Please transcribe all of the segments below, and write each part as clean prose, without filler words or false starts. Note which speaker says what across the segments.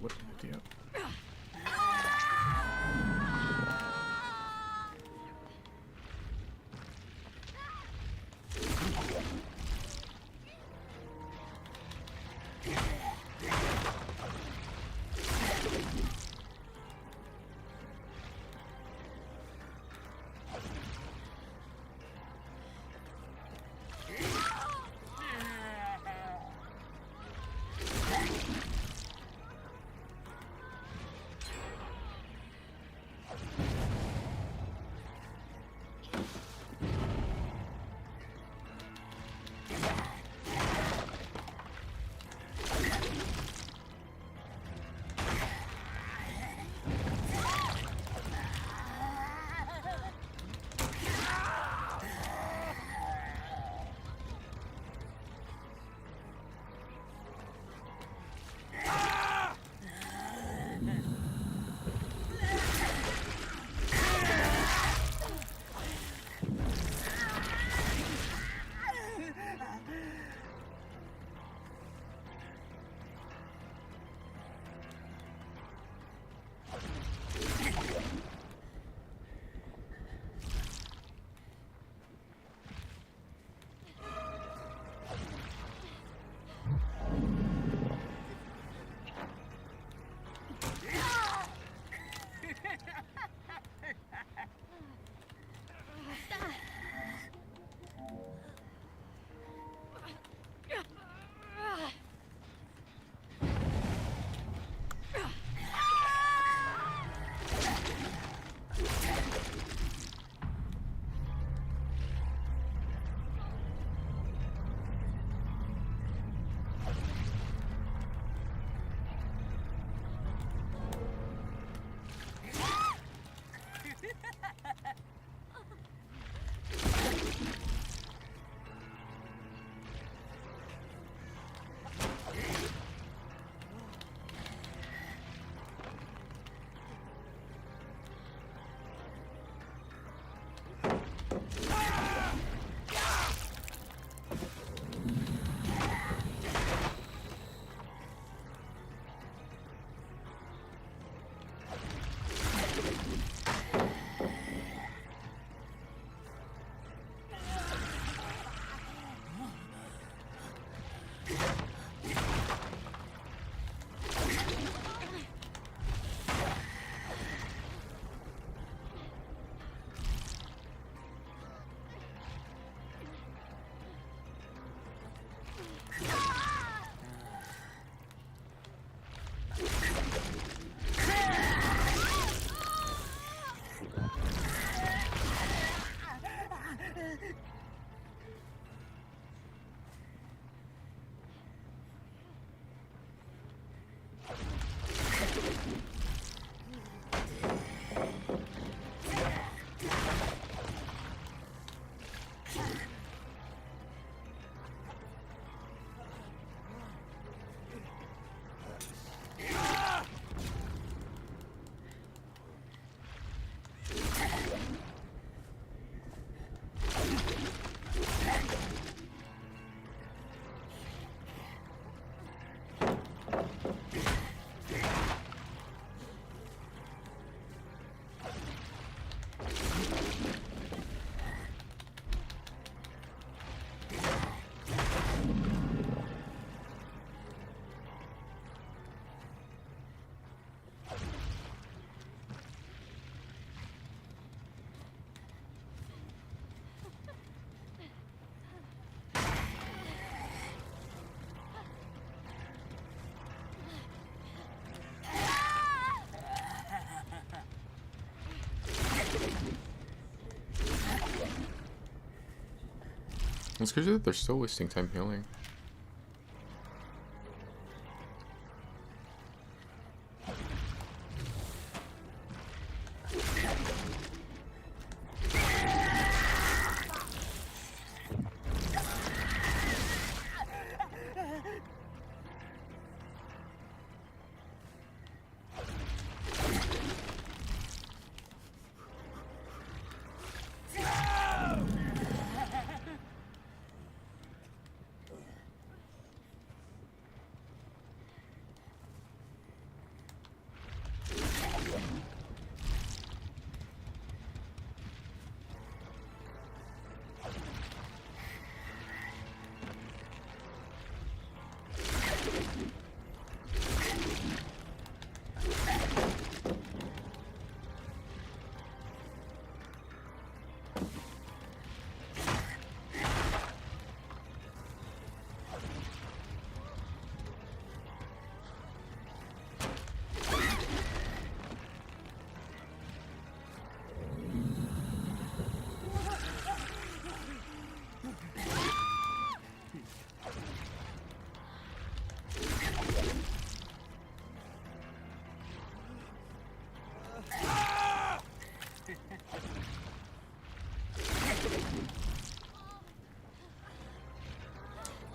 Speaker 1: What an idiot. It's crazy that they're still wasting time healing.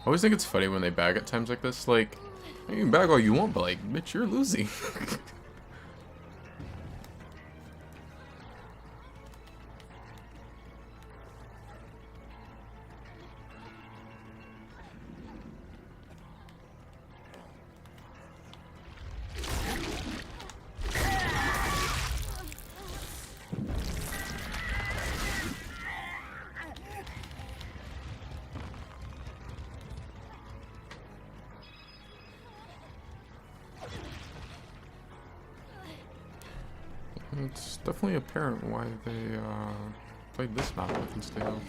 Speaker 1: I always think it's funny when they bag at times like this. Like, you can bag all you want, but like, bitch, you're losing. It's definitely apparent why they played this map with instead of.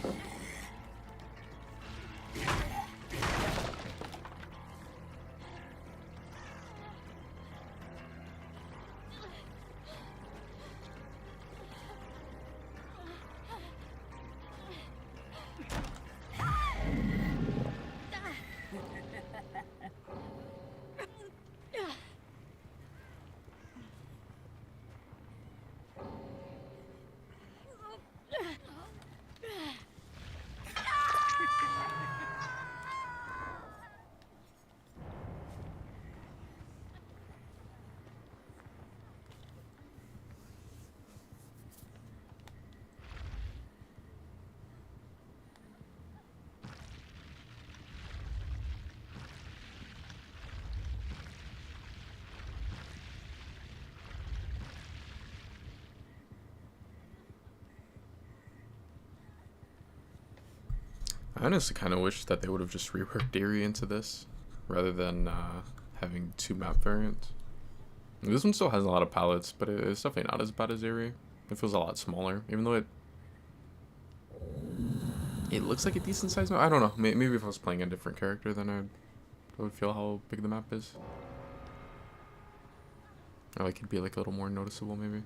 Speaker 1: I honestly kind of wish that they would have just reworked Eerie into this, rather than having two map variants. This one still has a lot of palettes, but it's definitely not as bad as Eerie. It feels a lot smaller, even though it looks like a decent size map. I don't know. Maybe if I was playing a different character, then I would feel how big the map is. Or like it'd be like a little more noticeable, maybe.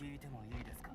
Speaker 2: 聞いてもいいですか。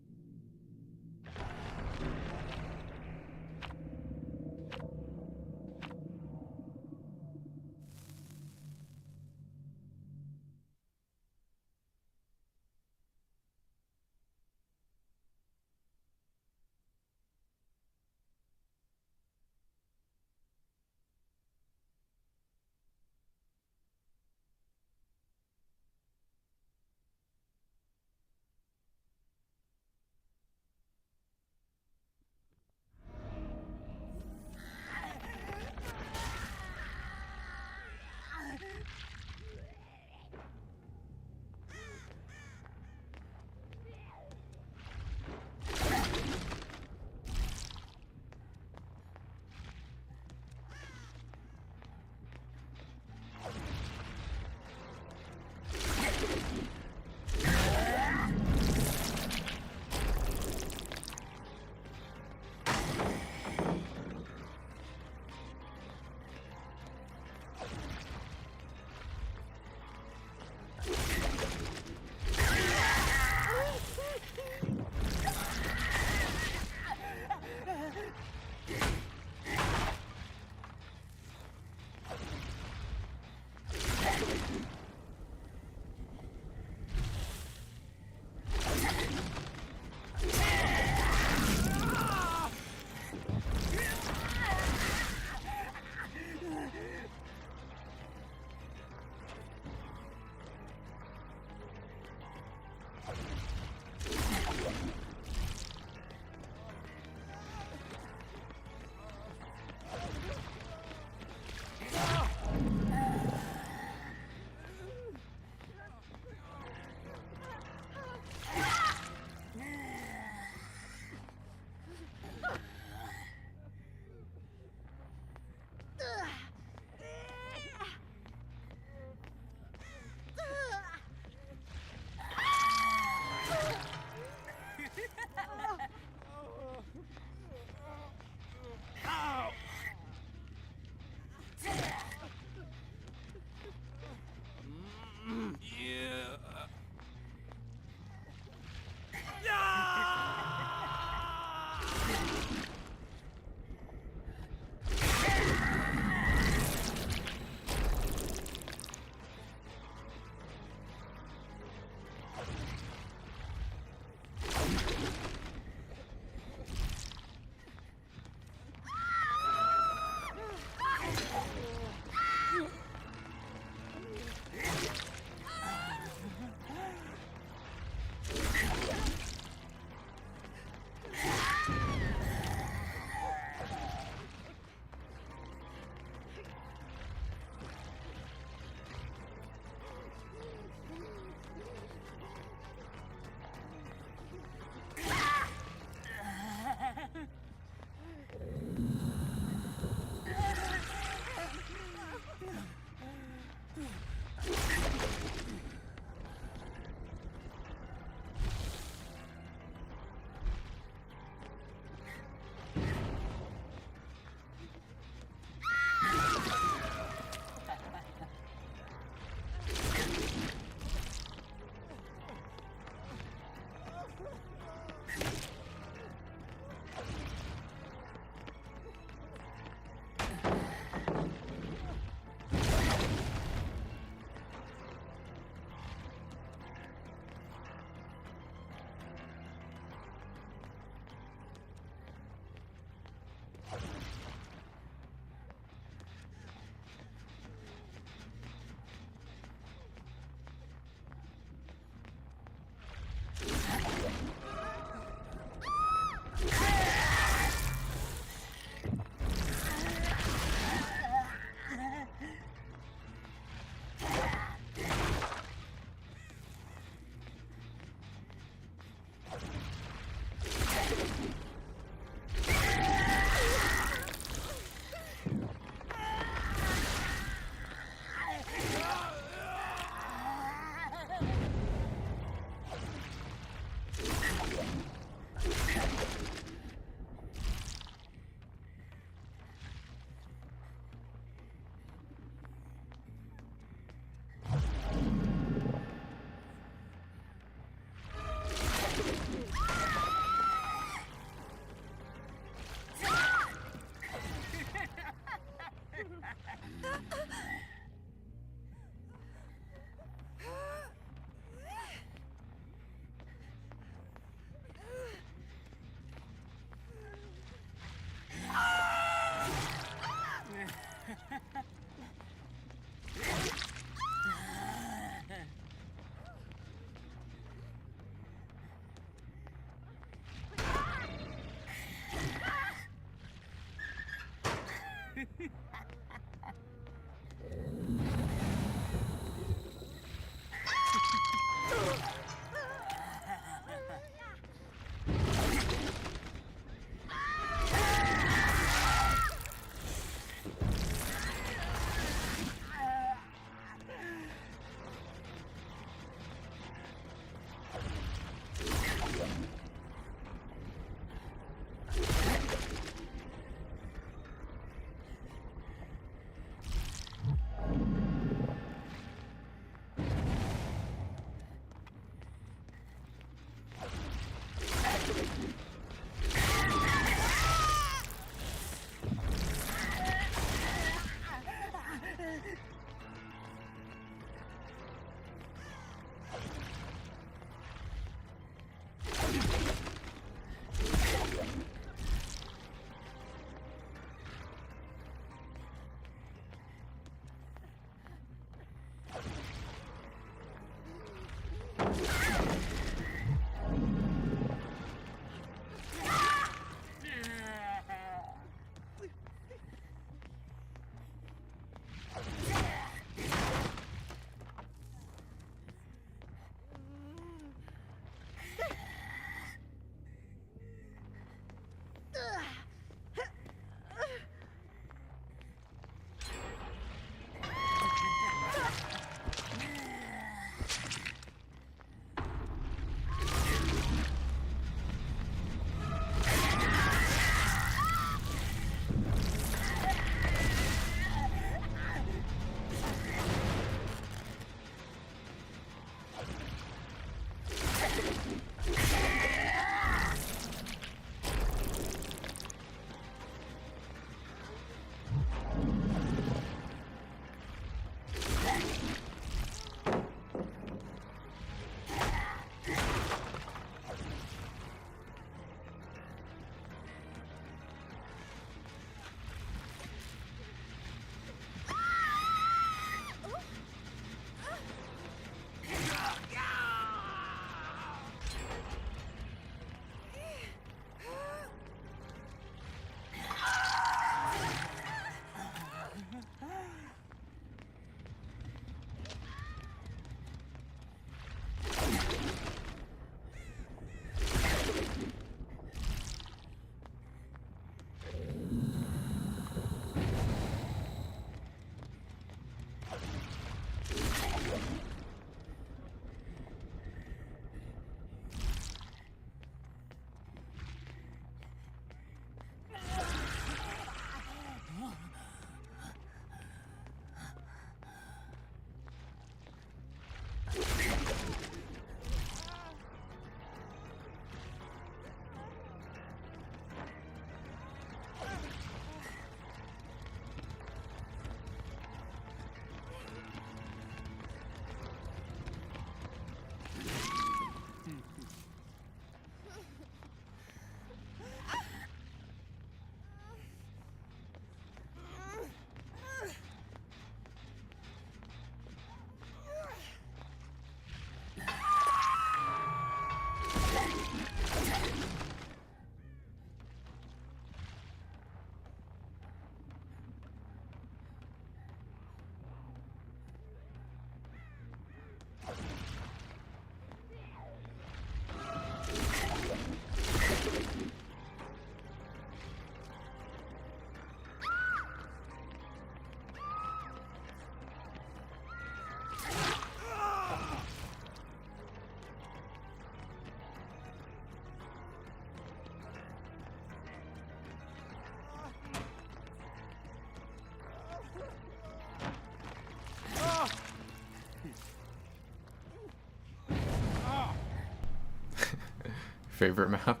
Speaker 1: favorite map.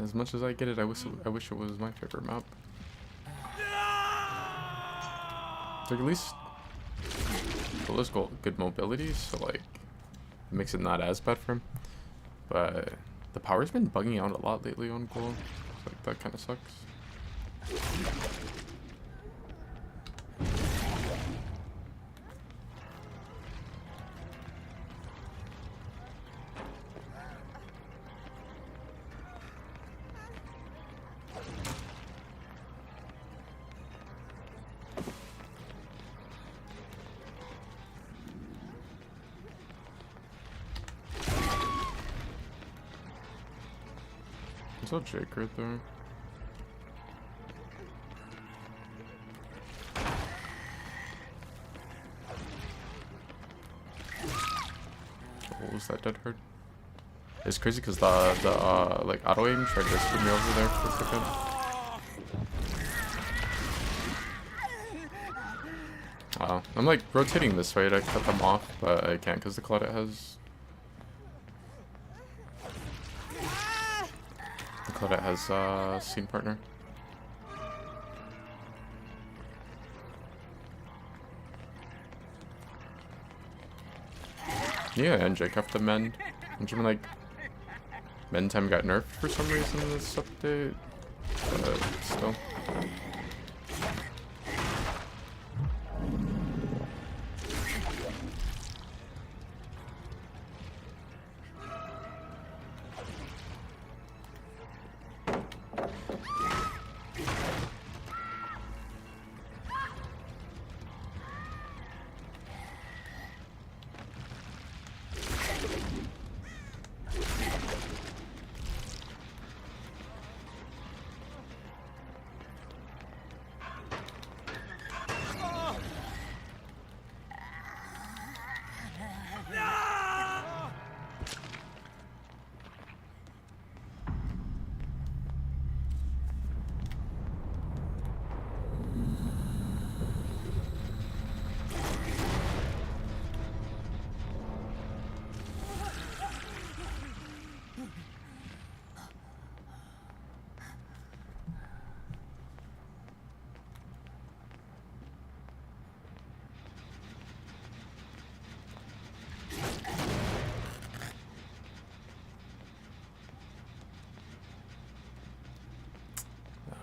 Speaker 1: As much as I get it, I wish it was my favorite map. It's like at least Bullet's got good mobility, so like it makes it not as bad for him. But the power's been bugging out a lot lately on Gold. So like that kind of sucks. There's no Jake right there. What was that dead hard? It's crazy because the like auto aim tried to screw me over there for a second. I'm like rotating this way to cut them off, but I can't because the Claudette has. Claudette has scene partner. Yeah, and Jake have to mend. I'm like, mend time got nerfed for some reason in this update. But still.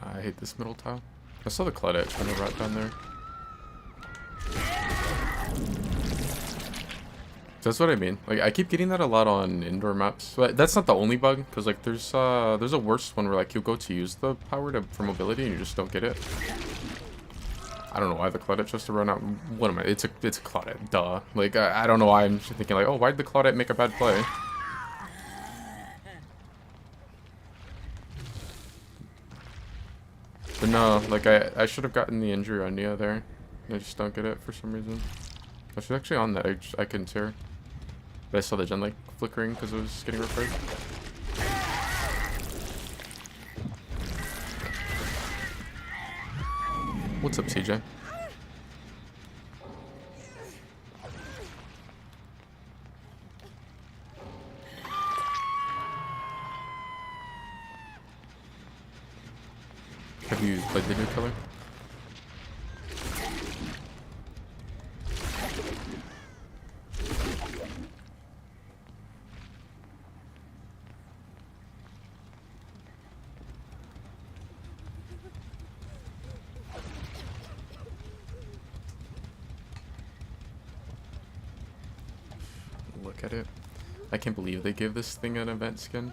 Speaker 1: I hate this middle tile. I saw the Claudette trying to rot down there. That's what I mean. Like I keep getting that a lot on indoor maps. But that's not the only bug, because like there's a worse one where like you go to use the power for mobility and you just don't get it. I don't know why the Claudette chose to run out. What am I? It's a Claudette. Duh. Like I don't know why I'm thinking like, oh, why'd the Claudette make a bad play? But no, like I should have gotten the injury on Nia there. I just don't get it for some reason. Oh, she's actually on that. I couldn't see her. But I saw the gen like flickering because it was getting repaired. What's up, CJ? Have you played the new color? Look at it. I can't believe they gave this thing an event skin.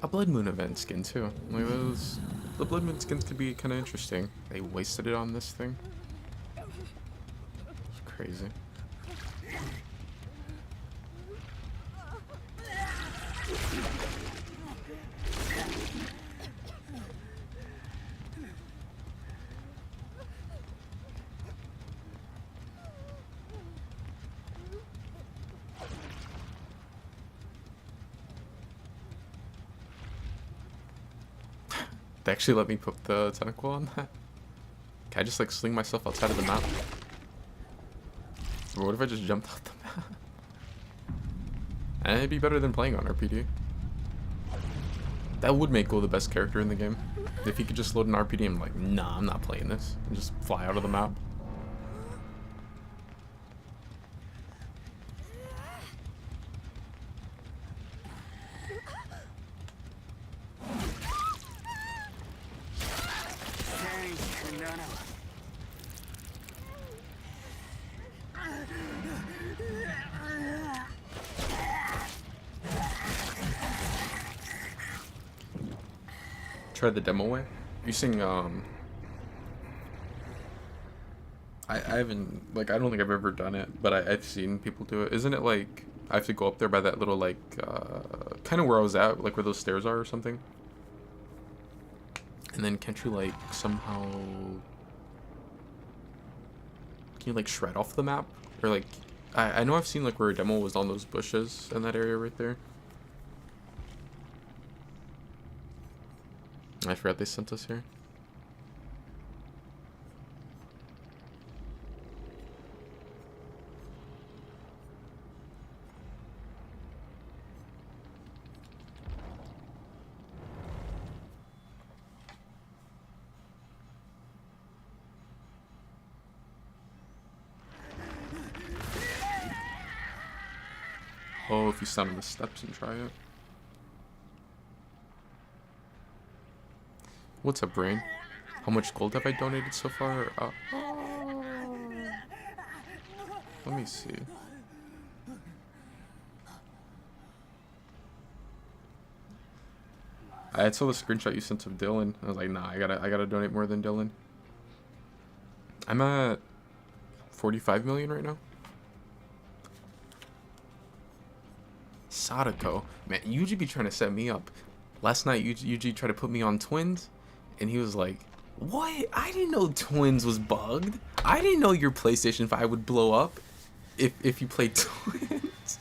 Speaker 1: A Blood Moon event skin too. Like those, the Blood Moon skins could be kind of interesting. They wasted it on this thing. It's crazy. They actually let me put the tentacle on that. Can I just like sling myself outside of the map? But what if I just jumped off the map? And it'd be better than playing on RPD. That would make Ghoul the best character in the game. If he could just load an RPD and I'm like, nah, I'm not playing this. And just fly out of the map. Try the demo way. Using I haven't, like, I don't think I've ever done it, but I've seen people do it. Isn't it like I have to go up there by that little like kind of where I was at, like where those stairs are or something? And then can't you like somehow, can you like shred off the map? Or like I know I've seen like where a demo was on those bushes in that area right there. I forgot they sent us here. Oh, if you stand on the steps and try it. What's up, Brain? How much gold have I donated so far? Let me see. I saw the screenshot you sent of Dylan. I was like, nah, I gotta donate more than Dylan. I'm at 45 million right now. Sadako, man, Yuji be trying to set me up. Last night, Yuji tried to put me on twins, and he was like, "What? I didn't know twins was bugged. I didn't know your PlayStation 5 would blow up if you played twins."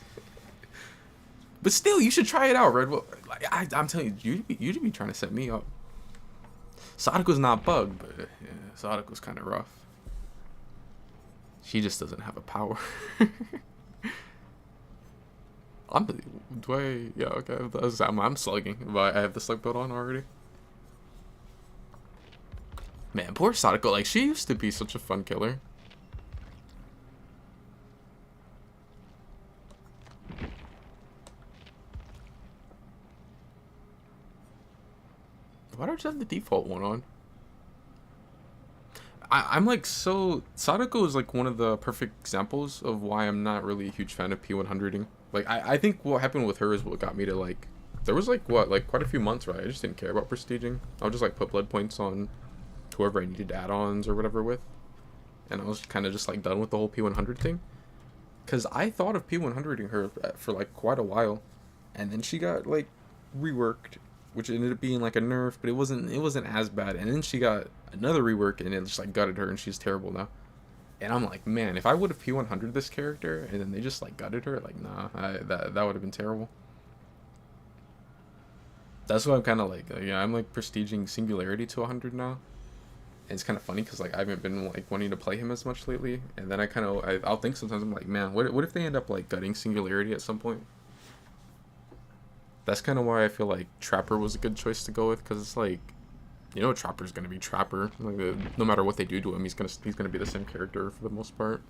Speaker 1: But still, you should try it out, Red. Well, like, I'm telling you, Yuji be trying to set me up. Sadako's not bugged, but yeah, Sadako's kind of rough. She just doesn't have a power. Yeah, okay, I'm slugging, but I have the slug build on already. Man, poor Sadako, like, she used to be such a fun killer. Why don't you have the default one on? I'm like, so Sadako is like one of the perfect examples of why I'm not really a huge fan of P100ing. Like, I think what happened with her is what got me to, like, there was, like, what, like, quite a few months, right? I just didn't care about prestiging. I would just, like, put blood points on whoever I needed add-ons or whatever with. And I was kind of just, like, done with the whole P100 thing. Because I thought of P100ing her for, like, quite a while. And then she got, like, reworked, which ended up being, like, a nerf, but it wasn't as bad. And then she got another rework, and it just, like, gutted her, and she's terrible now. And I'm like, man, if I would have P100 this character and then they just like gutted her, like, nah, that would have been terrible. That's what I'm kind of like, yeah, I'm like prestiging Singularity to 100 now. And it's kind of funny because like I haven't been like wanting to play him as much lately. And then I'll think sometimes, I'm like, man, what if they end up like gutting Singularity at some point? That's kind of why I feel like Trapper was a good choice to go with, because it's like, you know, Trapper's gonna be Trapper. Like, no matter what they do to him, he's gonna be the same character for the most part.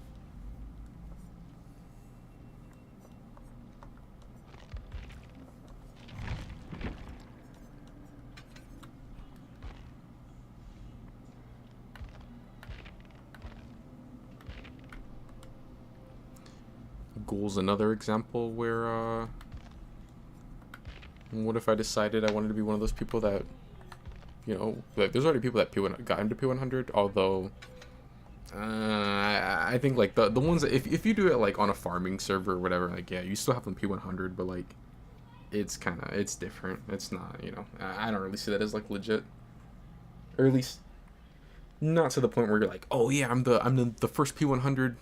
Speaker 1: Ghoul's another example where, what if I decided I wanted to be one of those people that, you know, like, there's already people that got into P100, although I think like the ones that if you do it like on a farming server or whatever, like, yeah, you still have them P100, but like it's different. It's not, you know, I don't really see that as like legit, or at least not to the point where you're like, oh yeah, I'm the first P100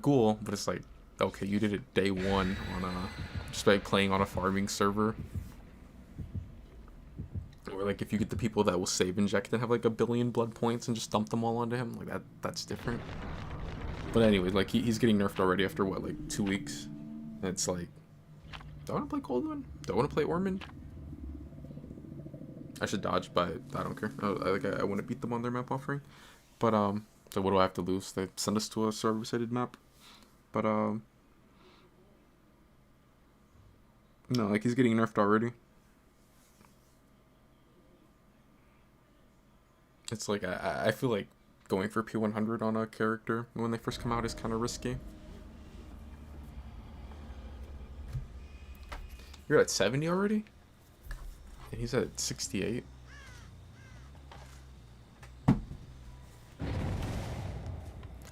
Speaker 1: ghoul, but it's like, okay, you did it day one on just by playing on a farming server. Or like if you get the people that will save inject and have like 1 billion blood points and just dump them all onto him, like that's different. But anyway, like he's getting nerfed already after what, like 2 weeks? And it's like, do I want to play Coldwind? Do I want to play Ormond? I should dodge, but I don't care. I want to beat them on their map offering. But so what do I have to lose? They send us to a server-sided map. But no, like he's getting nerfed already. It's like I feel like going for P100 on a character when they first come out is kind of risky. You're at 70 already? And he's at 68.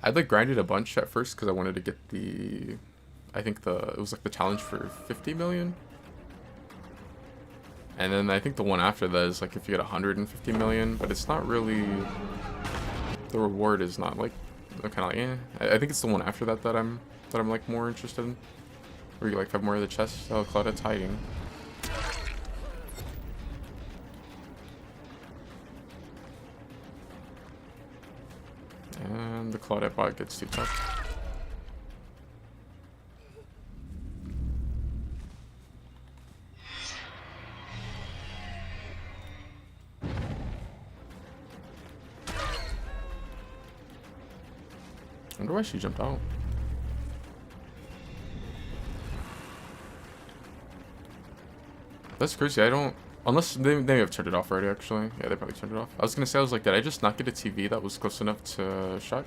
Speaker 1: I'd like grinded a bunch at first because I wanted to get the, I think it was like the challenge for 50 million. And then I think the one after that is like if you get 150 million, but it's not really, the reward is not like, I'm kind of like, I think it's the one after that that I'm like more interested in. Where you like have more of the chest. Oh, Claudette's hiding. And the Claudette bot gets too tough. I wonder why she jumped out. That's crazy. I don't... Unless they may have turned it off already, actually. Yeah, they probably turned it off. I was gonna say, I was like, did I just not get a TV that was close enough to Shaq?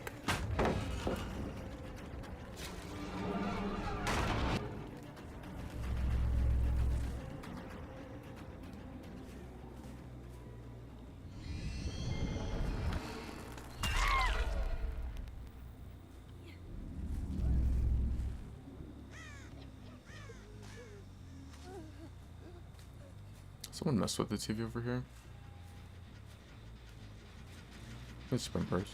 Speaker 1: Someone messed with the TV over here. It's sprint burst.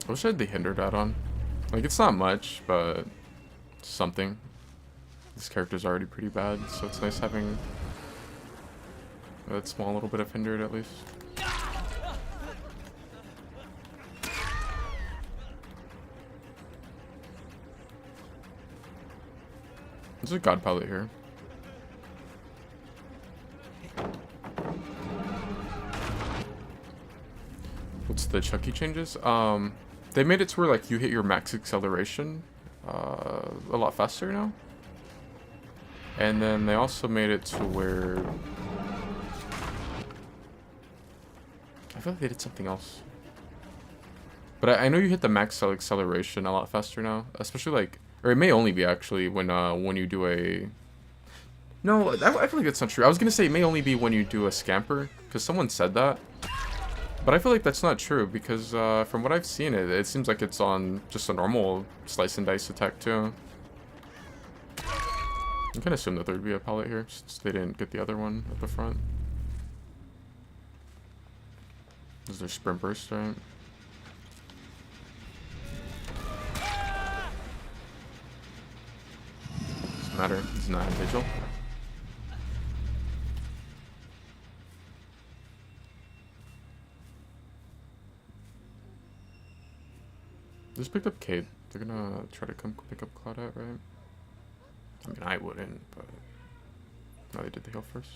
Speaker 1: I wish I had the hinder dot on. Like, it's not much, but something. This character's already pretty bad, so it's nice having that small little bit of hindered at least. There's a god palette here. What's the Chucky changes? They made it to where like you hit your max acceleration a lot faster now. And then they also made it to where I feel like they did something else. But I know you hit the max acceleration a lot faster now, especially like, or it may only be actually when you do a. No, I feel like that's not true. I was gonna say it may only be when you do a scamper, because someone said that. But I feel like that's not true, because from what I've seen, it seems like it's on just a normal slice and dice attack too. I can assume that there would be a pallet here, since they didn't get the other one at the front. Is there sprint burst, right? Doesn't matter, he's not in vigil. Just picked up Cade. They're gonna try to come pick up Claudette, right? I mean, I wouldn't, but no, they did the heal first.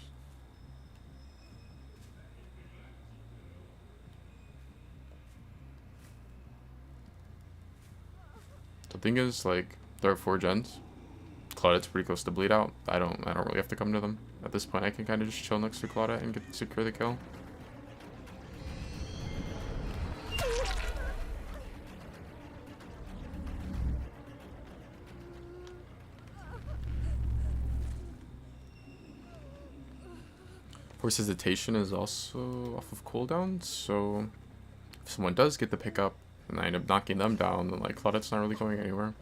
Speaker 1: The thing is, like, there are 4 gens. Claudette's pretty close to bleed out. I don't really have to come to them. At this point, I can kind of just chill next to Claudette and secure the kill. Force hesitation is also off of cooldown, so if someone does get the pickup and I end up knocking them down, then like Claudette's not really going anywhere.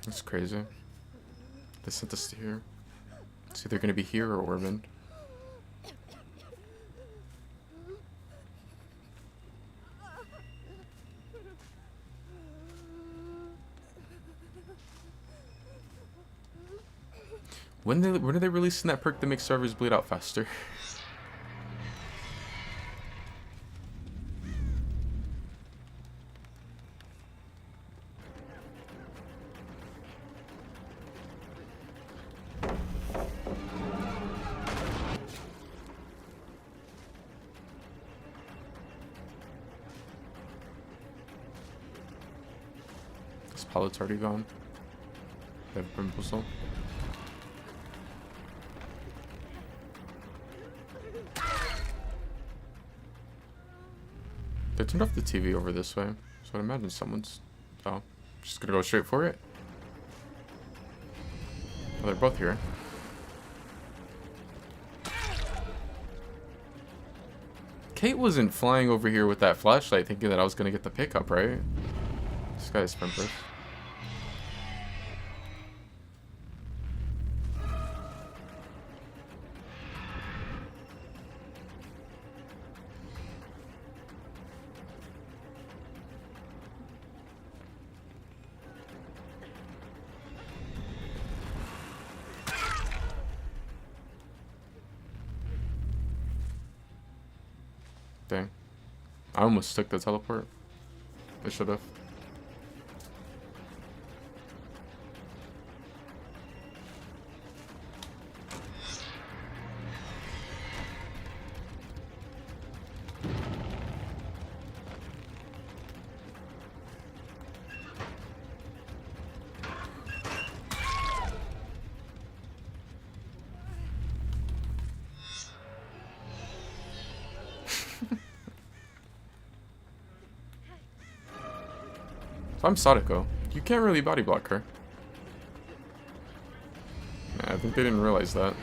Speaker 1: That's crazy. They sent us to here. It's either gonna be here or Ormond. When are they releasing that perk that makes servers bleed out faster? This pallet's already gone. They have Brimblesol. They turned off the TV over this way, so I'd imagine someone's... Oh, just gonna go straight for it? Oh, they're both here. Kate wasn't flying over here with that flashlight thinking that I was gonna get the pickup, right? This guy is sprinters. Dang. I almost took the teleport. I should have. If I'm Sadako, you can't really body block her. Nah, I think they didn't realize that.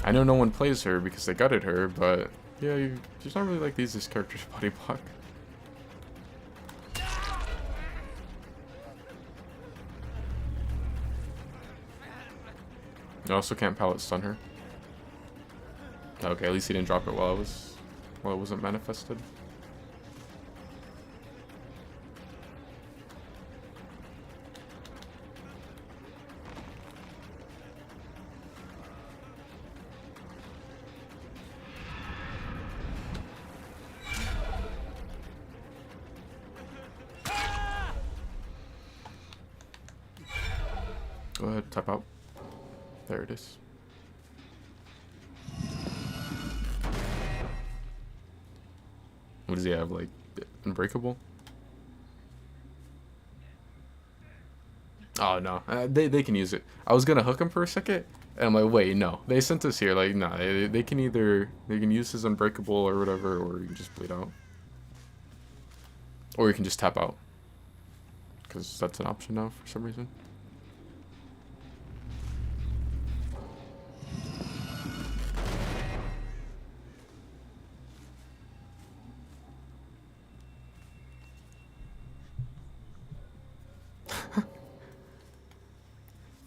Speaker 1: I know no one plays her because they gutted her, but yeah, she's not really like these as characters body block. You also can't pallet stun her. Okay, at least he didn't drop it while it wasn't manifested. Go ahead, tap out. There it is. What does he have, like, unbreakable? Oh, no. They can use it. I was gonna hook him for a second, and I'm like, wait, no. They sent us here, like, nah. They can either... They can use his unbreakable or whatever, or you can just bleed out. Or you can just tap out. Because that's an option now, for some reason.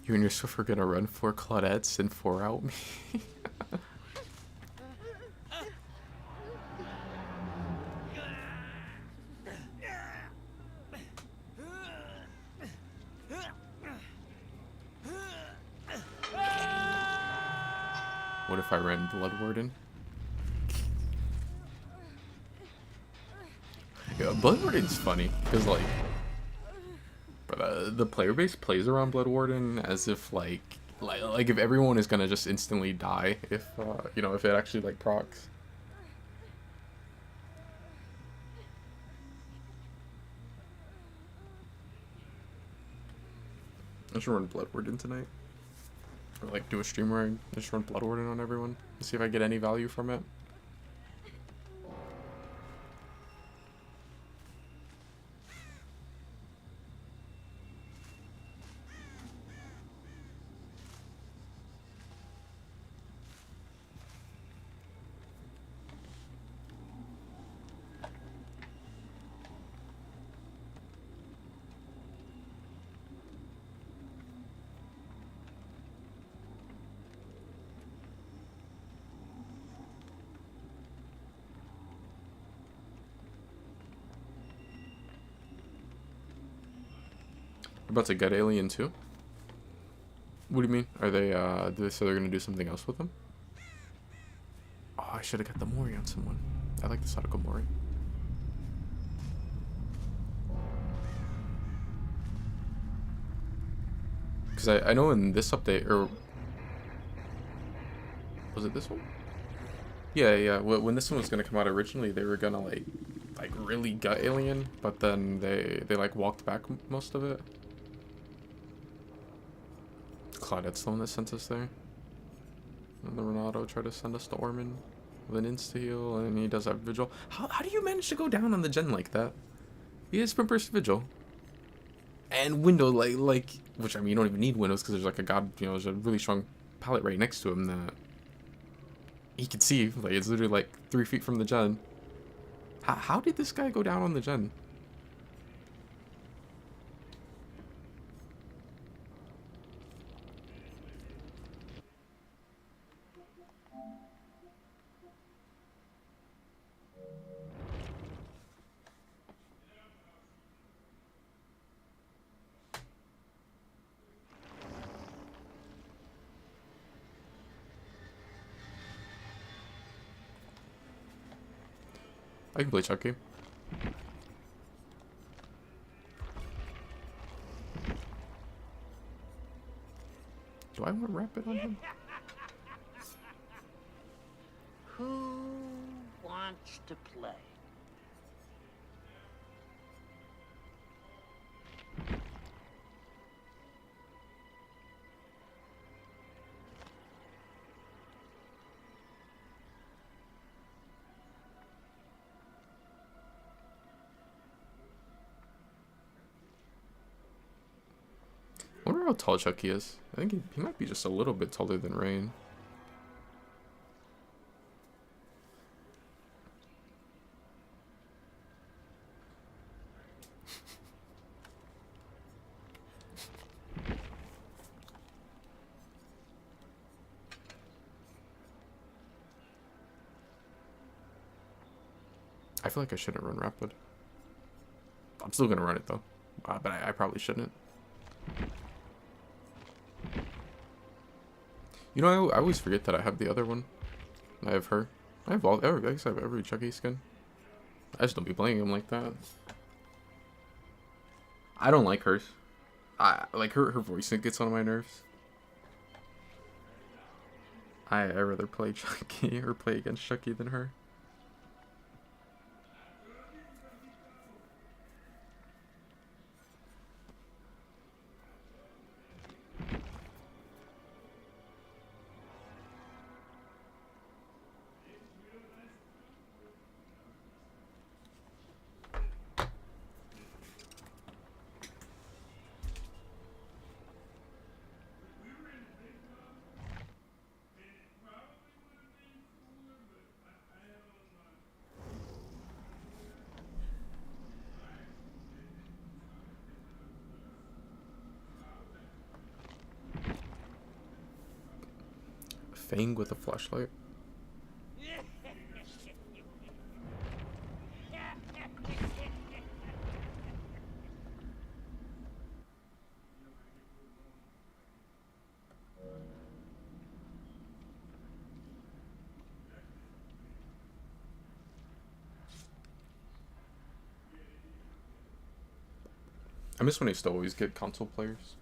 Speaker 1: You and your Swf are gonna run 4 Claudettes and 4 out me. What if I ran Blood Warden? Yeah, Blood Warden's funny because like. But the player base plays around Blood Warden as if like if everyone is gonna just instantly die if you know, if it actually like procs. I should run Blood Warden tonight, or like do a stream where I just run Blood Warden on everyone and see if I get any value from it. About to get Alien too? What do you mean? Are they, do they say they're gonna do something else with them? Oh, I should have got the Mori on someone. I like the Sadako Mori. Because I know in this update, or... Was it this one? Yeah. When this one was gonna come out originally, they were gonna, like really gut Alien, but then they like, walked back most of it. Claudette's the one that sent us there. And the Renato tried to send us to Orman with an insta-heal, and he does have Vigil. How do you manage to go down on the gen like that? He has Sprint Burst Vigil. And Window, like, which, I mean, you don't even need Windows, because there's like a god, you know, there's a really strong palette right next to him that he can see. Like, it's literally like 3 feet from the gen. How did this guy go down on the gen? I can play Chucky. Do I want Rapid on him?
Speaker 2: Who wants to play?
Speaker 1: I wonder how tall Chucky is. I think he might be just a little bit taller than Rain. I feel like I shouldn't run Rapid. I'm still gonna run it though, but I probably shouldn't. You know, I always forget that I have the other one. I have her. I have all. I guess I have every Chucky skin. I just don't be playing him like that. I don't like hers. I like her voice. It gets on my nerves. I rather play Chucky or play against Chucky than her. Fang with a flashlight. I miss when I used to always get console players.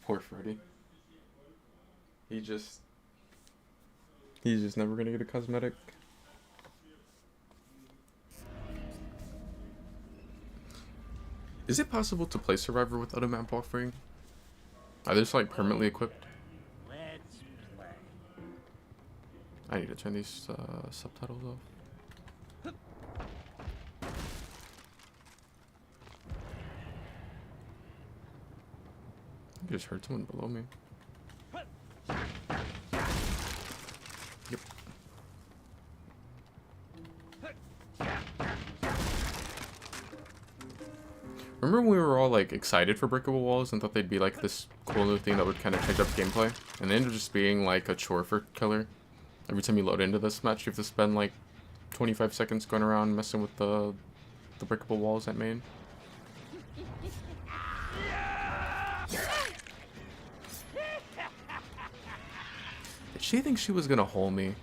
Speaker 1: Poor Freddy. He's just never gonna get a cosmetic. Is it possible to play Survivor without a map buffering? Are they just like permanently equipped?
Speaker 2: Let's play.
Speaker 1: I need to turn these subtitles off. I just heard someone below me. Yep. Remember when we were all like excited for breakable walls and thought they'd be like this cool new thing that would kind of change up gameplay? And they ended up just being like a chore for killer. Every time you load into this match, you have to spend like 25 seconds going around messing with the breakable walls at main. Did she think she was gonna hold me?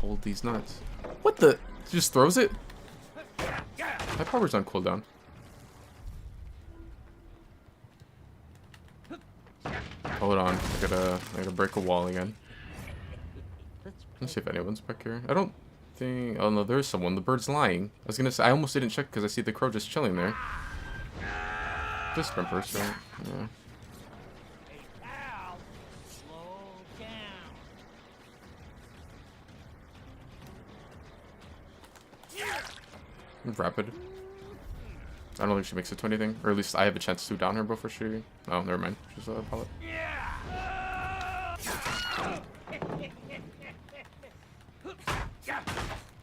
Speaker 1: Hold these nuts. What the? She just throws it? My power's on cooldown. Hold on, I gotta break a wall again. Let's see if anyone's back here. I don't think. Oh no, there's someone. The bird's lying. I was gonna say I almost didn't check because I see the crow just chilling there. Just sprimpers, right? Yeah.
Speaker 2: Hey, pal, slow down.
Speaker 1: Rapid. I don't think she makes it to anything, or at least I have a chance to down her before she. Oh, never mind. She's a pilot.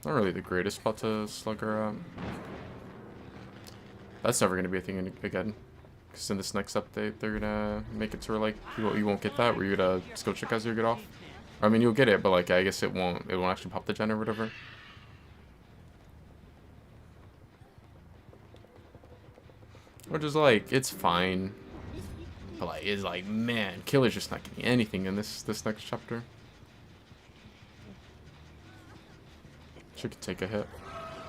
Speaker 1: Not really the greatest spot to slug her out. That's never gonna be a thing again. Because in this next update, they're gonna make it to where like you won't get that, where you gotta skill check as you get off. I mean, you'll get it, but like I guess it won't actually pop the gen or whatever. Which is like, it's fine. But like, it's like, man, killer's just not getting anything in this next chapter. She could take a hit.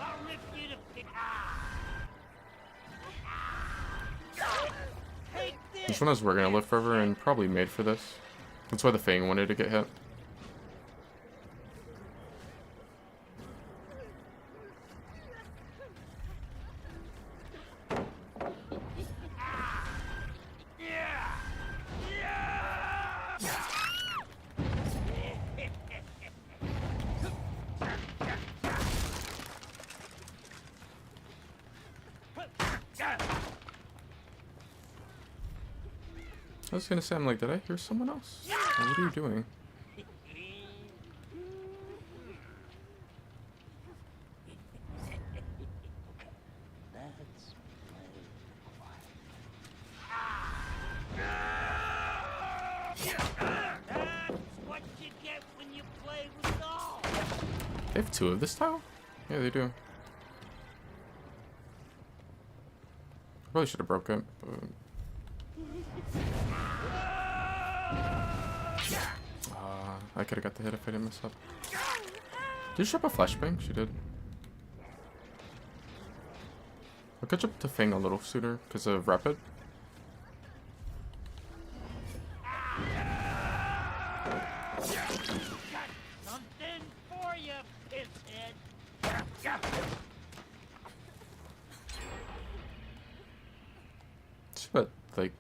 Speaker 2: I'll rip you to pick. Take
Speaker 1: This
Speaker 2: this.
Speaker 1: one is we're gonna live forever and probably made for this. That's why the Fang wanted to get hit. I was gonna say, I'm like, did I hear someone else? Or what are you doing?
Speaker 2: Let's That's what you get when you play with dolls.
Speaker 1: They have two of this style? Yeah, they do. Probably should have broke it, but... I could have got the hit if I didn't mess up. Did she drop a flashbang? She did. I'll catch up to Fang a little sooner because of Rapid.
Speaker 2: Something for you, pisshead.
Speaker 1: But, like...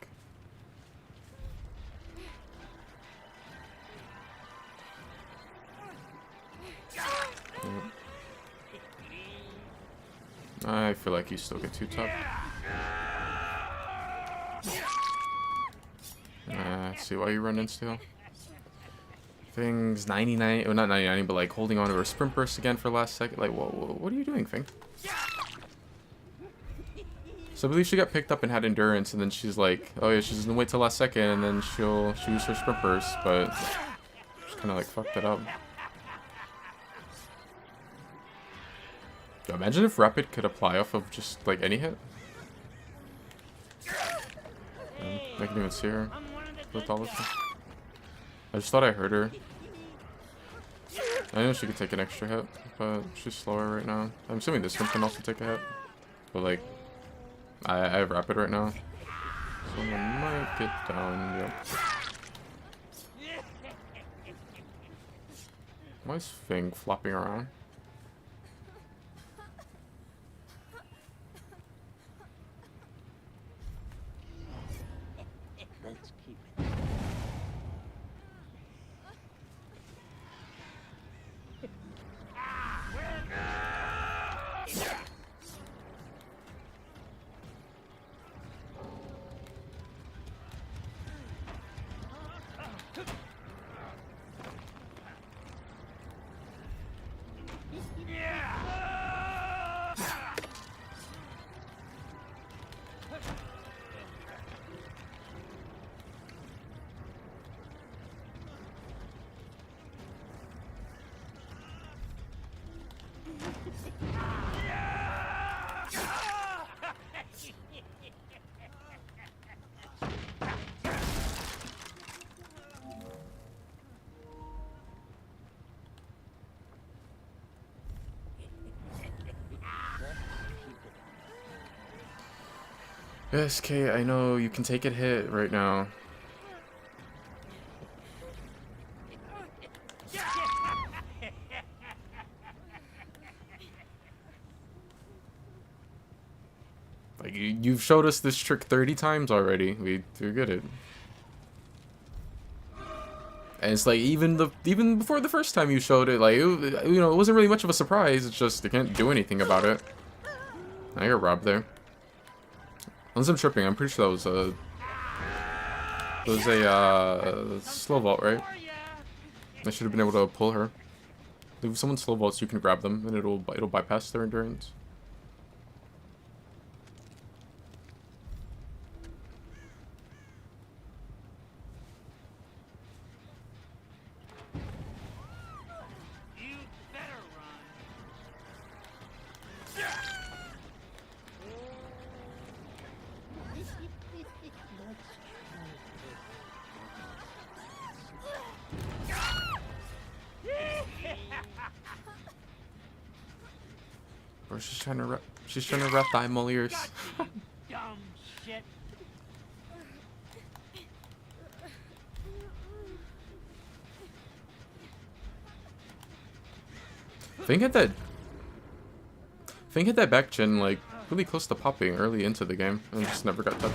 Speaker 1: I feel like you still get too tough. See why you run in still. Thing's 99, well not 99, but like holding on to her sprint burst again for last second. Like, whoa, what are you doing, Thing? So I believe she got picked up and had endurance, and then she's like, oh yeah, she's gonna wait till last second, and then she'll use her sprint burst, but just kind of like fucked it up. Yo, imagine if Rapid could apply off of just like any hit. I can even see her with all this stuff. I just thought I heard her. I know she could take an extra hit, but she's slower right now. I'm assuming this one can also take a hit. But like, I have Rapid right now. Someone might get down, yep. Why is Fang flopping around? Yes, Kate, I know you can take a hit right now. Like, you've showed us this trick 30 times already. We're good at it. And it's like, even before the first time you showed it, like, you know, it wasn't really much of a surprise. It's just, they can't do anything about it. I got robbed there. Unless I'm tripping, I'm pretty sure that was a... It was a, slow vault, right? I should have been able to pull her. If someone slow vaults, you can grab them, and it'll bypass their endurance.
Speaker 2: You better run.
Speaker 1: Or she's trying to wrap the eye molars.
Speaker 2: You dumb shit.
Speaker 1: Fink had that back chin like really close to popping early into the game and just never got touched.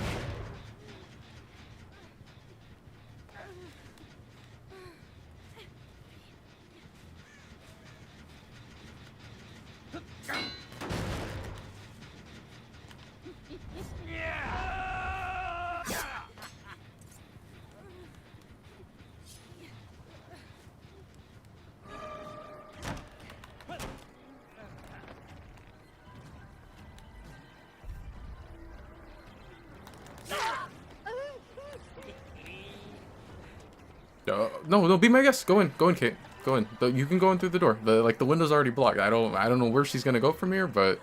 Speaker 1: No, be my guest. Go in, Kate. Go in. You can go in through the door. The window's already blocked. I don't know where she's gonna go from here, but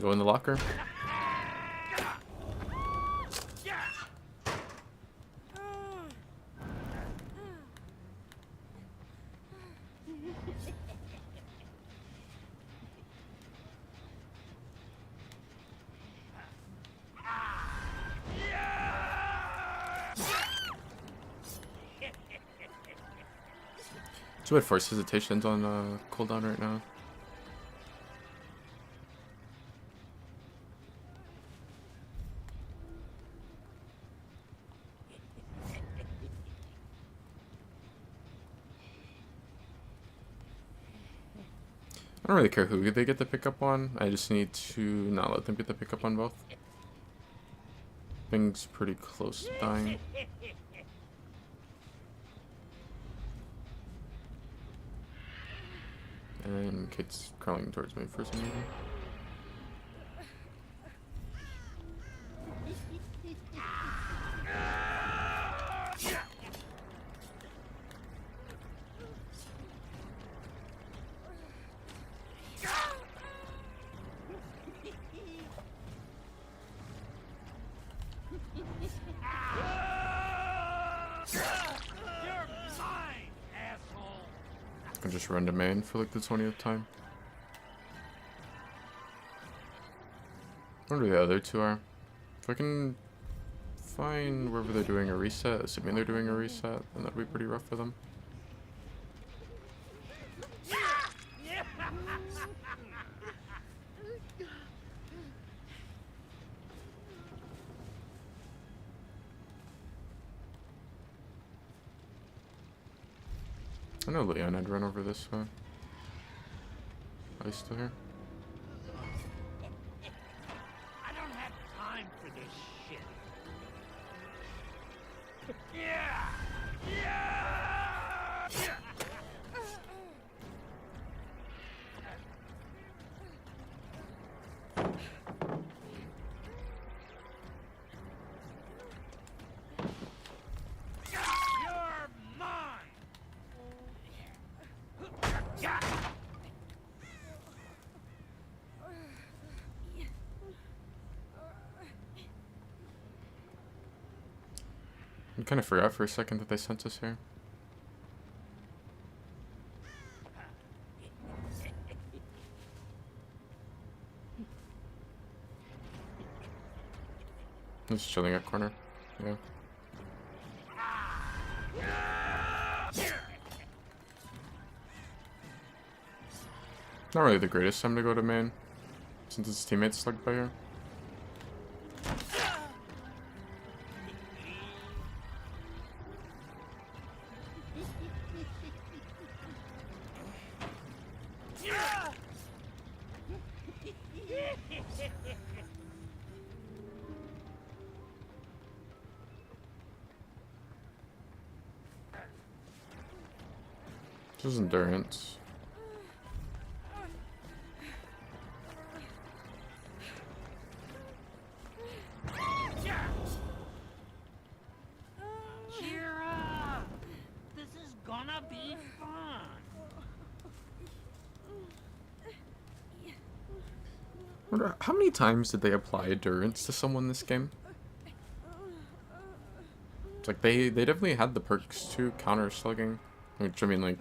Speaker 1: go in the locker. Too bad force hesitation's on cooldown right now. I don't really care who they get the pickup on. I just need to not let them get the pickup on both. Thing's pretty close to dying. And Kate's crawling towards me for some reason. I can just run to main for like the 20th time. I wonder where the other two are. If I can find wherever they're doing a reset, assuming they're doing a reset, then that'd be pretty rough for them. I know Leon had run over this way. Are they still here?
Speaker 2: I don't have time for this shit. Yeah! You're mine!
Speaker 1: I kind of forgot for a second that they sent us here. He's chilling at corner. Yeah. Not really the greatest time to go to main, since his teammates stuck by here. This is endurance.
Speaker 2: Cheer up! This is gonna be fun!
Speaker 1: Wonder how many times did they apply endurance to someone this game? It's like they definitely had the perks to counter slugging, which I mean like,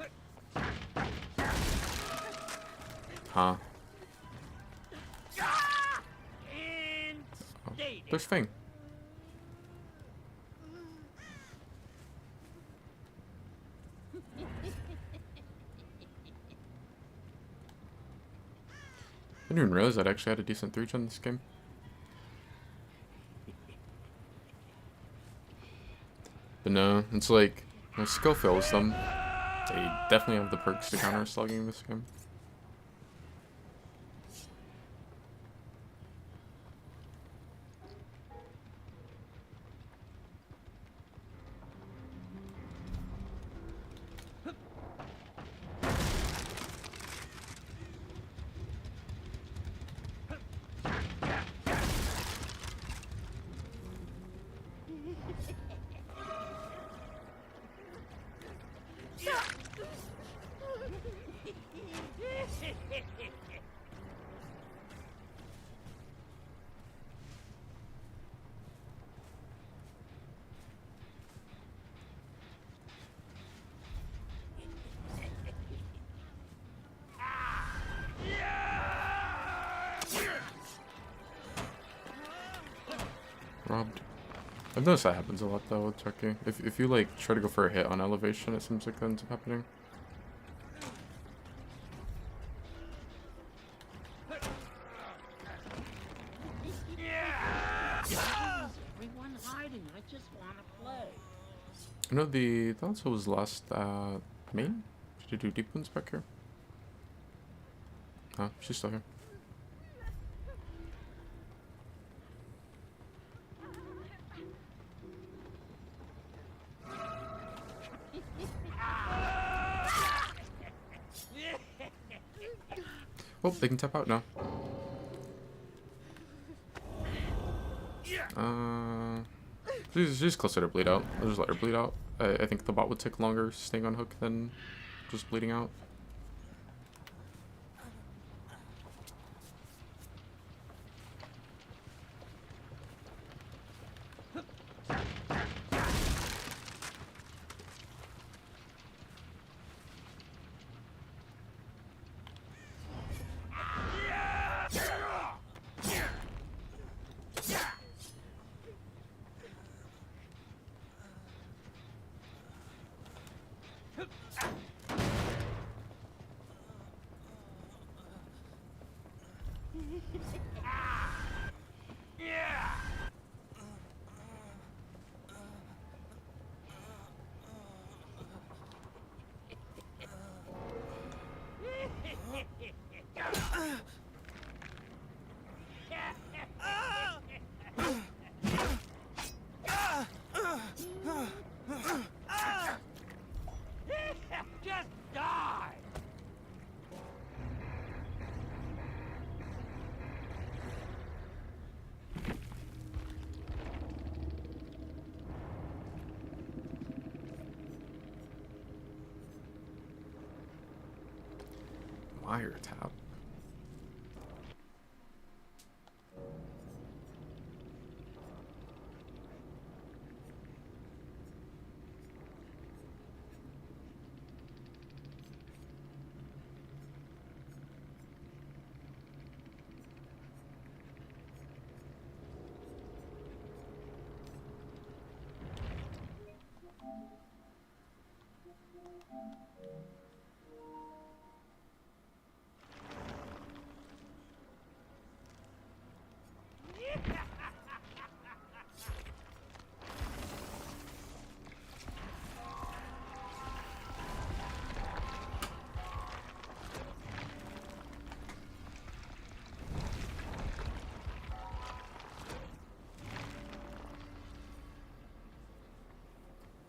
Speaker 1: huh?
Speaker 2: And
Speaker 1: Oh,
Speaker 2: stay
Speaker 1: there's Fang. I didn't even realize I'd actually had a decent 3 on this game. But no, it's like, when skill fails them, they definitely have the perks to counter slugging this game. Robbed. I've noticed that happens a lot though with Chucky. If you like try to go for a hit on elevation, it seems like that ends up happening.
Speaker 2: everyone hiding. I just wanna play.
Speaker 1: I know the also was last main. Did you do deep wounds back here? Oh, she's still here. Oh, they can tap out now. She's closer to bleed out. I'll just let her bleed out. I think the bot would take longer staying on hook than just bleeding out.
Speaker 2: Just die!
Speaker 1: Wire tap.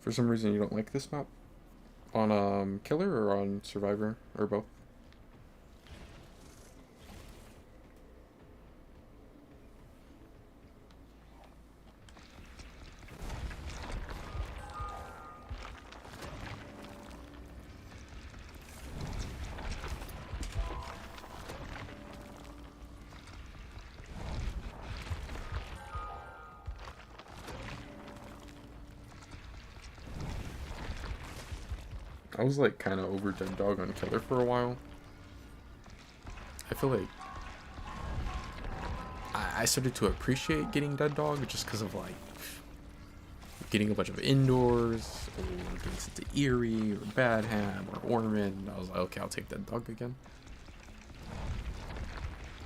Speaker 1: For some reason, you don't like this map? On Killer or on Survivor? Or both? I was like kind of over Dead Dog on Killer for a while. I feel like I started to appreciate getting Dead Dog just because of like getting a bunch of indoors or getting sent to Erie or Badham or Ormond. I was like, okay, I'll take Dead Dog again.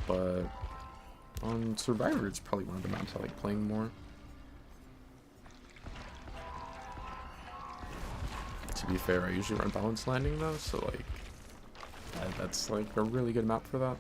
Speaker 1: But on Survivor, it's probably one of the maps I like playing more. To be fair, I usually run Balanced Landing though, so like that's like a really good map for that.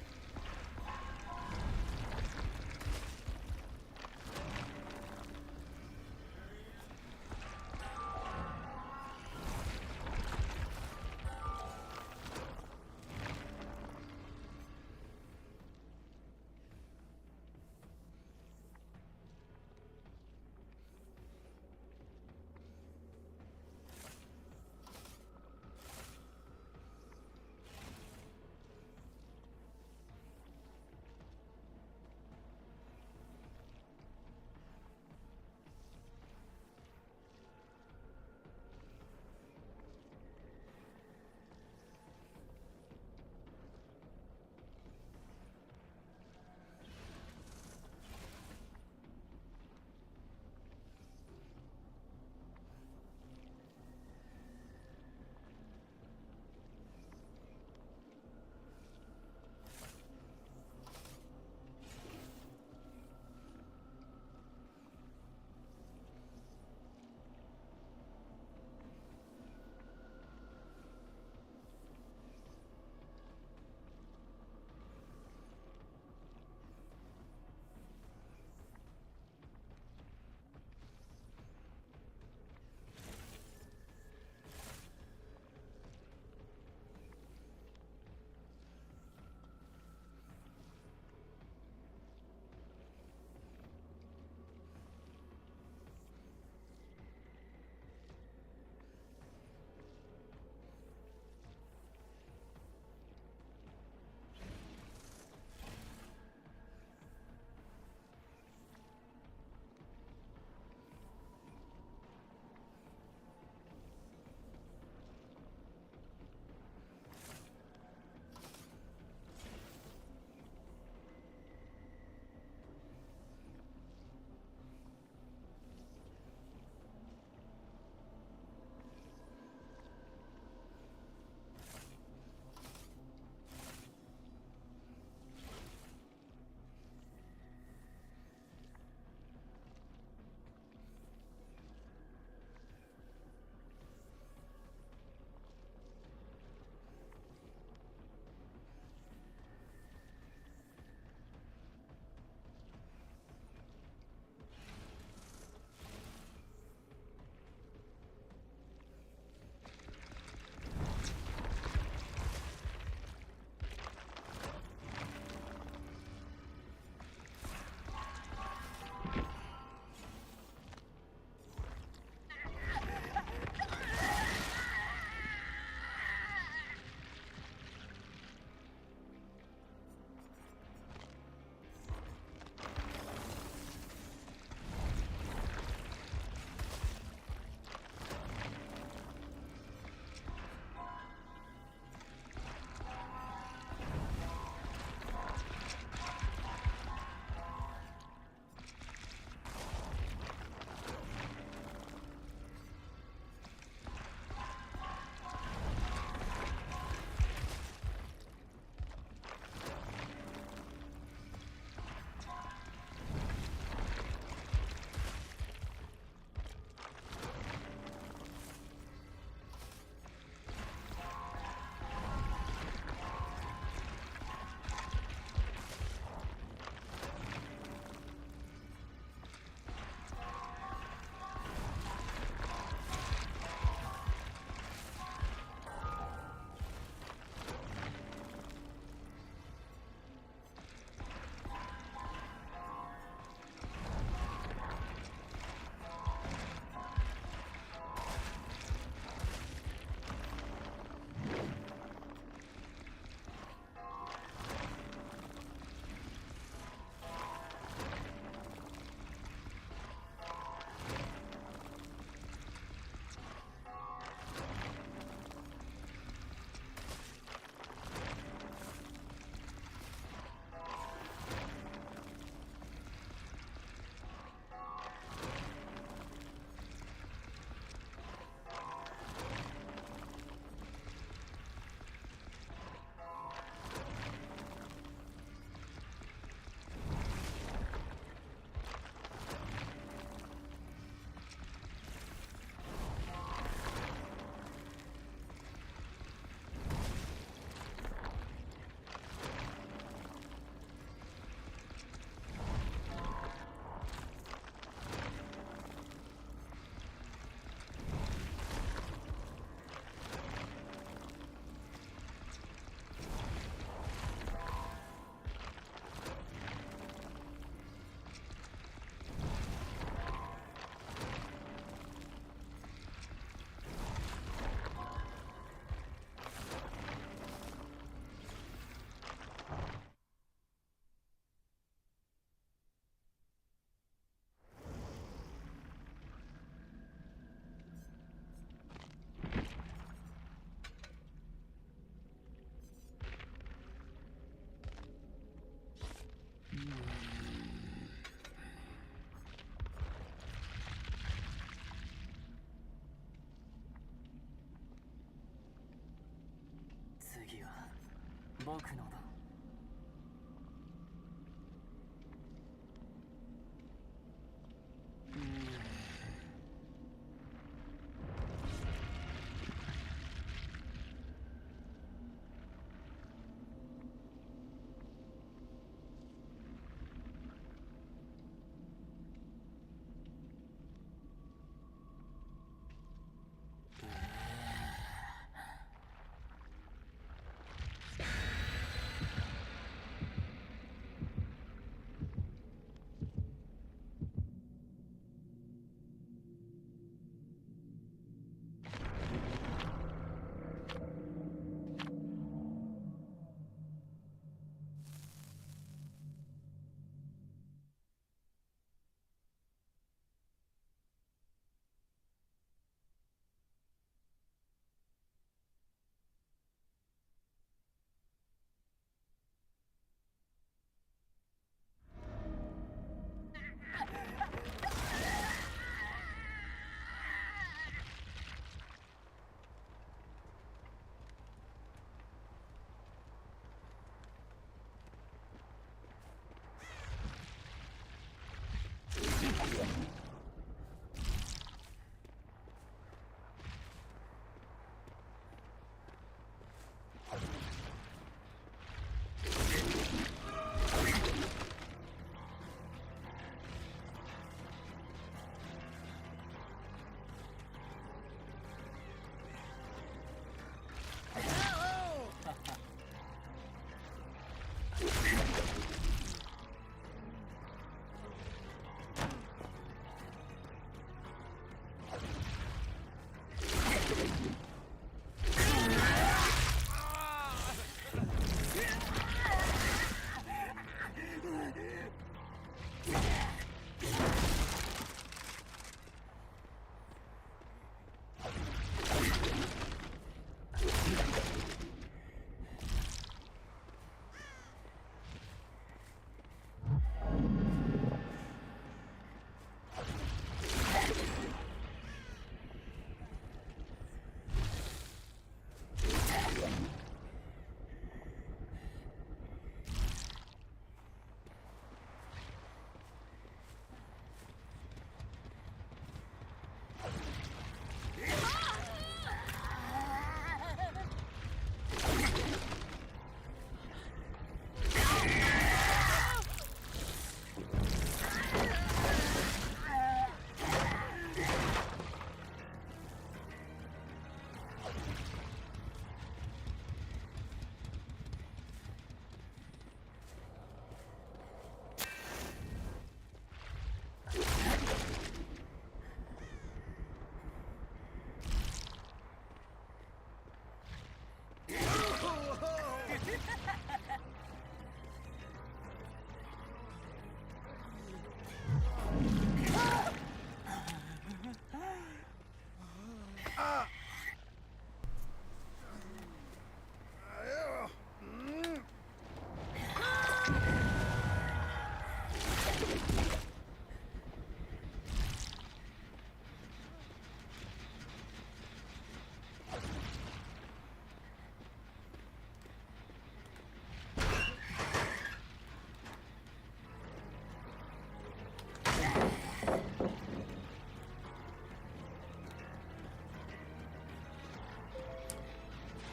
Speaker 3: 僕のだ。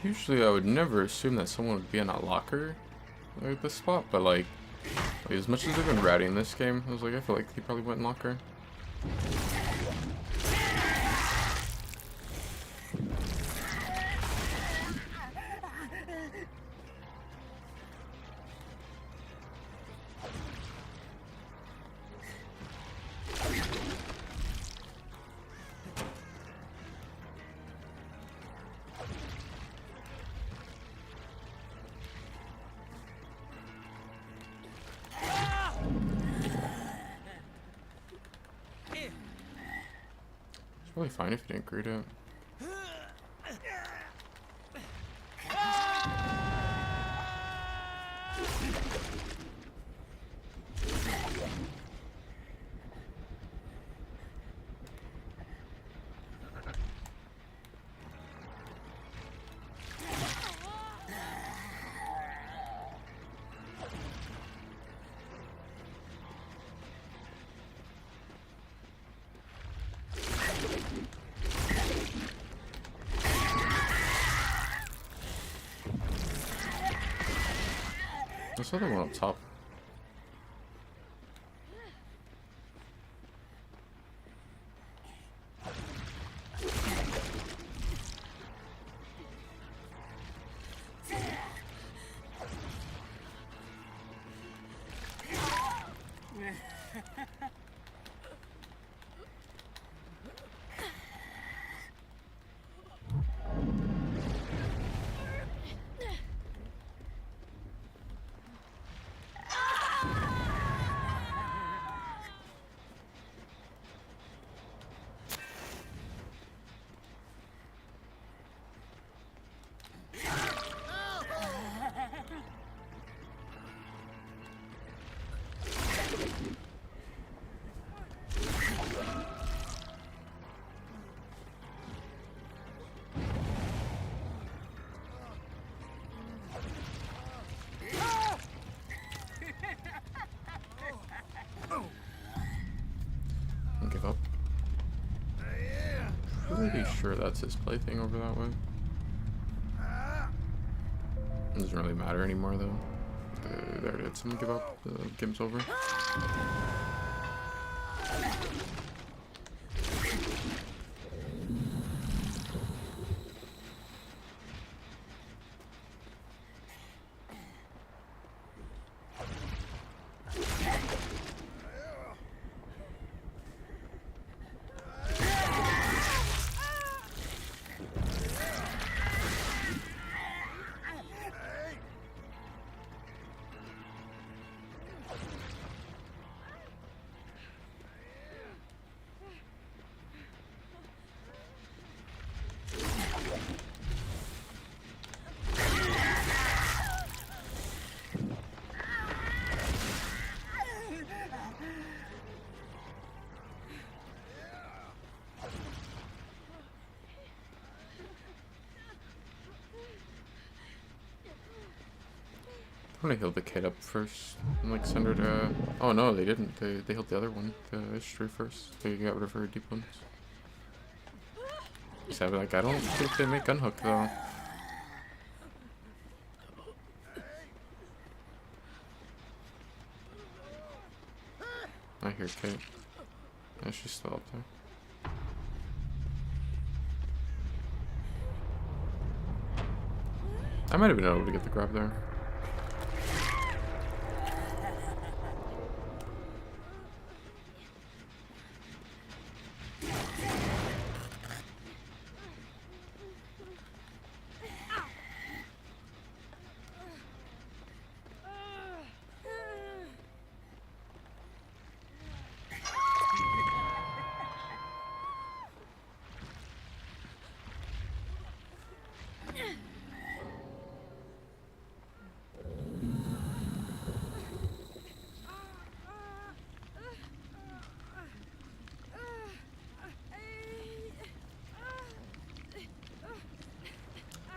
Speaker 1: Usually I would never assume that someone would be in a locker like this spot, but like as much as they've been ratty in this game, I was like, I feel like he probably went in locker. It's really fine if you didn't greet it. I saw the one up top. Don't give up. Pretty sure that's his plaything over that way. It doesn't really matter anymore though. There it is. Someone give up. The game's over. I'm gonna heal the kid up first and like send her to. Oh no, they didn't. They healed the other one, the history first. They got rid of her deep ones. So like I don't think they make unhook though. I hear Kate. Yeah, she's still up there. I might have been able to get the grab there.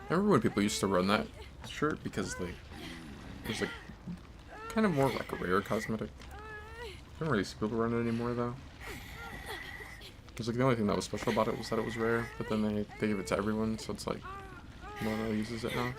Speaker 1: I remember when people used to run that shirt because like it was like kind of more like a rare cosmetic. I don't really see people run it anymore though. Because like the only thing that was special about it was that it was rare, but then they gave it to everyone, so it's like no one really uses it now.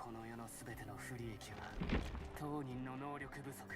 Speaker 3: この世の全ての不利益は当人の能力不足。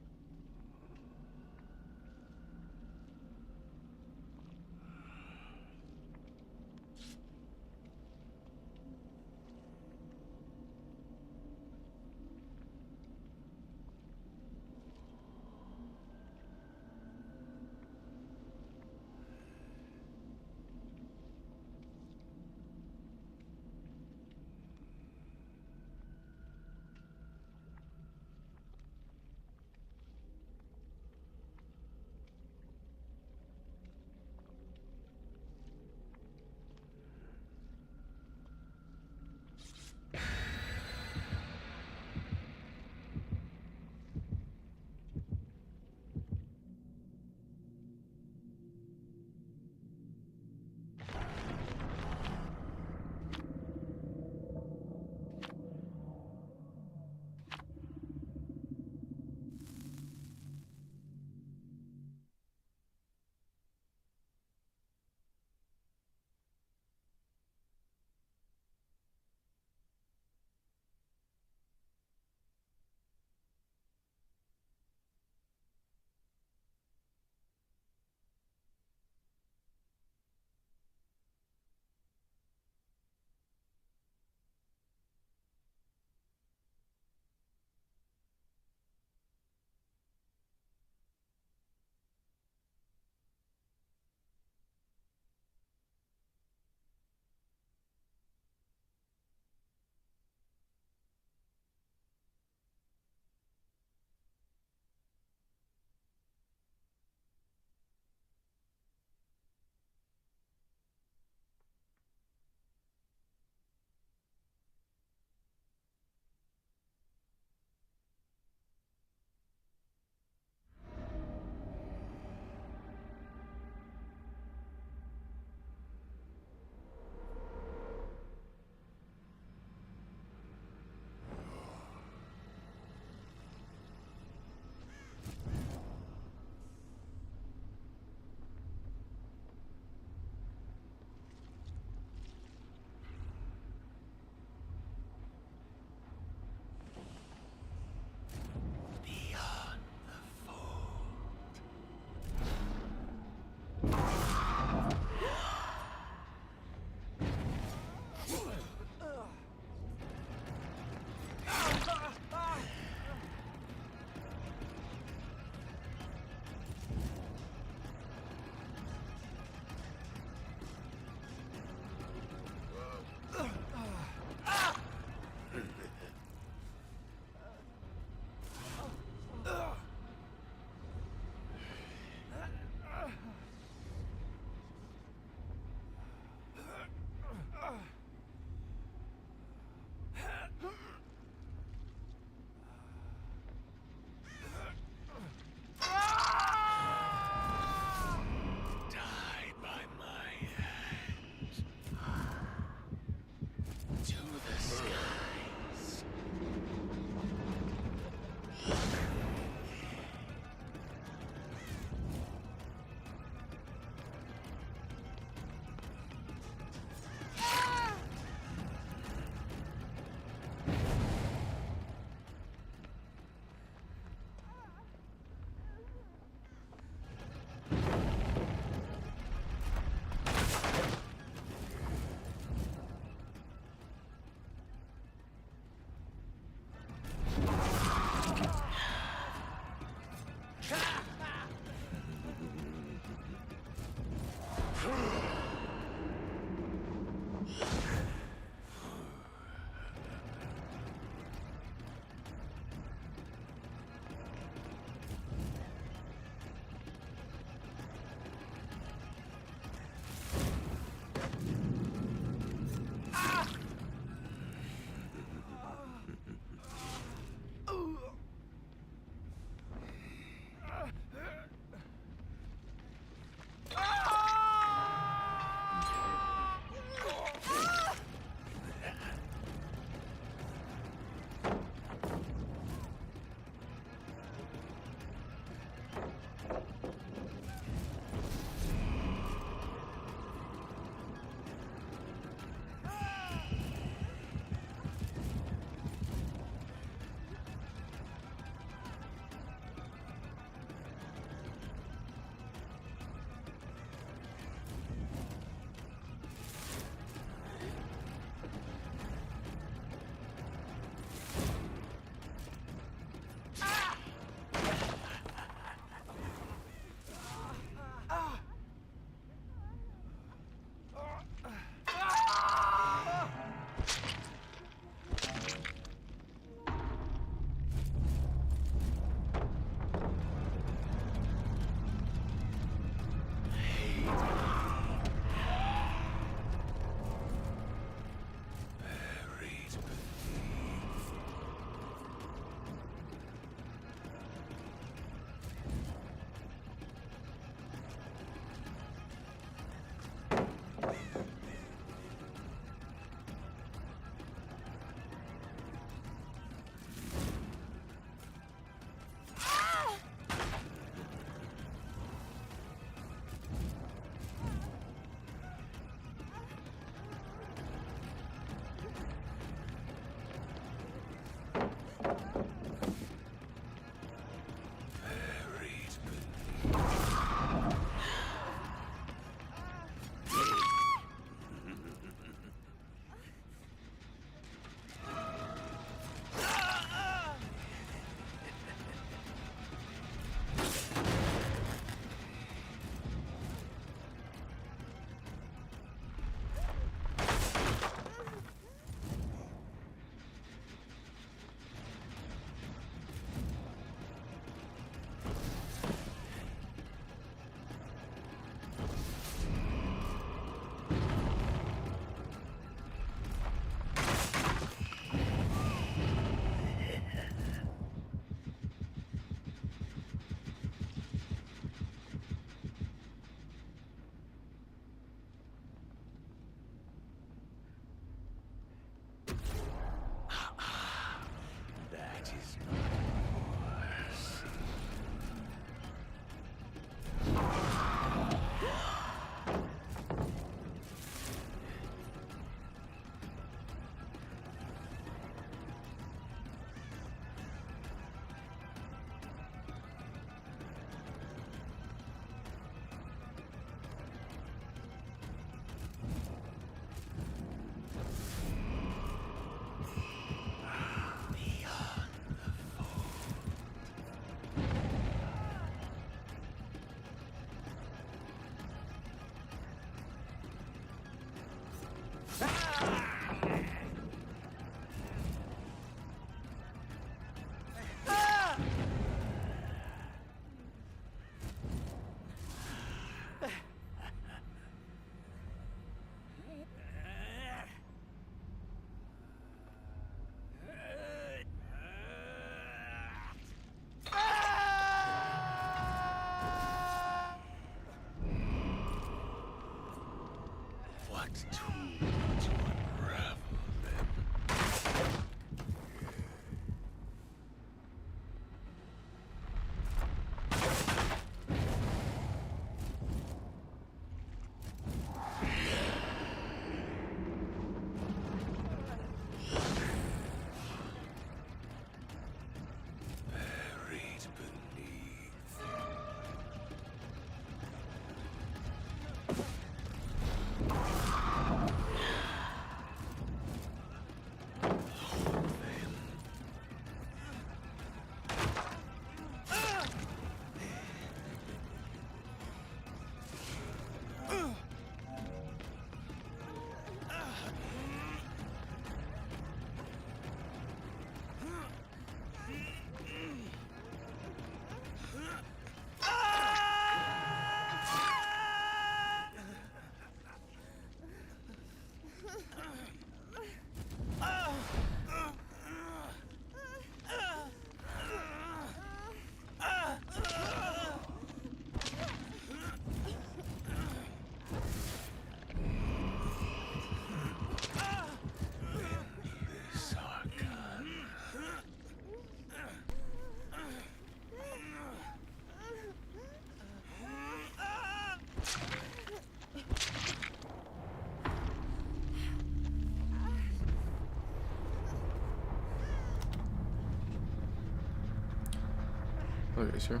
Speaker 1: Okay, sure.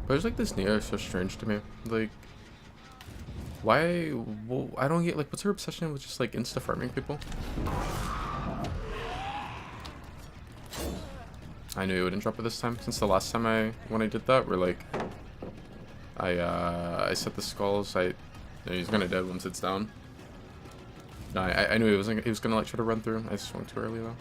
Speaker 1: But it's like this Neo is so strange to me. Like, why? Well, I don't get, like, what's her obsession with just like insta farming people? I knew it wouldn't drop it this time. Since the last time when I did that, where like I set the skulls. He's gonna dead once it's down. No, I knew he was gonna like try to run through. I swung too early though.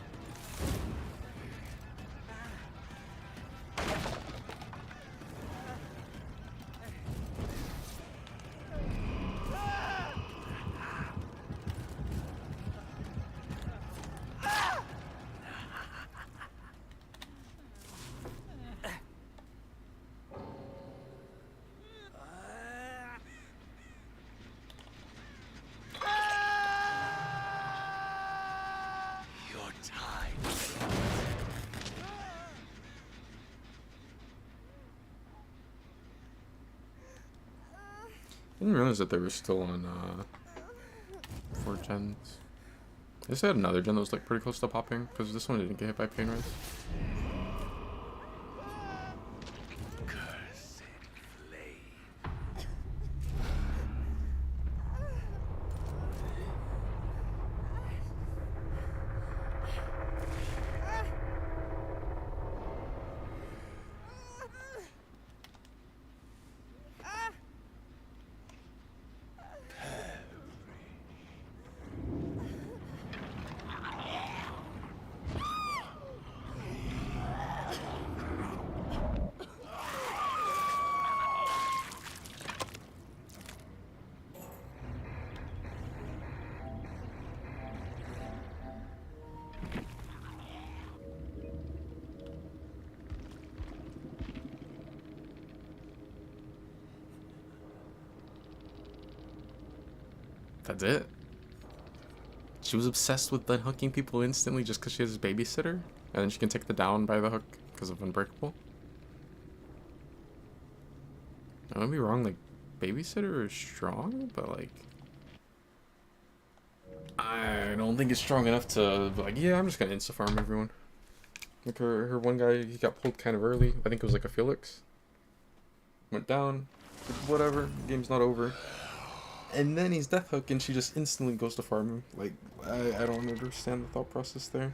Speaker 1: I didn't realize that they were still on 4 gens. I just had another gen that was like pretty close to popping because this one didn't get hit by pain rays. That's it. She was obsessed with unhooking people instantly just because she has a babysitter, and then she can take the down by the hook because of Unbreakable. I might be wrong, like, babysitter is strong, but like, I don't think it's strong enough to be like, yeah, I'm just gonna insta farm everyone. Like her one guy, he got pulled kind of early. I think it was like a Felix. Went down, whatever, game's not over. And then he's death hook and she just instantly goes to farm him. Like, I don't understand the thought process there.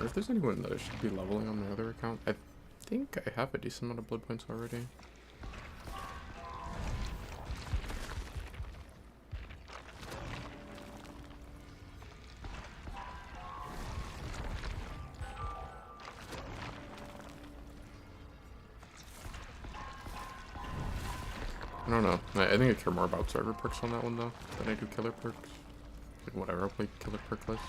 Speaker 1: Or if there's anyone that I should be leveling on my other account. I think I have a decent amount of blood points already. I don't know. I think I care more about server perks on that one though than I do killer perks. Like whatever, I'll play killer perkless.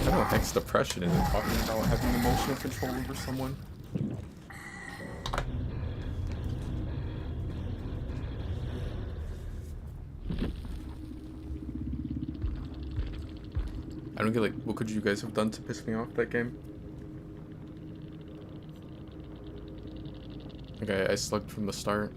Speaker 1: I don't think it's depression, is it talking about having emotional control over someone? I don't get, like, what could you guys have done to piss me off that game? Okay, I slugged from the start.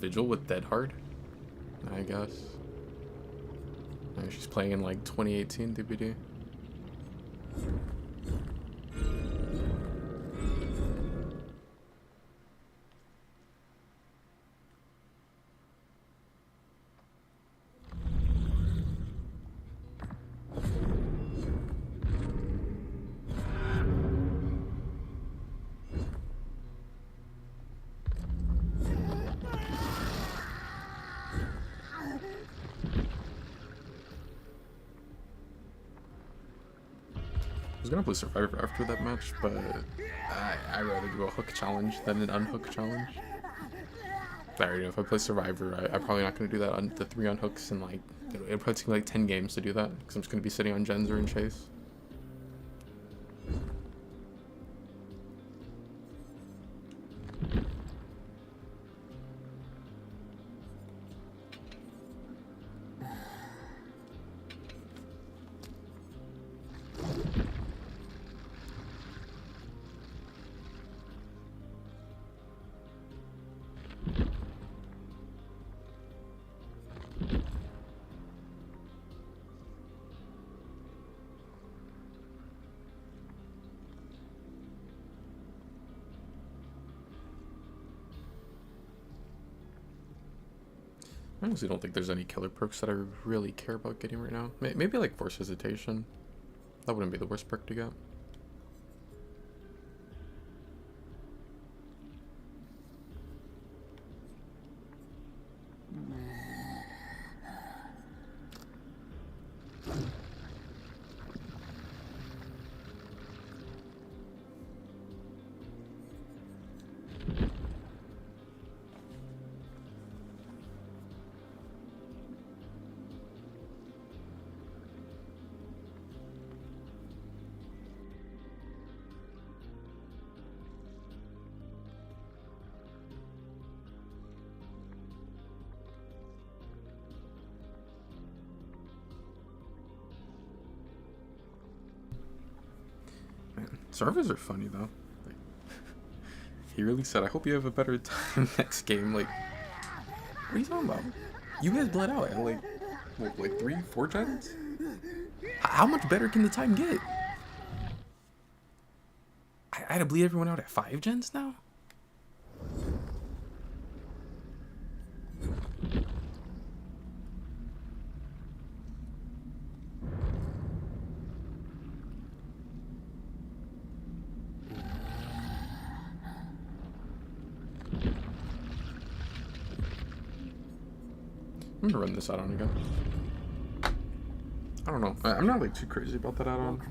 Speaker 1: Vigil with Dead Hard, I guess. She's playing in like 2018 DVD. I was gonna play Survivor after that match, but I'd rather do a hook challenge than an unhook challenge. I already know if I play Survivor, I'm probably not gonna do that on the 3 unhooks, and like it'll probably take me like 10 games to do that because I'm just gonna be sitting on Genzer and Chase. I honestly don't think there's any killer perks that I really care about getting right now. Maybe like Force Hesitation. That wouldn't be the worst perk to get. Man, servers are funny though. Like, he really said, "I hope you have a better time next game." Like, what are you talking about? You guys bled out at like 3, 4 gens? How much better can the time get? I had to bleed everyone out at 5 gens now? I'm gonna run this add-on again. I don't know. I'm not like too crazy about that add-on.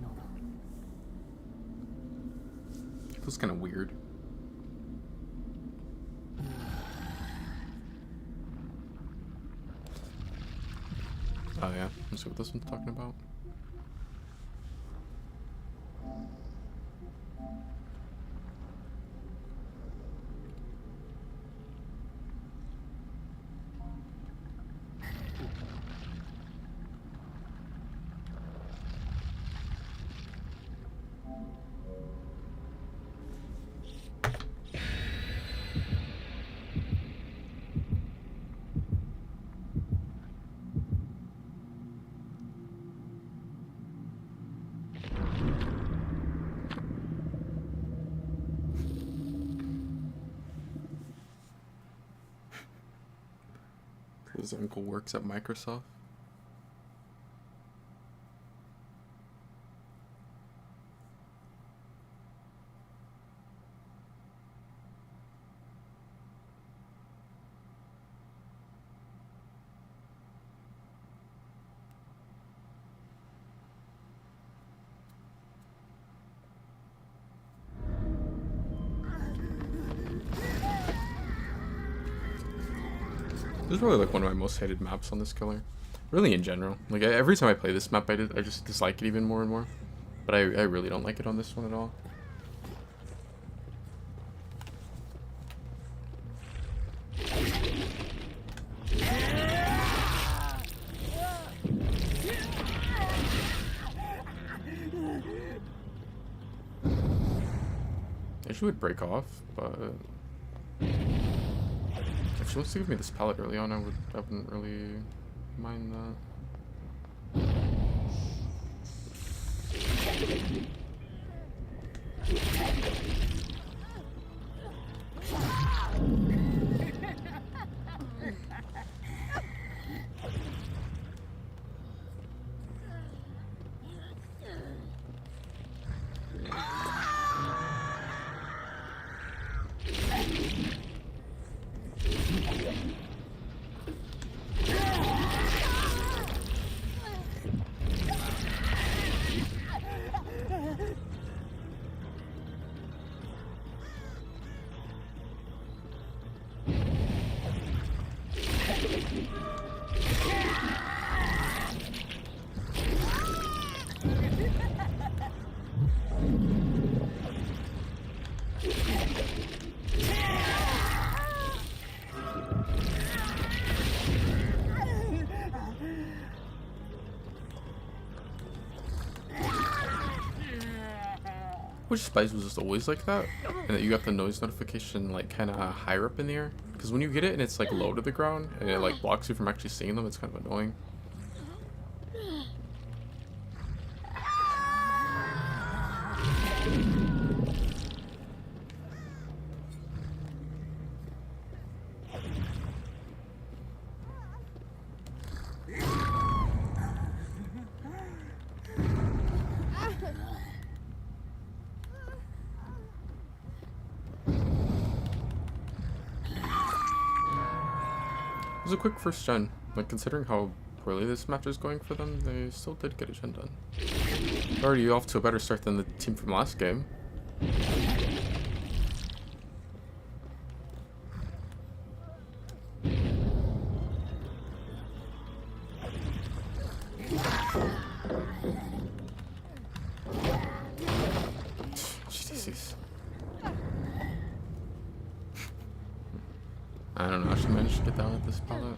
Speaker 1: It feels kind of weird. Oh yeah, let's see what this one's talking about. His uncle works at Microsoft. This is really like one of my most hated maps on this killer. Really in general. Like every time I play this map I just dislike it even more and more. But I really don't like it on this one at all. I should would break off, but if she wants to give me this pallet early on, I wouldn't really mind that. Which Spice was just always like that, and that you got the noise notification like kind of higher up in the air. Because when you get it and it's like low to the ground and it like blocks you from actually seeing them, it's kind of annoying. was a quick first gen. Like, considering how poorly this match is going for them, they still did get a gen done. Already off to a better start than the team from last game. Jeez. I don't know how she managed to get down with this pallet.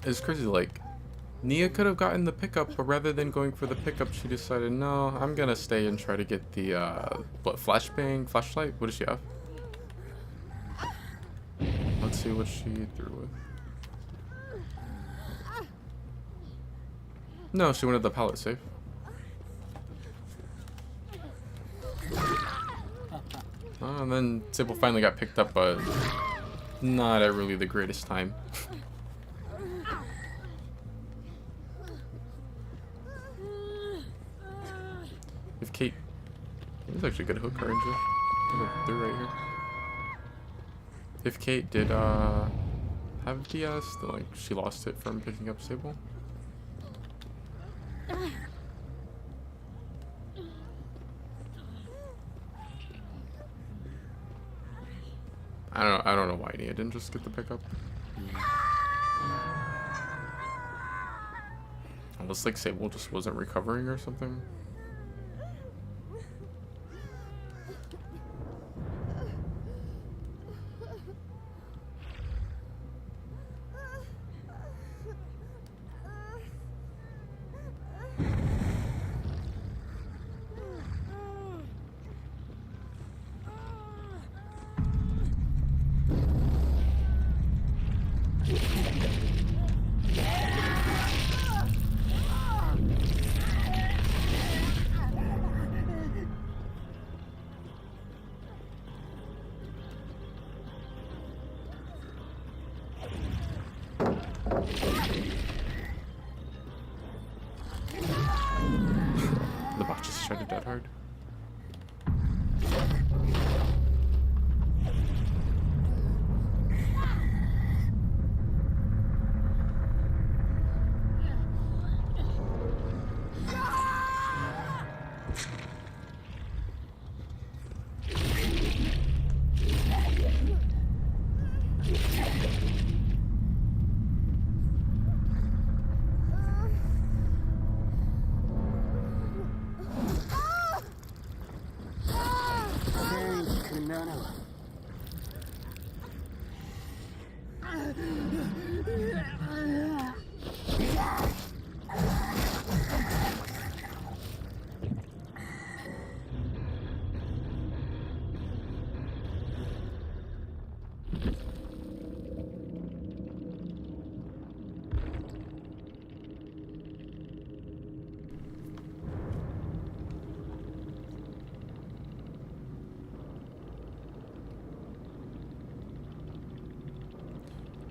Speaker 1: It's crazy, like, Nia could have gotten the pickup, but rather than going for the pickup, she decided, no, I'm gonna stay and try to get the, what, flashbang? Flashlight? What does she have? Let's see what she threw with. No, she wanted the pallet safe. And then Sybil finally got picked up, but not at really the greatest time. If Kate, this is actually a good hook ranger. Through right here. If Kate did have DS, then like she lost it from picking up Sable. I don't know why Nia didn't just get the pickup. Unless like Sable just wasn't recovering or something. The bot just tried to dead hard.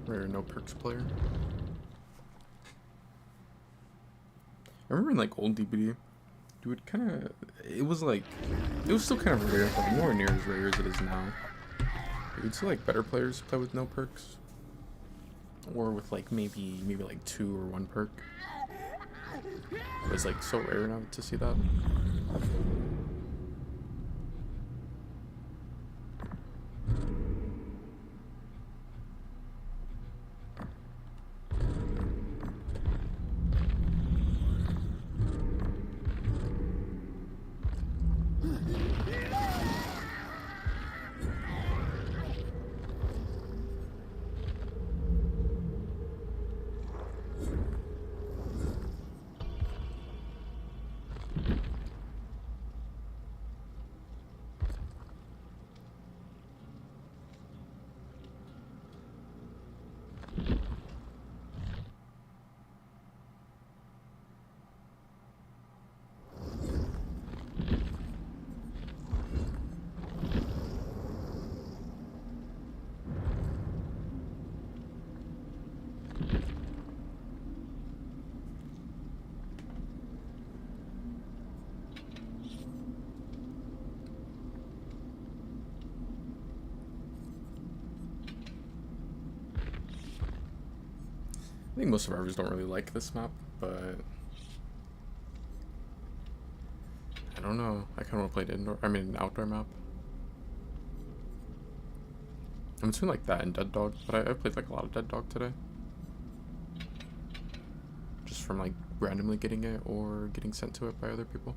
Speaker 1: Rare no perks player. I remember in like old DBD, dude, it was still kind of rare, but nowhere near as rare as it is now. You'd see like better players play with no perks, or with like maybe like 2 or 1 perk. It was like so rare now to see that. think most survivors don't really like this map, but I don't know. I kind of want to play an outdoor map. I'm between like that and Dead Dog, but I played like a lot of Dead Dog today. Just from like randomly getting it or getting sent to it by other people.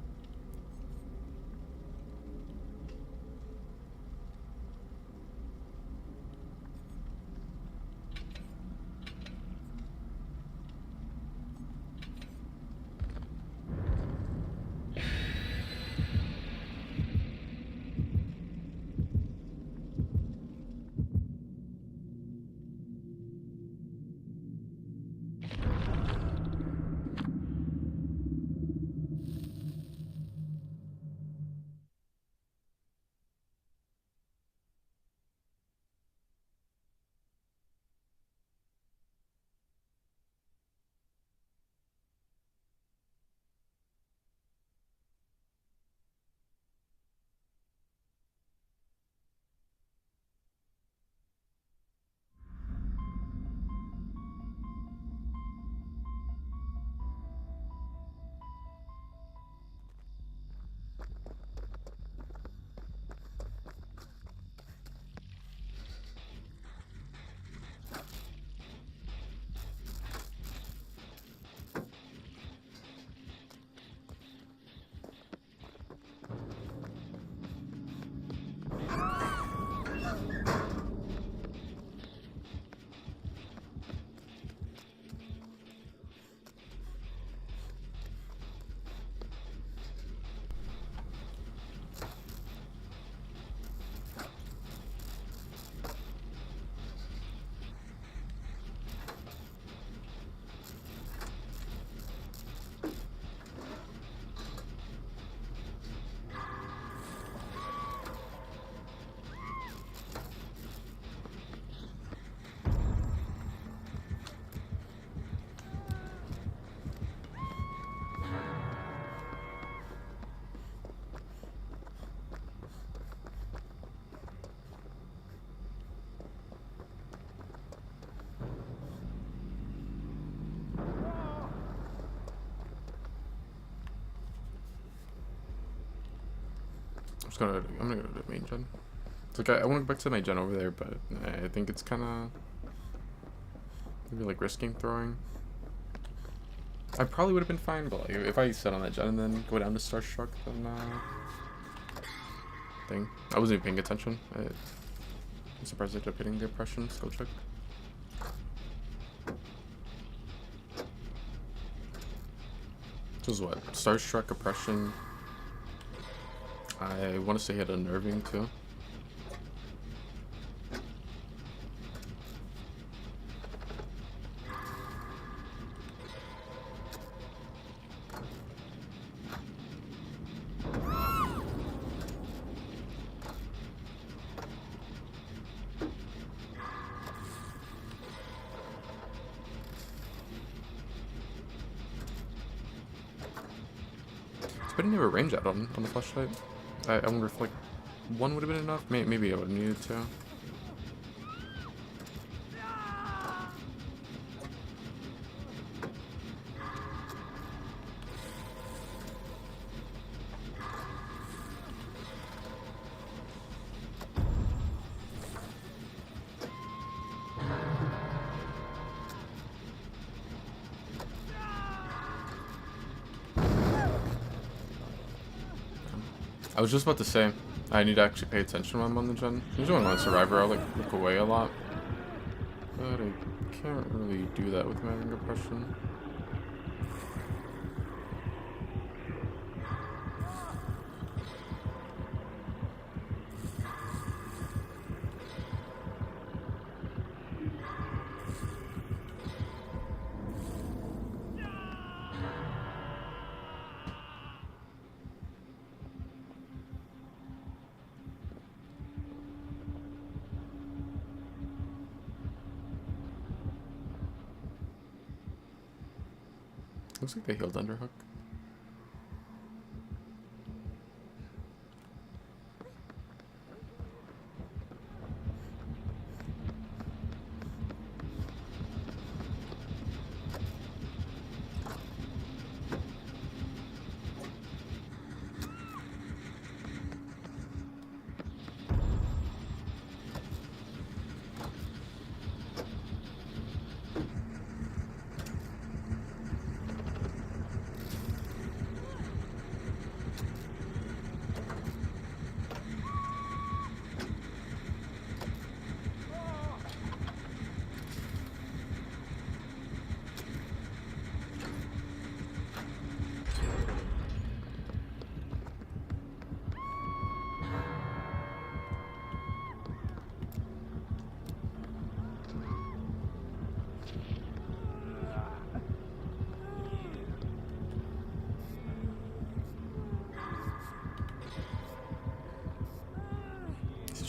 Speaker 1: I'm gonna go to the main gen. It's like I want to go back to my gen over there, but I think it's kind of maybe like risking throwing. I probably would have been fine, but like if I set on that gen and then go down to Starstruck, then thing. I wasn't even paying attention. I'm surprised I ended up hitting the oppression skill check. This was what? Starstruck, oppression. I want to say he had unnerving too. But he never range out on the flashlight. I wonder if like one would have been enough. Maybe I would have needed to. I was just about to say, I need to actually pay attention when I'm on the gen. Usually when I'm on Survivor, I'll like look away a lot. But I can't really do that with having oppression. Looks like they healed Underhook.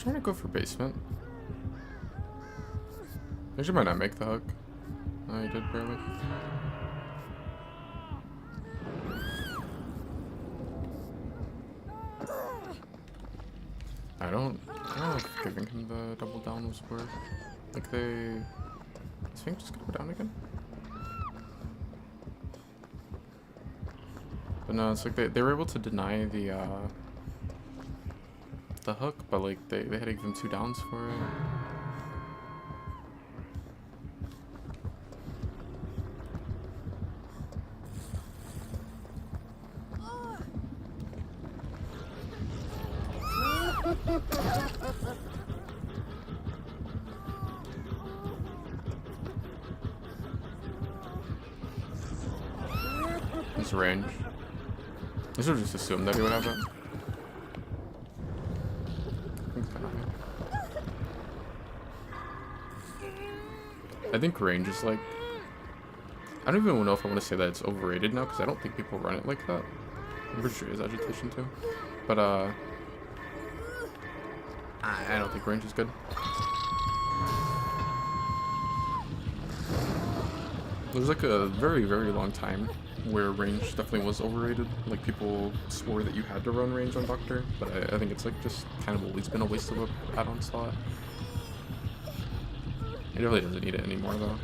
Speaker 1: trying to go for basement. Actually might not make the hook. Oh, he did barely. I don't know if giving him the double down was worth. Like they... Is Fink just gonna go down again? But no, it's like they were able to deny the hook, but like they had to give him 2 downs for it. His range. I should have just assumed that he would have it. I think range is like... I don't even know if I want to say that it's overrated now, because I don't think people run it like that. I'm pretty sure he has agitation too. But, I don't think range is good. There's like a very, very long time where range definitely was overrated. Like people swore that you had to run range on Doctor, but I think it's like just kind of always been a waste of a add-on slot. It really doesn't need it anymore though.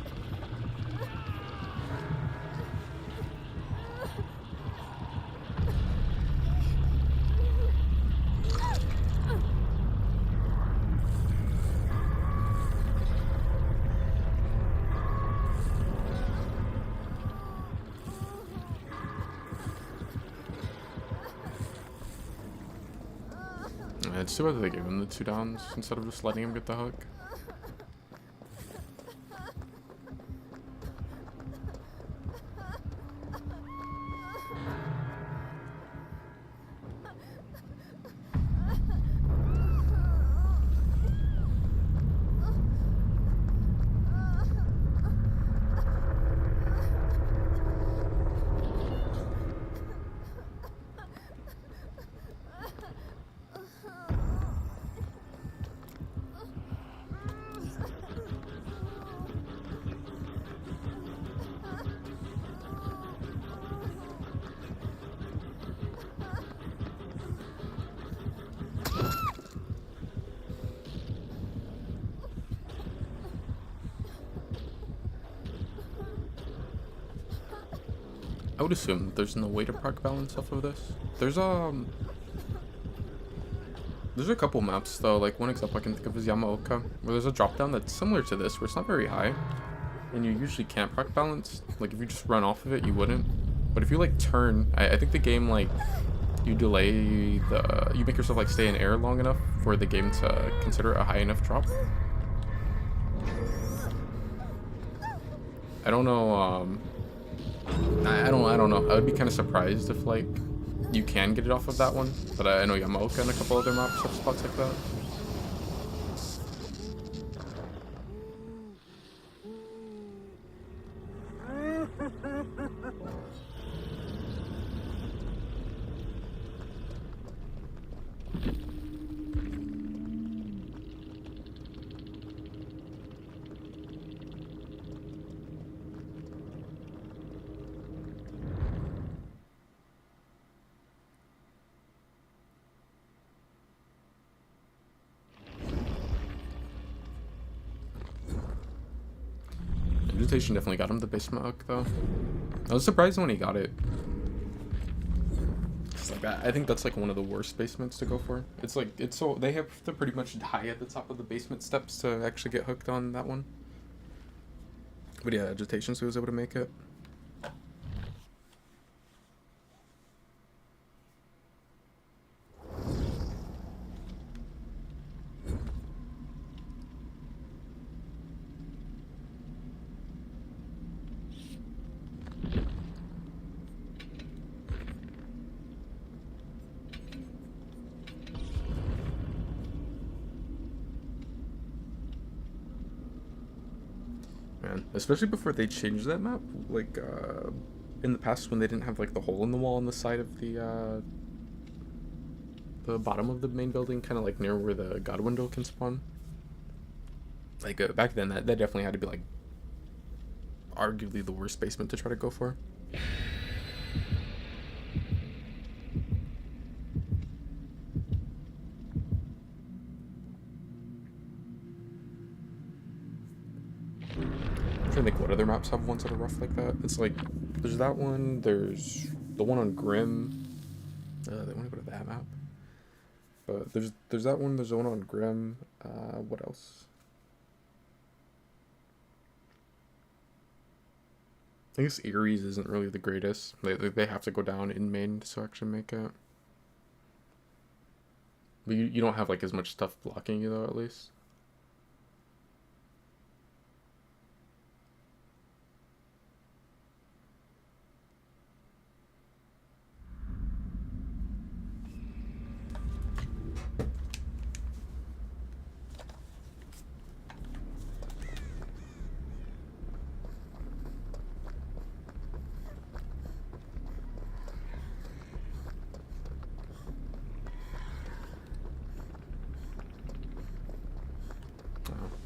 Speaker 1: It's too bad that they gave him the 2 downs instead of just letting him get the hook. I would assume there's no way to proc balance off of this. There's a couple maps though, like one example I can think of is Yamaoka, where there's a drop down that's similar to this, where it's not very high, and you usually can't proc balance. Like if you just run off of it, you wouldn't. But if you like turn, I think the game like you make yourself like stay in air long enough for the game to consider it a high enough drop. I don't know. I don't know. I would be kind of surprised if like you can get it off of that one, but I know Yamaoka and a couple other maps have spots like that. Agitation definitely got him the basement hook though. I was surprised when he got it. It's like I think that's like one of the worst basements to go for. It's like they have to pretty much die at the top of the basement steps to actually get hooked on that one. But yeah, agitation, so he was able to make it. Man, especially before they changed that map, like in the past when they didn't have like the hole in the wall on the side of the the bottom of the main building, kind of like near where the god window can spawn. Like back then, that definitely had to be like arguably the worst basement to try to go for. I'm trying to think what other maps have ones that are rough like that. It's like there's that one. There's the one on Grim. They want to go to that map. But there's that one. There's the one on Grim. What else? I guess Erie's isn't really the greatest. They have to go down in main to actually make it. But you don't have like as much stuff blocking you though, at least.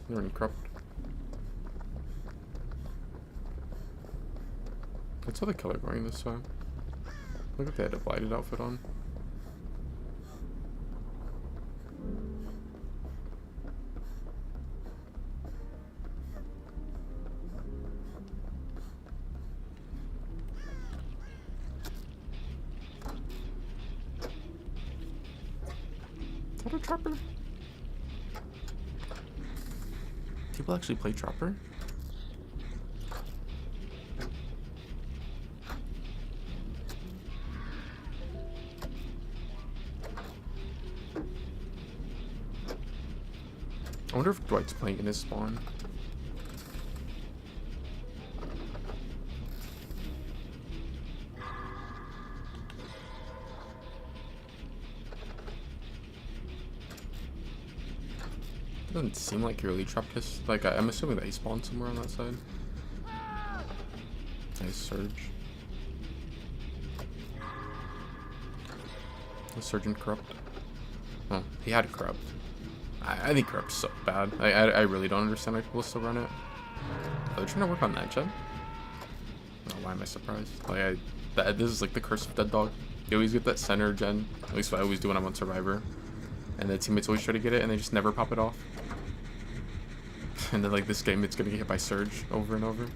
Speaker 1: They're already corrupt. I saw the killer going this way. Look like they had a blighted outfit on. Is that a trapper? People actually play Trapper? I wonder if Dwight's playing in his spawn. Doesn't seem like he really trapped his. Like, I'm assuming that he spawned somewhere on that side. Nice surge. The Surgeon corrupt. Oh, he had corrupt. I think corrupt's so bad. I really don't understand why people still run it. Are they trying to work on that gen? Oh, why am I surprised? Like, this is like the curse of Dead Dog. You always get that center gen. At least what I always do when I'm on Survivor. And the teammates always try to get it, and they just never pop it off. And then, like, this game, it's gonna get hit by Surge over and over.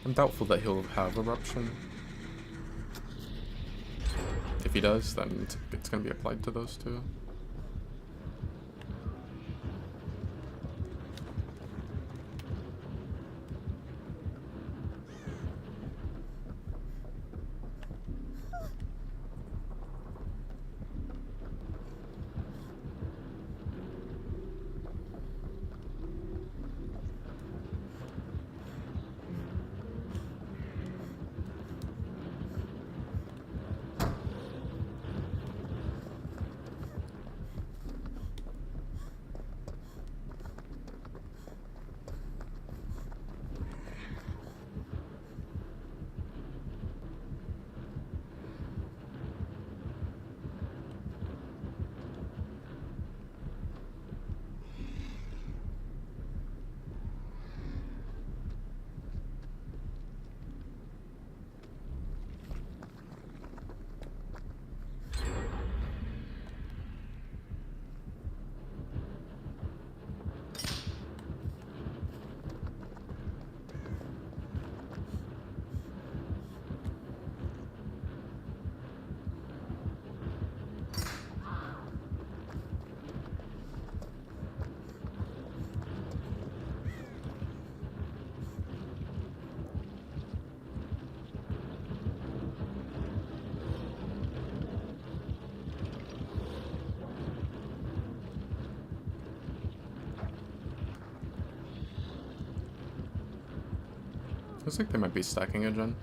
Speaker 1: I'm doubtful that he'll have Eruption. If he does, then it's gonna be applied to those two. Looks like they might be stacking a gen.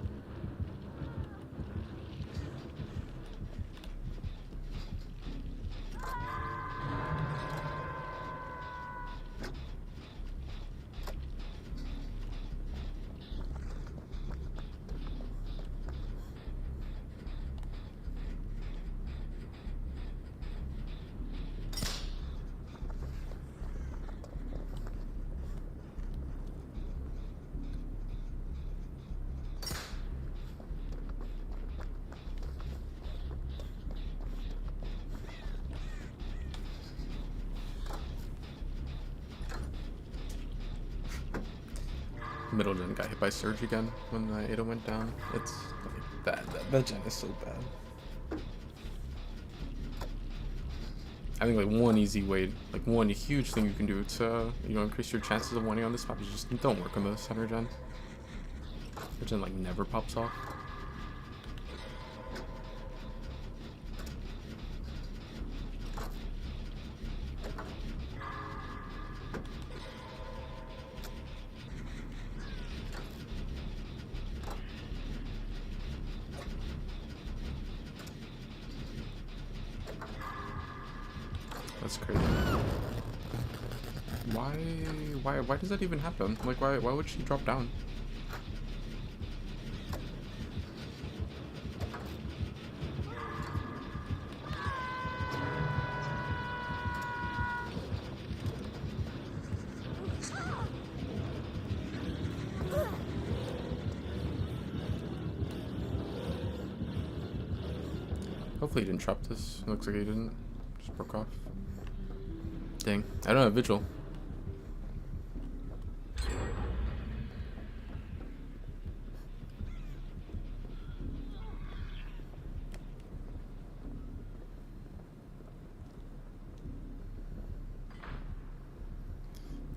Speaker 1: middle gen got hit by Surge again when the Ada went down. It's like that gen is so bad. I think like one easy way, like one huge thing you can do to, you know, increase your chances of winning on this map is just don't work on the center gen. The gen like never pops off. That's crazy. Why does that even happen? Like, why would she drop down? Hopefully he didn't trap this. It looks like he didn't. Just broke off. Dang. I don't have Vigil.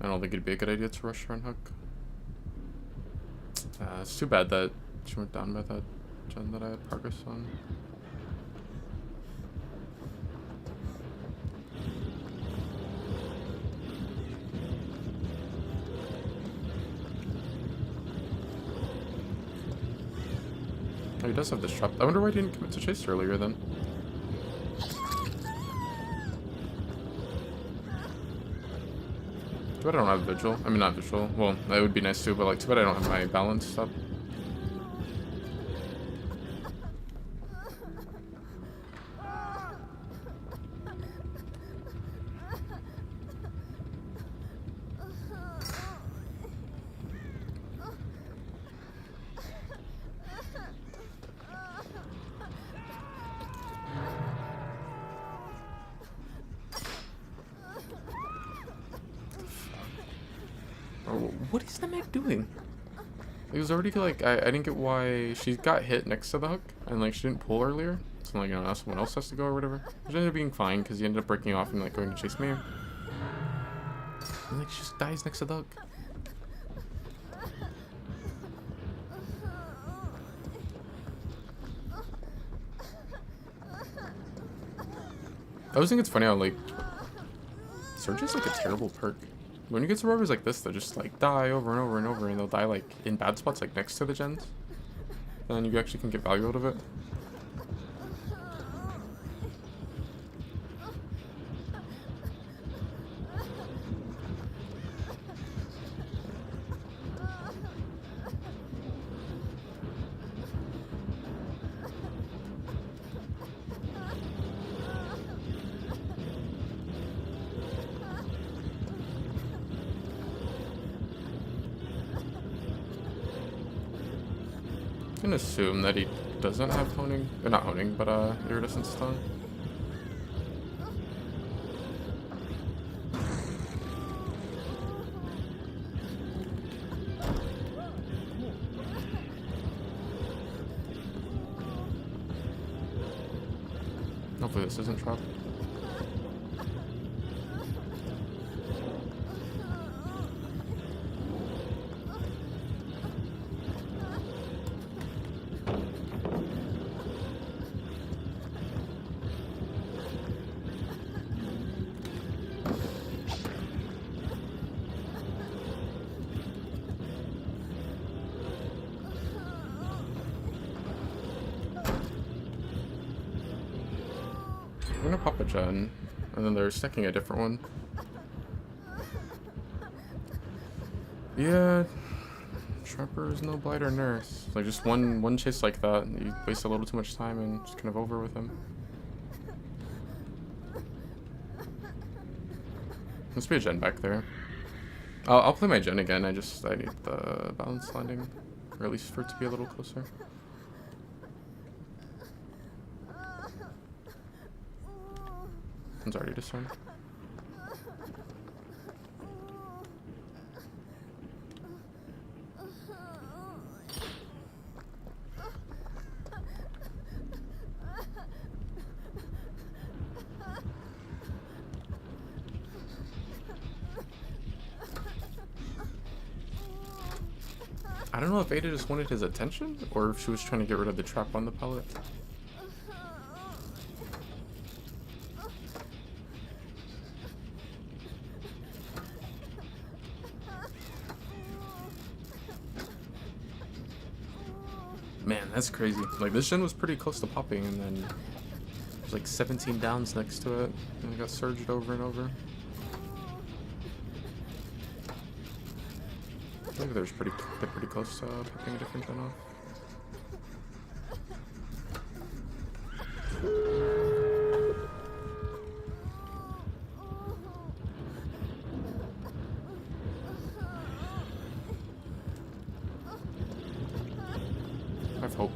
Speaker 1: I don't think it'd be a good idea to rush her on hook. It's too bad that she went down by that gen that I had progress on. Oh, he does have this trap. I wonder why he didn't commit to chase earlier then. Too bad I don't have Vigil. I mean, not Vigil. Well, that would be nice too, but like, too bad I don't have my balance up. What is the mech doing? It was already like, I didn't get why she got hit next to the hook and like she didn't pull earlier. So like, I don't know, someone else has to go or whatever. Which ended up being fine because he ended up breaking off and like going to chase me. And like, she just dies next to the hook. I always think it's funny how like, Surge is like a terrible perk. When you get survivors like this, they'll just like die over and over and over, and they'll die like in bad spots, like next to the gens. And then you actually can get value out of it. I can assume that he doesn't have honing, or not honing, but iridescent stone. Hopefully this isn't trapped. I'm gonna pop a gen, and then they're stacking a different one. Yeah, Trapper is no blight or nurse. Like just one chase like that, you waste a little too much time and just kind of over with him. Must be a gen back there. I'll play my gen again. I need the balance landing, or at least for it to be a little closer. One's already discerned. I don't know if Ada just wanted his attention or if she was trying to get rid of the trap on the pallet. Man, that's crazy. Like, this gen was pretty close to popping, and then there's like 17 downs next to it, and it got surged over and over. I think they're pretty close to popping a different gen off. I have hope.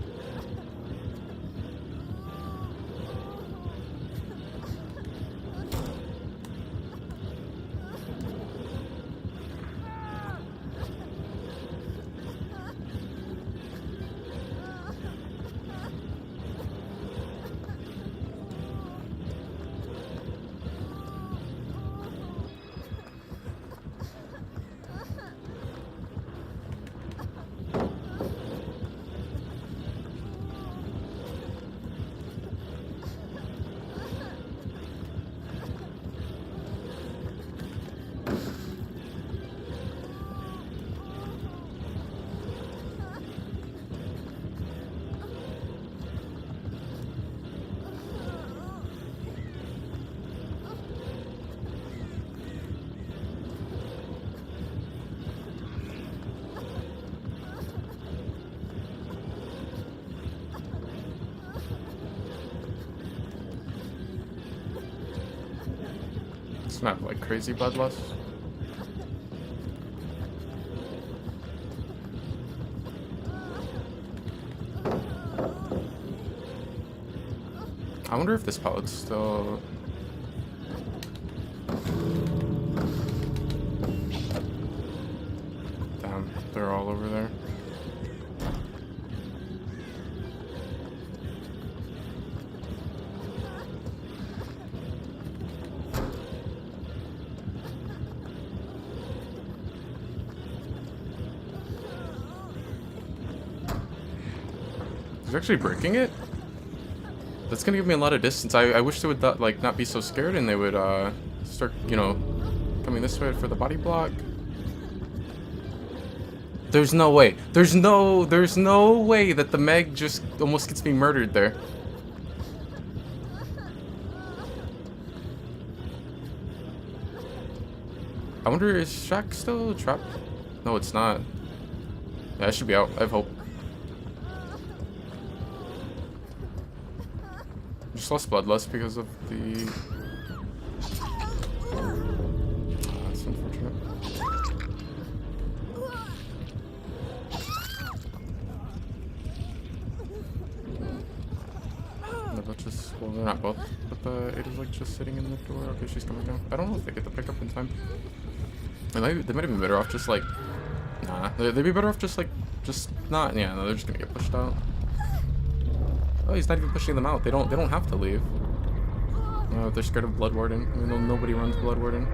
Speaker 1: It's not like crazy bloodlust. I wonder if this pallet's still... Damn, they're all over there. He's actually breaking it? That's gonna give me a lot of distance. I wish they would like not be so scared and they would start, you know, coming this way for the body block. There's no way. There's no way that the Meg just almost gets me murdered there. I wonder, is Shaq still trapped? No, it's not. Yeah, I should be out. I have hope. Just lost bloodlust because of the... that's unfortunate. They're both just... well, they're not both. But the Ada's like just sitting in the door. Okay, she's coming down. I don't know if they get the pickup in time. They might have been better off just like... Nah, they'd be better off just like... just not... yeah, no, they're just gonna get pushed out. Oh, he's not even pushing them out. They don't have to leave. They're scared of Blood Warden, even though nobody runs Blood Warden.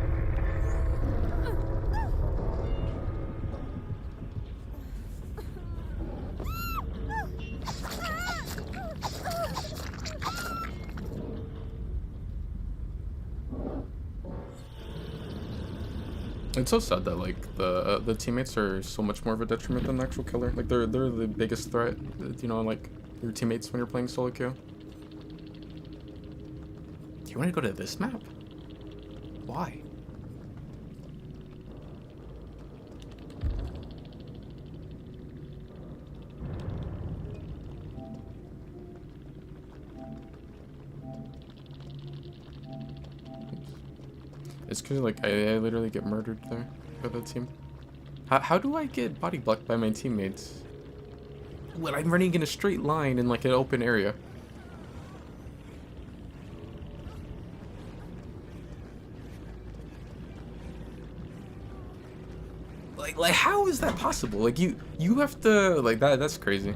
Speaker 1: It's so sad that like the teammates are so much more of a detriment than the actual killer. Like they're the biggest threat, you know, like your teammates when you're playing solo queue. Do you want to go to this map? Why? It's because like I literally get murdered there by the team. How do I get body blocked by my teammates when I'm running in a straight line in like an open area? Like how is that possible? Like you have to like that's crazy.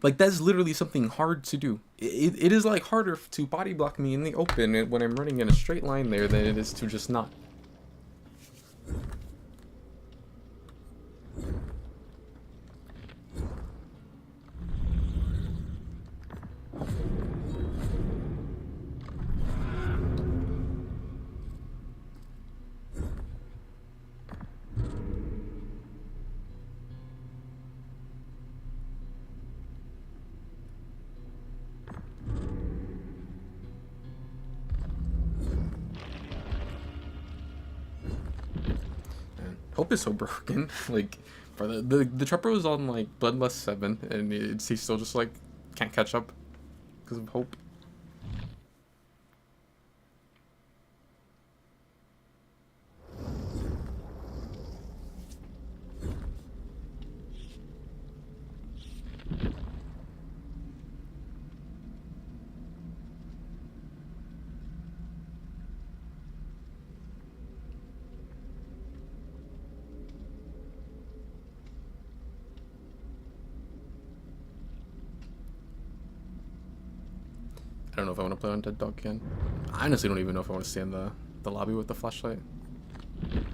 Speaker 1: Like that's literally something hard to do. It is like harder to body block me in the open when I'm running in a straight line there than it is to just not. Hope is so broken. Like, for the Trapper was on like Bloodlust 7, and he still just like can't catch up because of Hope. I don't know if I want to play on Dead Dog again. I honestly don't even know if I want to stay in the lobby with the flashlight. I'm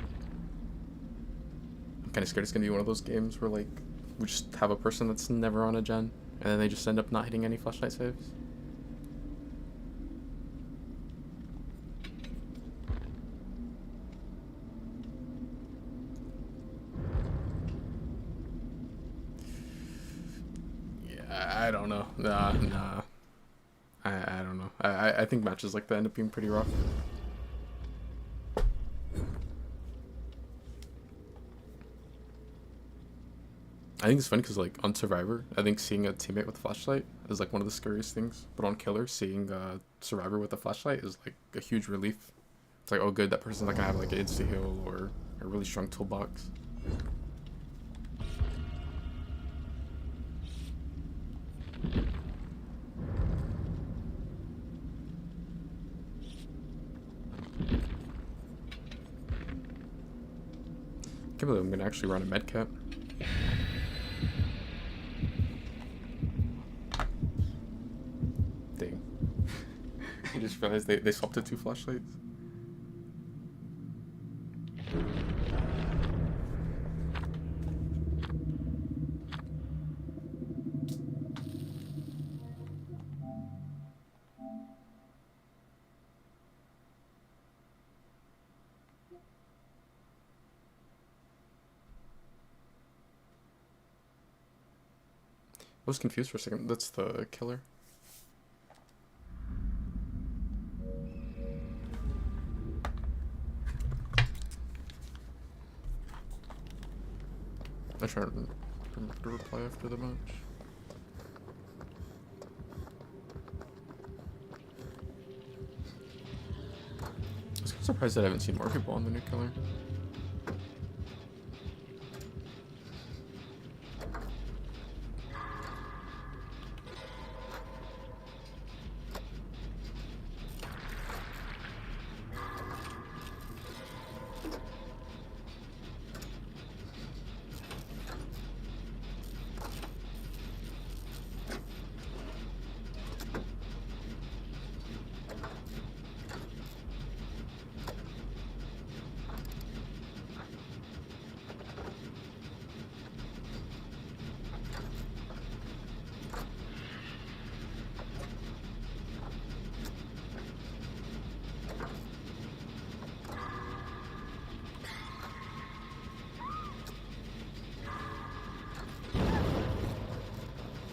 Speaker 1: kind of scared it's going to be one of those games where like we just have a person that's never on a gen and then they just end up not hitting any flashlight saves. Yeah, I don't know. Nah. I don't know. I think matches like that end up being pretty rough. I think it's funny because like on Survivor, I think seeing a teammate with a flashlight is like one of the scariest things. But on Killer, seeing a Survivor with a flashlight is like a huge relief. It's like, oh good, that person's not gonna have like an insta heal or a really strong toolbox. I can't believe I'm gonna actually run a medkit. Dang. I just realized they swapped to 2 flashlights. I was confused for a second. That's the killer. I try to remember to reply after the match. I was kind of surprised that I haven't seen more people on the new killer.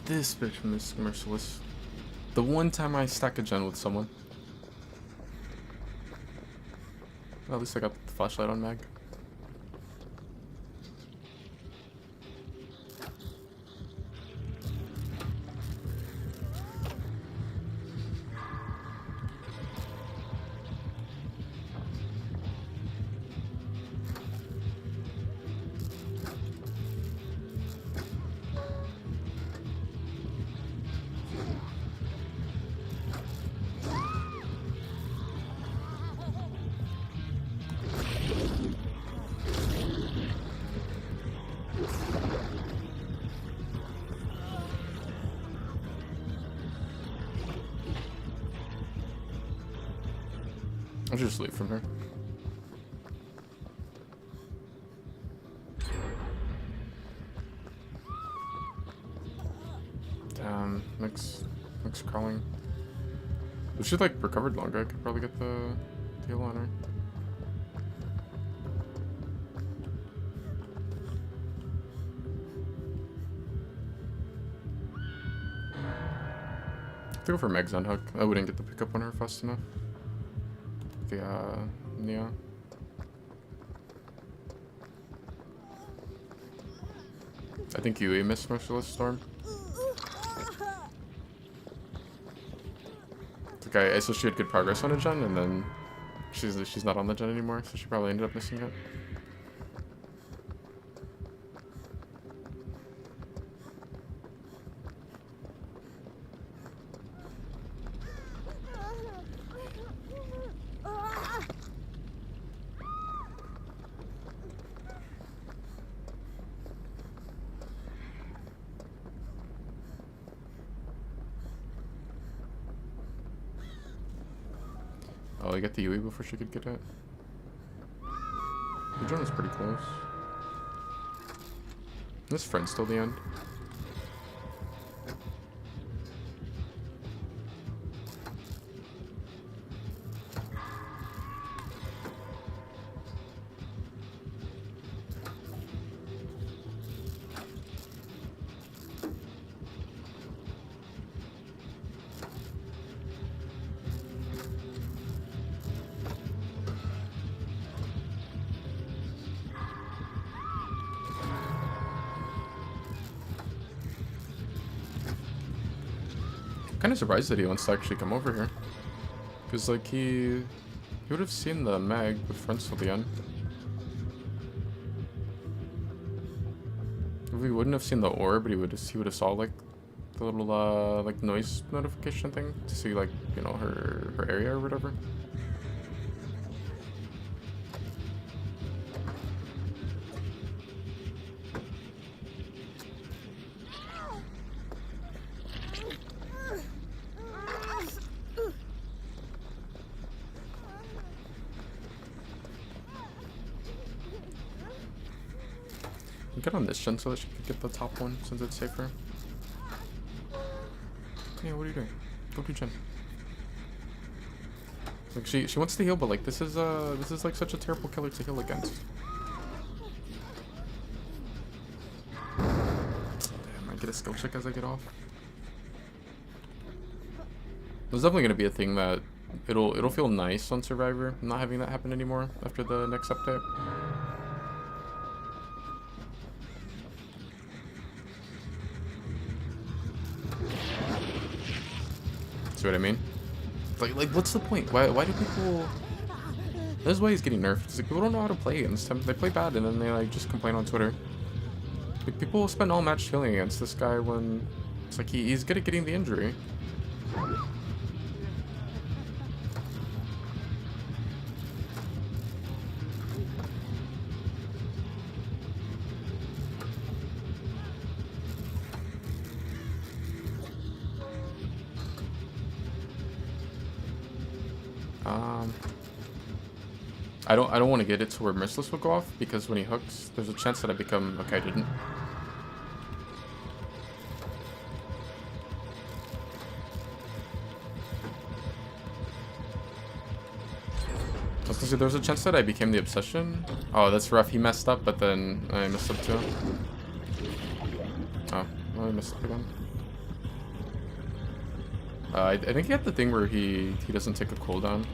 Speaker 1: This bitch is merciless. The one time I stack a gen with someone. Well, at least I got the flashlight on mag. I'll just leave from her. Damn, Nick's crawling. If she like recovered longer, I could probably get the heal on her. I have to go for Meg's on hook. I wouldn't get the pickup on her fast enough. Yeah. I think Yui missed Merciless Storm. Like so she had good progress on a gen, and then she's not on the gen anymore, so she probably ended up missing it. Oh, I got the Yui before she could get it. The drone is pretty close. This friend's till the end. Kind of surprised that he wants to actually come over here, because like he would have seen the mag with friends till the end. We wouldn't have seen the orb, but he would have saw like the little like noise notification thing to see like, you know, her area or whatever. Get on this gen so that she could get the top one since it's safer. Yeah, what are you doing? Go to gen. Like she wants to heal, but like this is like such a terrible killer to heal against. Damn, I get a skill check as I get off. There's definitely gonna be a thing that it'll feel nice on Survivor not having that happen anymore after the next update. See what I mean? Like what's the point? Why do people... This is why he's getting nerfed. It's like people don't know how to play against him. They play bad and then they like just complain on Twitter. Like people spend all match healing against this guy when it's like he's good at getting the injury. I don't want to get it to where Merciless will go off, because when he hooks, there's a chance that I become... Okay, I didn't. I was gonna say, there's a chance that I became the obsession. Oh, that's rough. He messed up, but then I messed up too. Oh, well, I messed up again. I think he had the thing where he doesn't take a cooldown.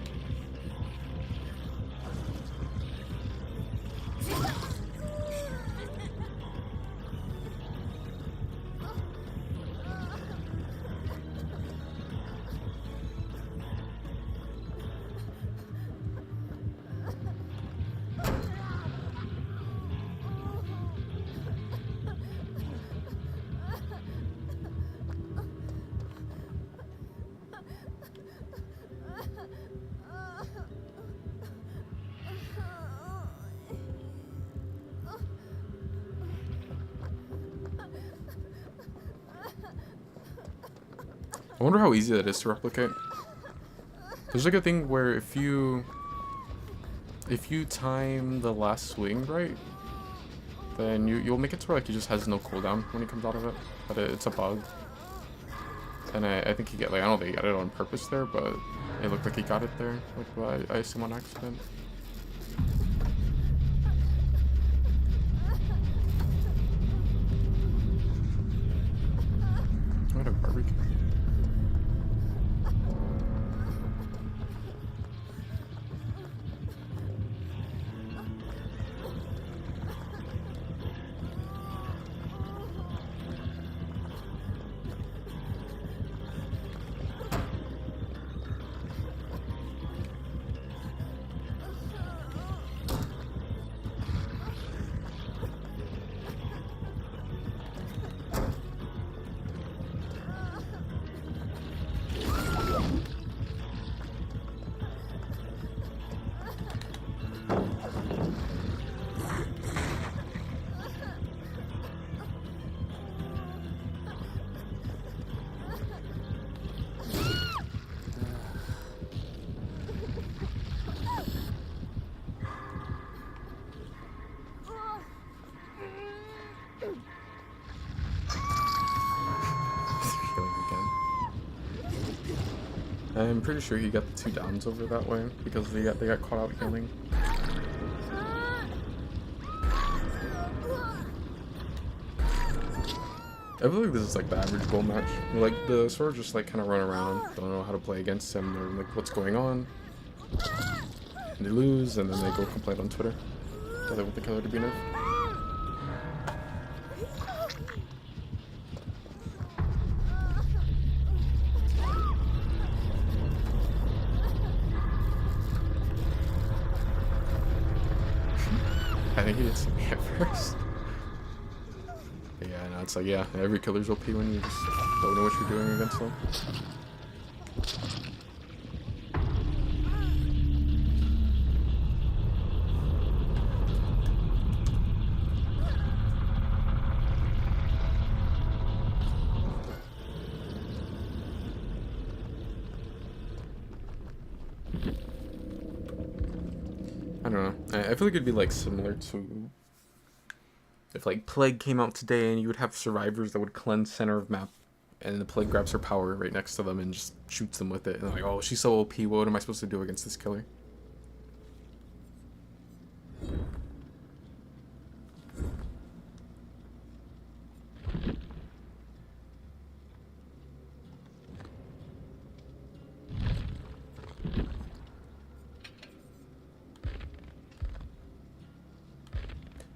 Speaker 1: I wonder how easy that is to replicate. There's like a thing where if you time the last swing right, then you'll make it to where like he just has no cooldown when he comes out of it. But it's a bug. And I think he I don't think he got it on purpose there, but it looked like he got it there. Like I assume on accident. What a barbecue. I'm pretty sure he got the 2 downs over that way because they got caught out healing. I feel like this is like the average bull match. Like the swords just like kind of run around, don't know how to play against him, or like what's going on. And they lose, and then they go complain on Twitter that they want the killer to be nerfed. I think he did see me at first. But yeah, no, it's like, yeah, every killer's OP when you just don't know what you're doing against them. I don't know. I feel like it'd be like similar to if like Plague came out today and you would have survivors that would cleanse center of map, and the Plague grabs her power right next to them and just shoots them with it, and like, oh, she's so OP, what am I supposed to do against this killer?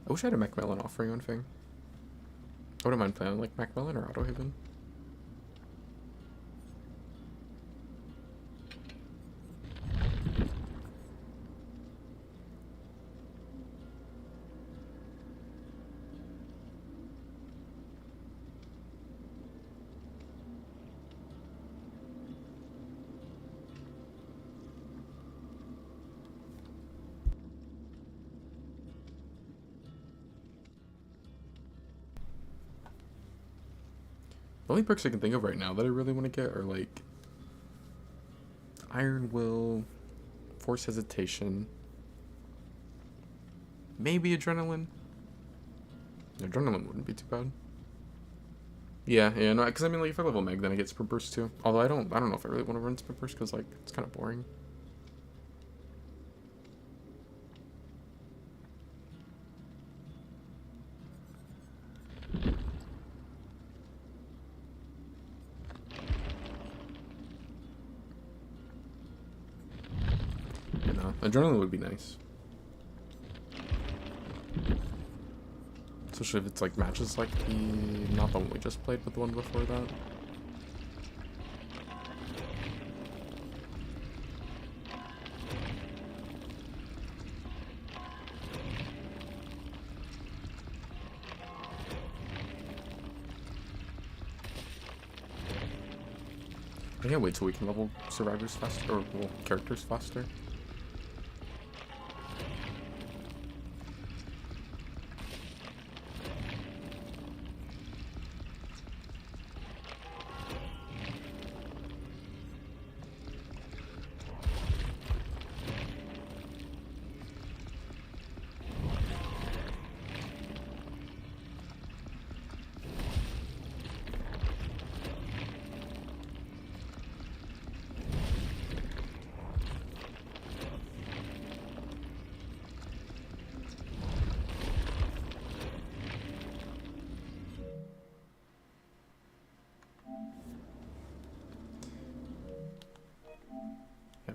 Speaker 1: I wish I had a Macmillan offering on Fang. I wouldn't mind playing like Macmillan or Autohaven. The only perks I can think of right now that I really want to get are like Iron Will, Force Hesitation, maybe Adrenaline. Adrenaline wouldn't be too bad. Yeah, no, because I mean, like if I level Meg, then I get Sprint Burst too. Although I don't know if I really want to run Sprint Burst because like it's kind of boring. Adrenaline would be nice. Especially if it's like matches like not the one we just played, but the one before that. I can't wait till we can level survivors faster, or well, characters faster.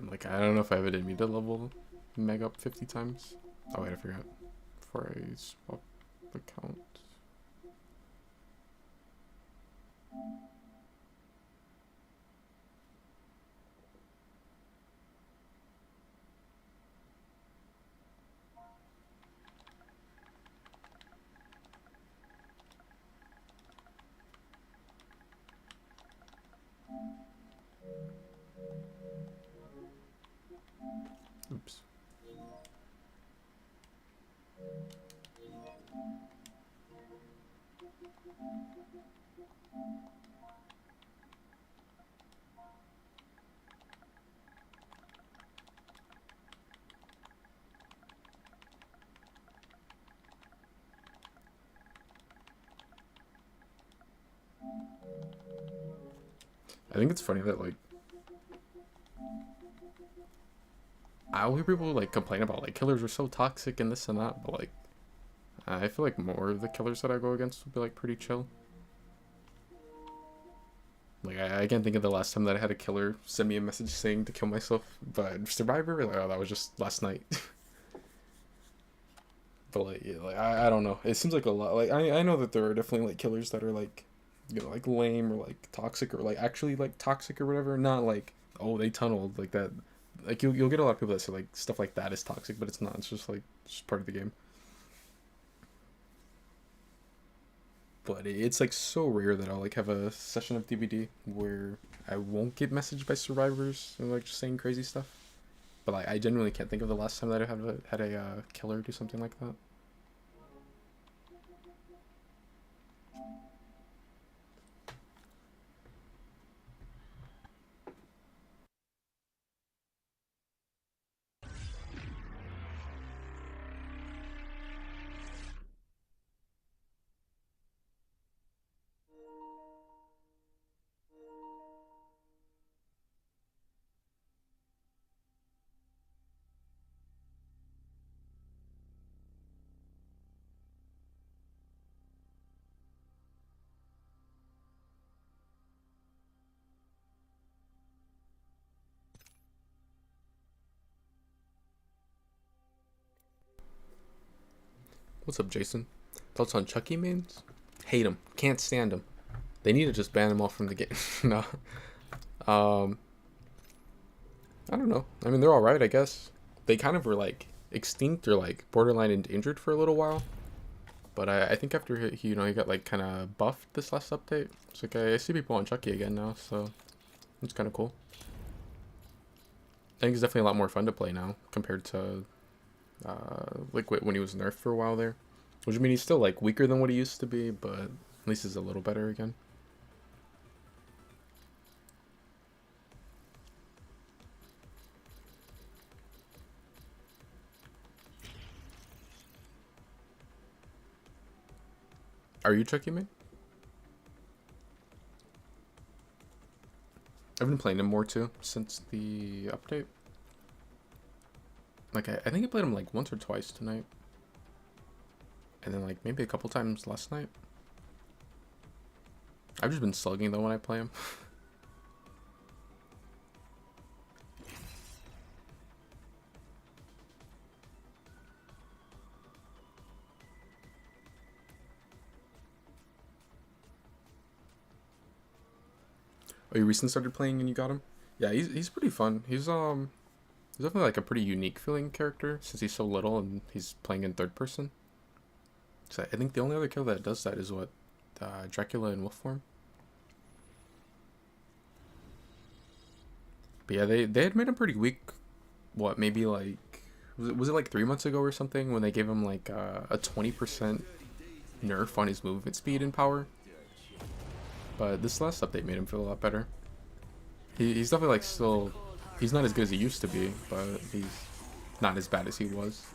Speaker 1: Like, I don't know if I have it in me to level Meg up 50 times. Oh wait, I forgot. Before I swap account. Oops. I think it's funny that like I hear people like complain about like killers are so toxic and this and that, but like I feel like more of the killers that I go against would be like pretty chill. Like I can't think of the last time that I had a killer send me a message saying to kill myself, but Survivor, like, oh, that was just last night. But like, yeah, like I don't know. It seems like a lot. Like I know that there are definitely like killers that are like, you know, like lame or like toxic or like actually like toxic or whatever. Not like, oh, they tunneled like that. Like you'll get a lot of people that say like stuff like that is toxic, but it's not. It's just like just part of the game. But it's like so rare that I'll like have a session of DBD where I won't get messaged by survivors and like just saying crazy stuff. But like I genuinely can't think of the last time that I had a killer do something like that. What's up, Jason? Thoughts on Chucky mains? Hate them. Can't stand them. They need to just ban them all from the game. No. Um, I don't know. I mean, they're alright, I guess. They kind of were like extinct or like borderline endangered for a little while. But I think after he, you know, he got like kind of buffed this last update. It's like I see people on Chucky again now, so it's kind of cool. I think it's definitely a lot more fun to play now compared to like when he was nerfed for a while there. Which I mean, he's still like weaker than what he used to be, but at least he's a little better again. Are you Chucky main? I've been playing him more too since the update. Like I think I played him like once or twice tonight. And then like maybe a couple times last night. I've just been slugging though when I play him. Oh, you recently started playing and you got him? Yeah, he's pretty fun. He's definitely like a pretty unique feeling character since he's so little and he's playing in third person. So I think the only other killer that does that is what Dracula in wolf form. But yeah, they had made him pretty weak. What, maybe like was it like 3 months ago or something when they gave him like a 20% nerf on his movement speed and power. But this last update made him feel a lot better. He's definitely like still, he's not as good as he used to be, but he's not as bad as he was.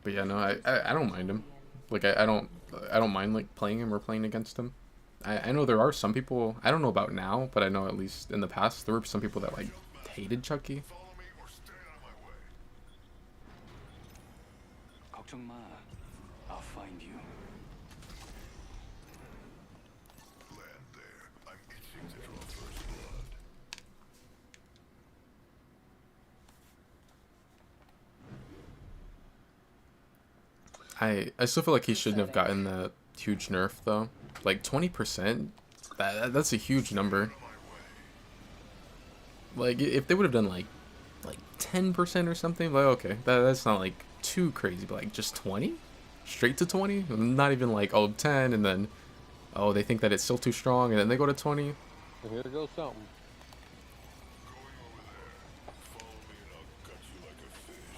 Speaker 1: But yeah, no, I don't mind him. Like I don't mind like playing him or playing against him. I know there are some people, I don't know about now, but I know at least in the past there were some people that like hated Chucky.
Speaker 3: 걱정 마. I'll find you.
Speaker 4: Land there. I'm itching to draw first blood.
Speaker 1: I still feel like he shouldn't have gotten that huge nerf though. Like 20%, that's a huge number. Like if they would have done like 10% or something, like okay, that's not like too crazy, but like just 20? Straight to 20? Not even like, oh, 10 and then oh, they think that it's still too strong and then they go to 20.
Speaker 5: Well, here goes something.
Speaker 4: Follow me and I'll gut you like a fish.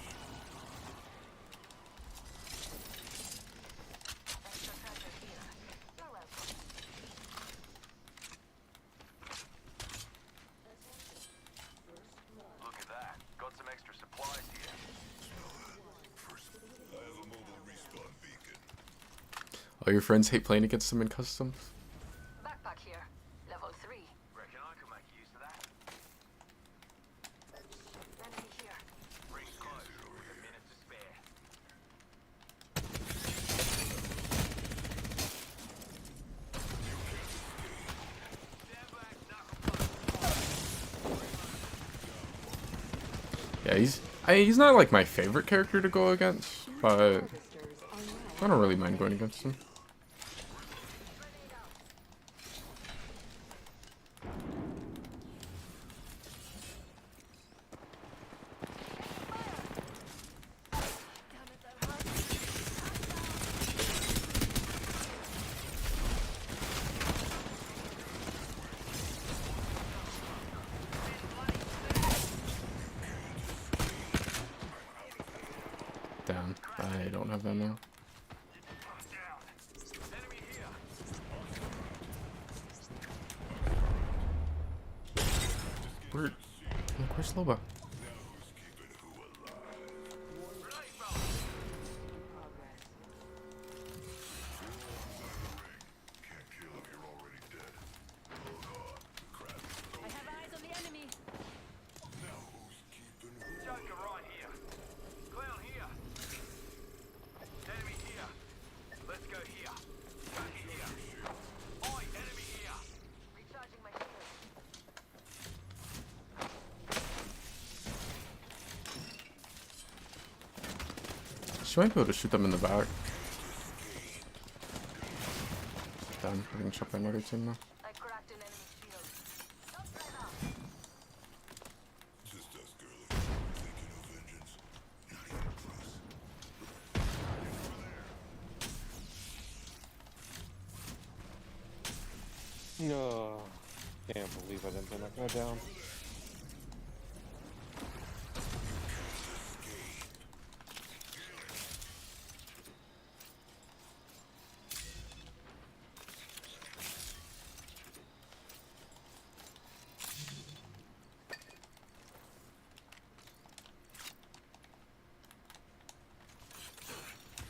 Speaker 6: Look at that. Got some extra supplies here.
Speaker 4: Smell that? First, I have a mobile resupply
Speaker 1: All your friends hate playing against them in customs.
Speaker 5: Backpack here. Level 3.
Speaker 3: Reckon I can make use of that.
Speaker 5: Enemy here.
Speaker 3: Rings close. With a minute to spare. Stand back, knuckle.
Speaker 1: Yeah, he's not like my favorite character to go against, but I don't really mind going against him. Damn, I don't have that now.
Speaker 3: Enemy here.
Speaker 1: Where's Loba?
Speaker 3: Grenade roll.
Speaker 4: Can't kill if you're already dead. Hold on. Crap.
Speaker 5: I have eyes on the enemy.
Speaker 4: Now who's keeping who?
Speaker 3: Joker right here. Clown here. Enemy here. Let's go here. Joker here. Oi, enemy here.
Speaker 5: Recharging my shield.
Speaker 1: She might be able to shoot them in the back. Damn, we're getting shot by another team now.
Speaker 5: I cracked an enemy shield. Don't try that.
Speaker 4: Just us, girlie. Thinking of vengeance. Not even close.
Speaker 6: No, can't believe I didn't pin that guy down.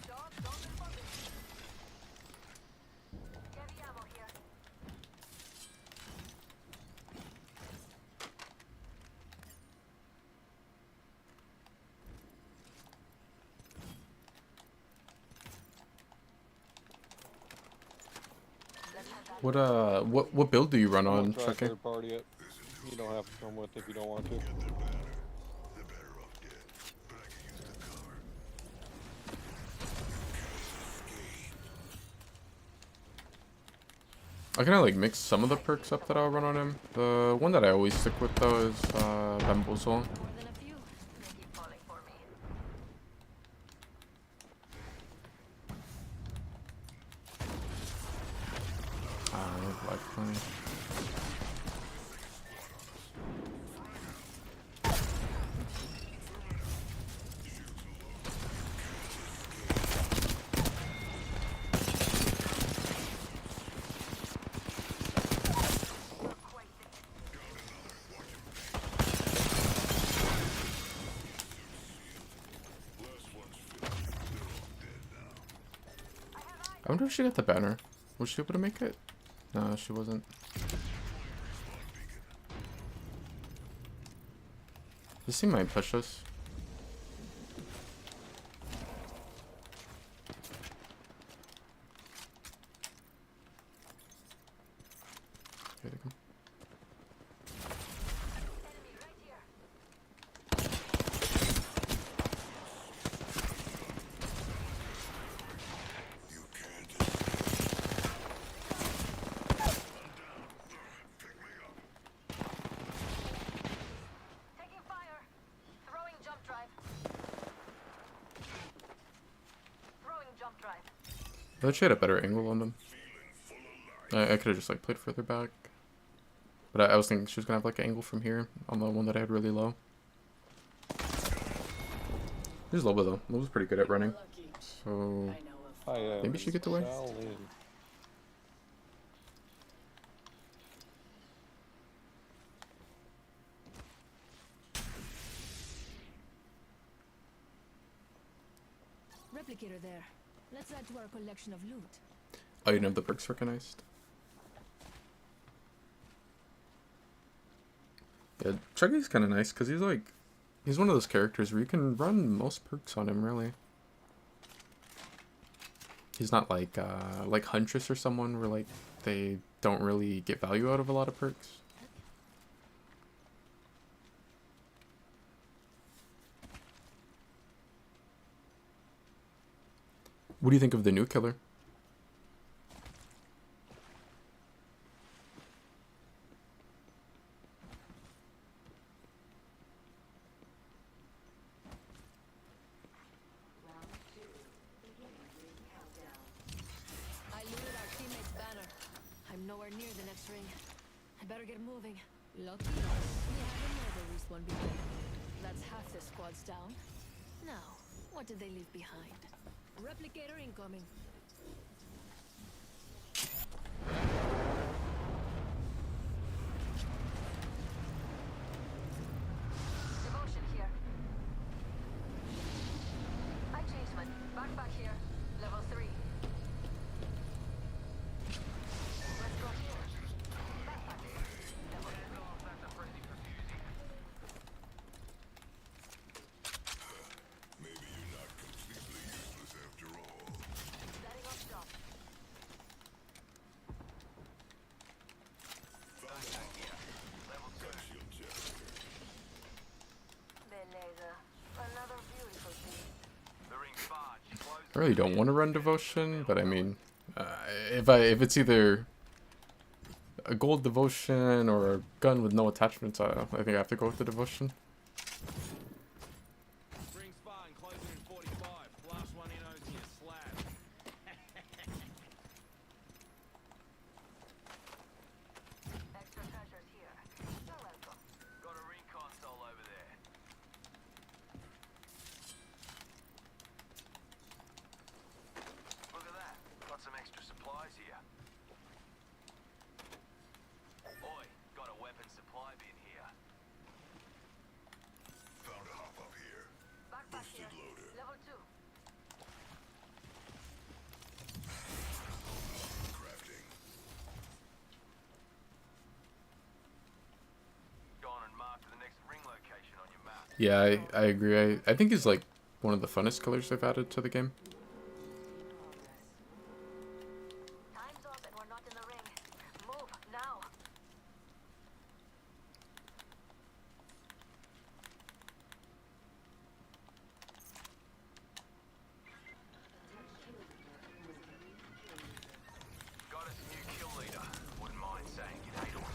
Speaker 5: Dog, don't respond. Heavy ammo here. Let's have that.
Speaker 1: What build do you run on,
Speaker 6: Don't try
Speaker 1: Chucky?
Speaker 6: third party it. You don't have to come with if you don't want to.
Speaker 4: They're better off dead. But I can use the cover.
Speaker 1: I kind of like mix some of the perks up that I'll run on him. The one that I always stick with though is Bamboozle.
Speaker 5: More than a few. They keep falling for me.
Speaker 1: Like playing. I wonder if she got the banner. Was she able to make it? No, she wasn't. This team might push us. Here they come.
Speaker 5: Enemy right here.
Speaker 4: You can't. Pick me up.
Speaker 5: Taking fire. Throwing jump drive. Throwing jump drive.
Speaker 1: I thought she had a better angle on them. I could have just like played further back. But I was thinking she was gonna have like an angle from here on the one that I had really low. There's Loba though. Loba's pretty good at running. So maybe she gets away.
Speaker 7: Replicator there. Let's add to our collection of loot.
Speaker 1: Oh, you know the perks recognized? Yeah, Chuggy's kind of nice because he's like, he's one of those characters where you can run most perks on him, really. He's not like Huntress or someone where like they don't really get value out of a lot of perks. What do you think of the new killer?
Speaker 5: I looted our teammate's banner. I'm nowhere near the next ring. I better get moving. Lucky us. We have another respawn behind. That's half the squad's down. Now, what did they leave behind? Replicator incoming. Devotion here. I changed my backpack here. Level 3. Let's go here. Backpack here. Level 3.
Speaker 3: That's a pretty confusing.
Speaker 4: Maybe you're not completely useless after all.
Speaker 5: Setting up shop.
Speaker 3: Level 2.
Speaker 4: Shield generator.
Speaker 5: Beleza. Another beautiful piece.
Speaker 3: The ring's barge. Close.
Speaker 1: I really don't want to run devotion, but I mean, if it's either a gold devotion or a gun with no attachments, I think I have to go with the devotion.
Speaker 3: Ring's fine. Closing in 45. Last one in owes you a slab.
Speaker 5: Extra treasures here. You're welcome.
Speaker 3: Got a ring console over there. Look at that. Got some extra supplies here. Oi, got a weapon supply bin here.
Speaker 4: Found a hop up here.
Speaker 5: Backpack
Speaker 4: Boosted
Speaker 5: here.
Speaker 4: loader.
Speaker 5: Level 2.
Speaker 4: Crafting.
Speaker 3: Gone and marked the next ring location on your map.
Speaker 1: Yeah, I agree. I think he's like one of the funnest killers they've added to the game.
Speaker 5: Time's up and we're not in the ring. Move, now.
Speaker 3: Got us a new kill leader. Wouldn't mind saying g'day to him.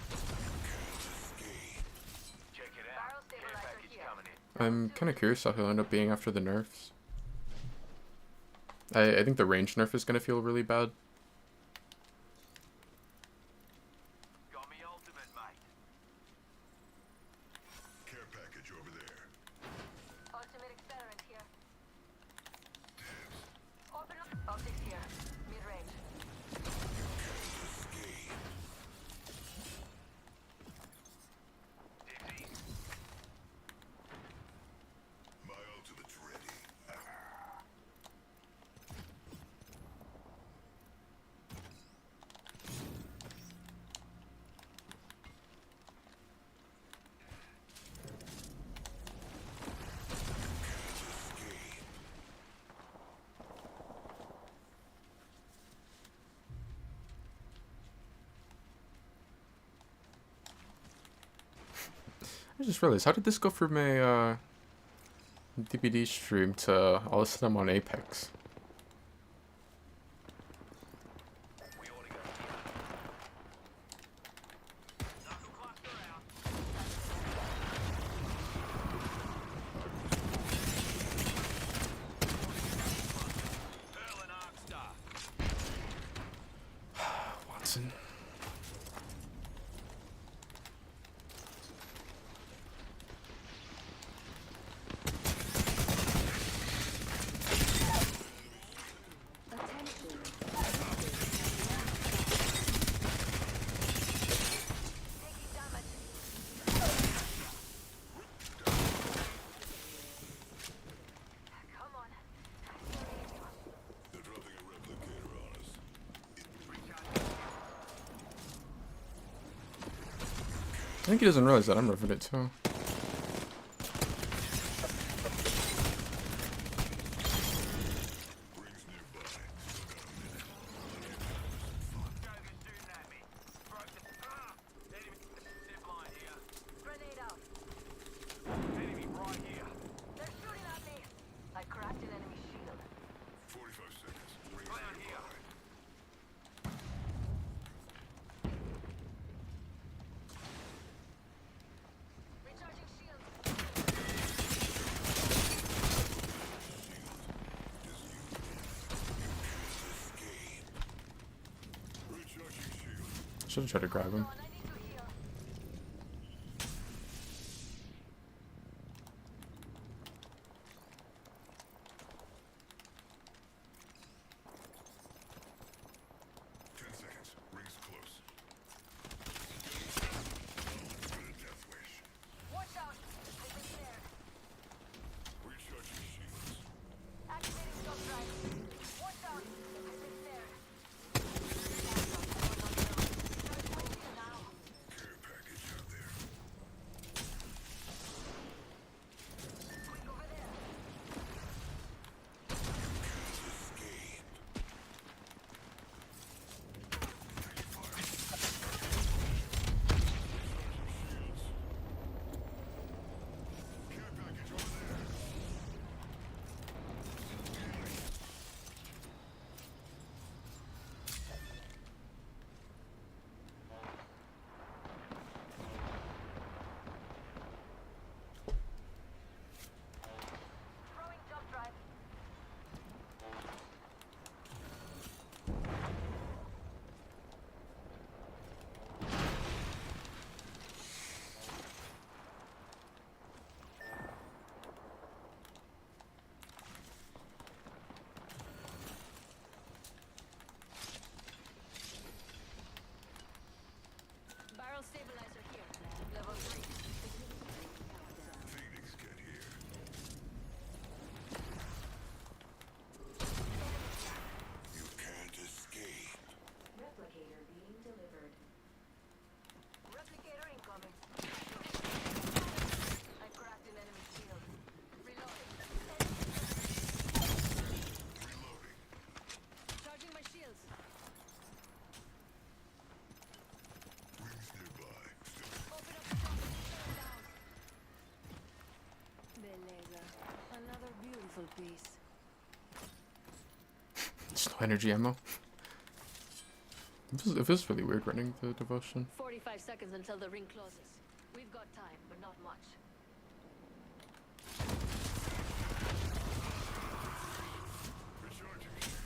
Speaker 3: Check it out.
Speaker 5: Barrel
Speaker 3: Care
Speaker 5: stabilizer
Speaker 3: package
Speaker 5: here.
Speaker 3: coming in.
Speaker 1: I'm kind of curious how he'll end up being after the nerfs. I think the range nerf is going to feel really bad.
Speaker 3: Got me ultimate, mate.
Speaker 4: Care package over there.
Speaker 5: Ultimate experiment here. Open up. Optics here. Mid-range.
Speaker 3: Dipsy.
Speaker 4: My ultimate's ready.
Speaker 1: I just realized, how did this go from a DBD stream to all of a sudden I'm on Apex?
Speaker 3: We ought to go here. Knuckle cluster out. Pearl and Arcstar.
Speaker 1: Watson. think he doesn't realize that I'm ripping it too.
Speaker 4: Rings nearby. Still got a minute.
Speaker 3: Go, they're shooting at me. Enemy zip line here.
Speaker 5: Grenade out.
Speaker 3: Enemy right here.
Speaker 5: They're shooting at me. I cracked an enemy shield.
Speaker 4: 45 seconds. Rings
Speaker 3: Clown
Speaker 4: nearby.
Speaker 3: here.
Speaker 5: Recharging shield.
Speaker 4: Recharging shield.
Speaker 1: Should have tried to grab him.
Speaker 5: I need to heal.
Speaker 4: 10 seconds. Rings close. With a death wish.
Speaker 5: Watch out. I've been snared.
Speaker 4: Recharging shields.
Speaker 5: Activating stop drive. Watch out. I've been snared. Now.
Speaker 4: Care package out there.
Speaker 5: Quick over there.
Speaker 4: Escape. Shields. Care package over there.
Speaker 5: Throwing jump drive. Barrel stabilizer here. Level 3.
Speaker 4: Phoenix, get here. You can't escape.
Speaker 5: Replicator being delivered. Replicator incoming. I cracked an enemy shield. Reloading.
Speaker 4: Reloading.
Speaker 5: Charging my shields.
Speaker 4: Rings nearby. Still
Speaker 5: Open up the top. Turn down. Beleza. Another beautiful piece.
Speaker 1: There's no energy ammo. It feels really weird running the devotion.
Speaker 5: 45 seconds until the ring closes. We've got time, but not much.
Speaker 4: recharging shields.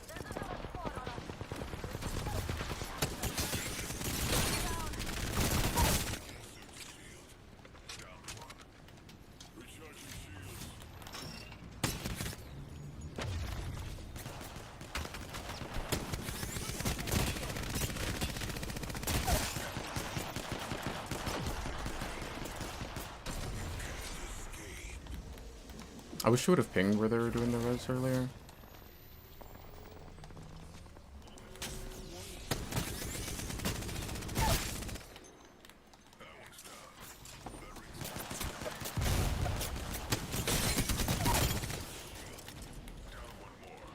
Speaker 5: There's another squad on us.
Speaker 4: Shield. Down one. Recharging shields.
Speaker 1: I wish you would have pinged where they were doing the res earlier.
Speaker 4: That one's down. That rings down one more.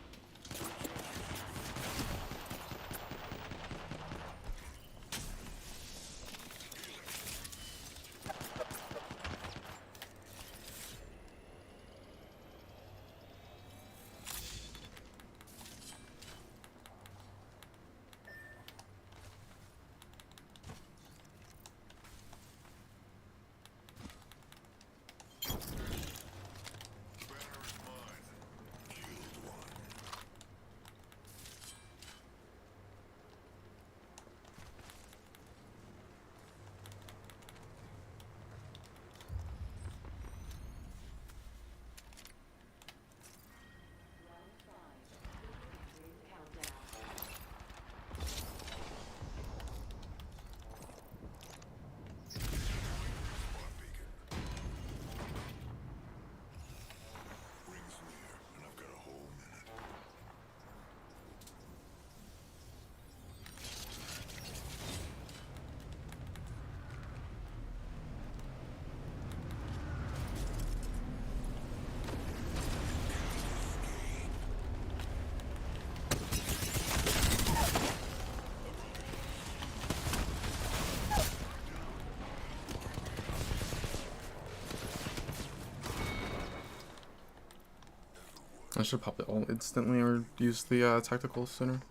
Speaker 1: I should pop it all instantly or use the tactical sooner.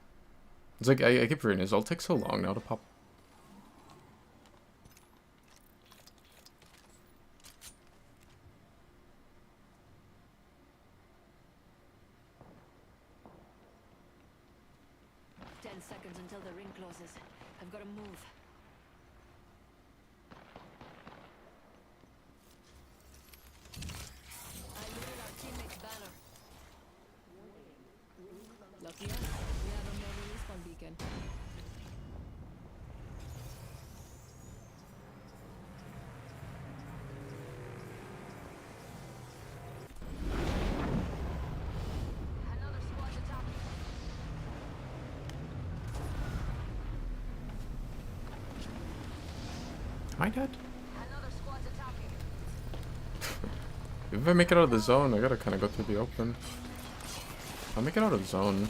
Speaker 1: It's like I keep forgetting his ult takes so long now to pop.
Speaker 5: Seconds until the ring closes. I've got to move. I looted our teammate's banner. Lucky us, we have a mobile respawn beacon. Another squad's attacking.
Speaker 1: Am I dead?
Speaker 5: Another squad's attacking.
Speaker 1: If I make it out of the zone, I gotta kind of go through the open. I'll make it out of the zone.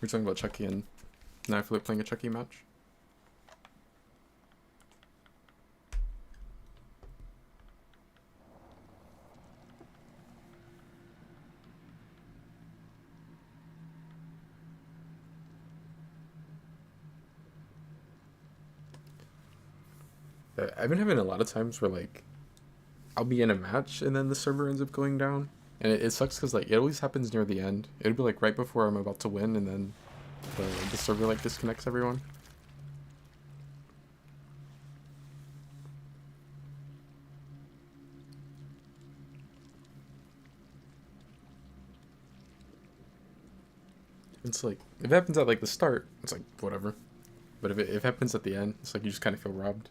Speaker 1: We're talking about Chucky and Knife Flip playing a Chucky match. I've been having a lot of times where like I'll be in a match and then the server ends up going down, and it sucks because like it always happens near the end. It'll be like right before I'm about to win, and then the server like disconnects everyone. It's like if it happens at like the start, it's like whatever, but if it happens at the end, it's like you just kind of feel robbed.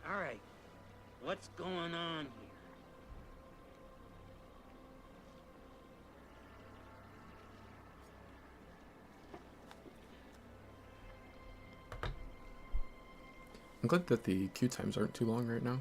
Speaker 2: All right, what's going on here?
Speaker 1: I'm glad that the queue times aren't too long right now.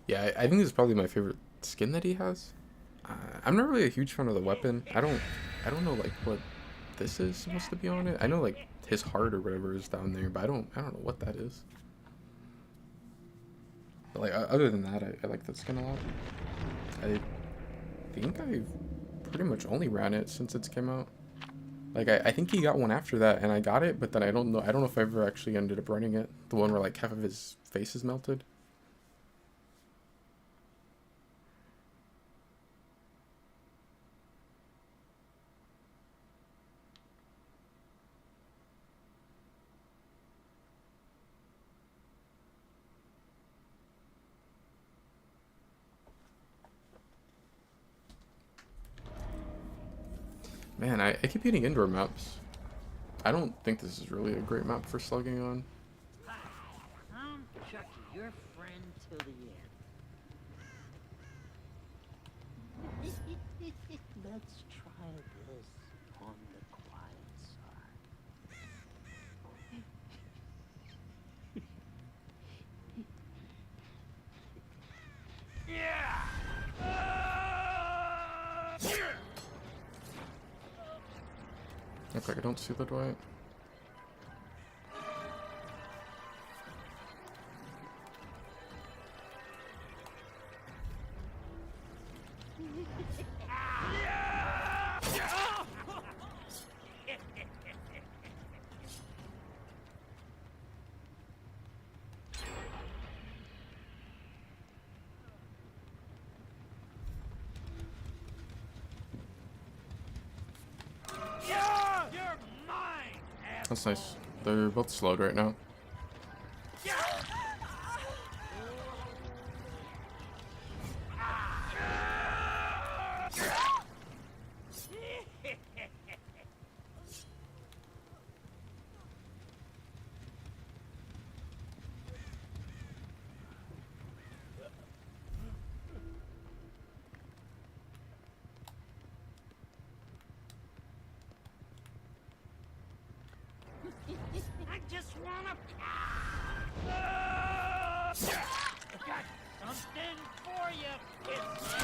Speaker 1: Yeah, I think this is probably my favorite skin that he has. I'm not really a huge fan of the weapon. I don't know like what this is supposed to be on it. I know like his heart or whatever is down there, but I don't know what that is. But like other than that, I like that skin a lot. I think I pretty much only ran it since it's came out. Like I think he got one after that, and I got it, but then I don't know if I ever actually ended up running it. The one where like half of his face is melted. Man, I keep hitting indoor maps. I don't think this is really a great map for slugging on.
Speaker 2: Hi, I'm Chucky, your friend till the end. Let's try this on the quiet side.
Speaker 1: Looks like I don't see the Dwight. That's nice. They're both slowed right now.
Speaker 2: I just wanna got something for you, kids.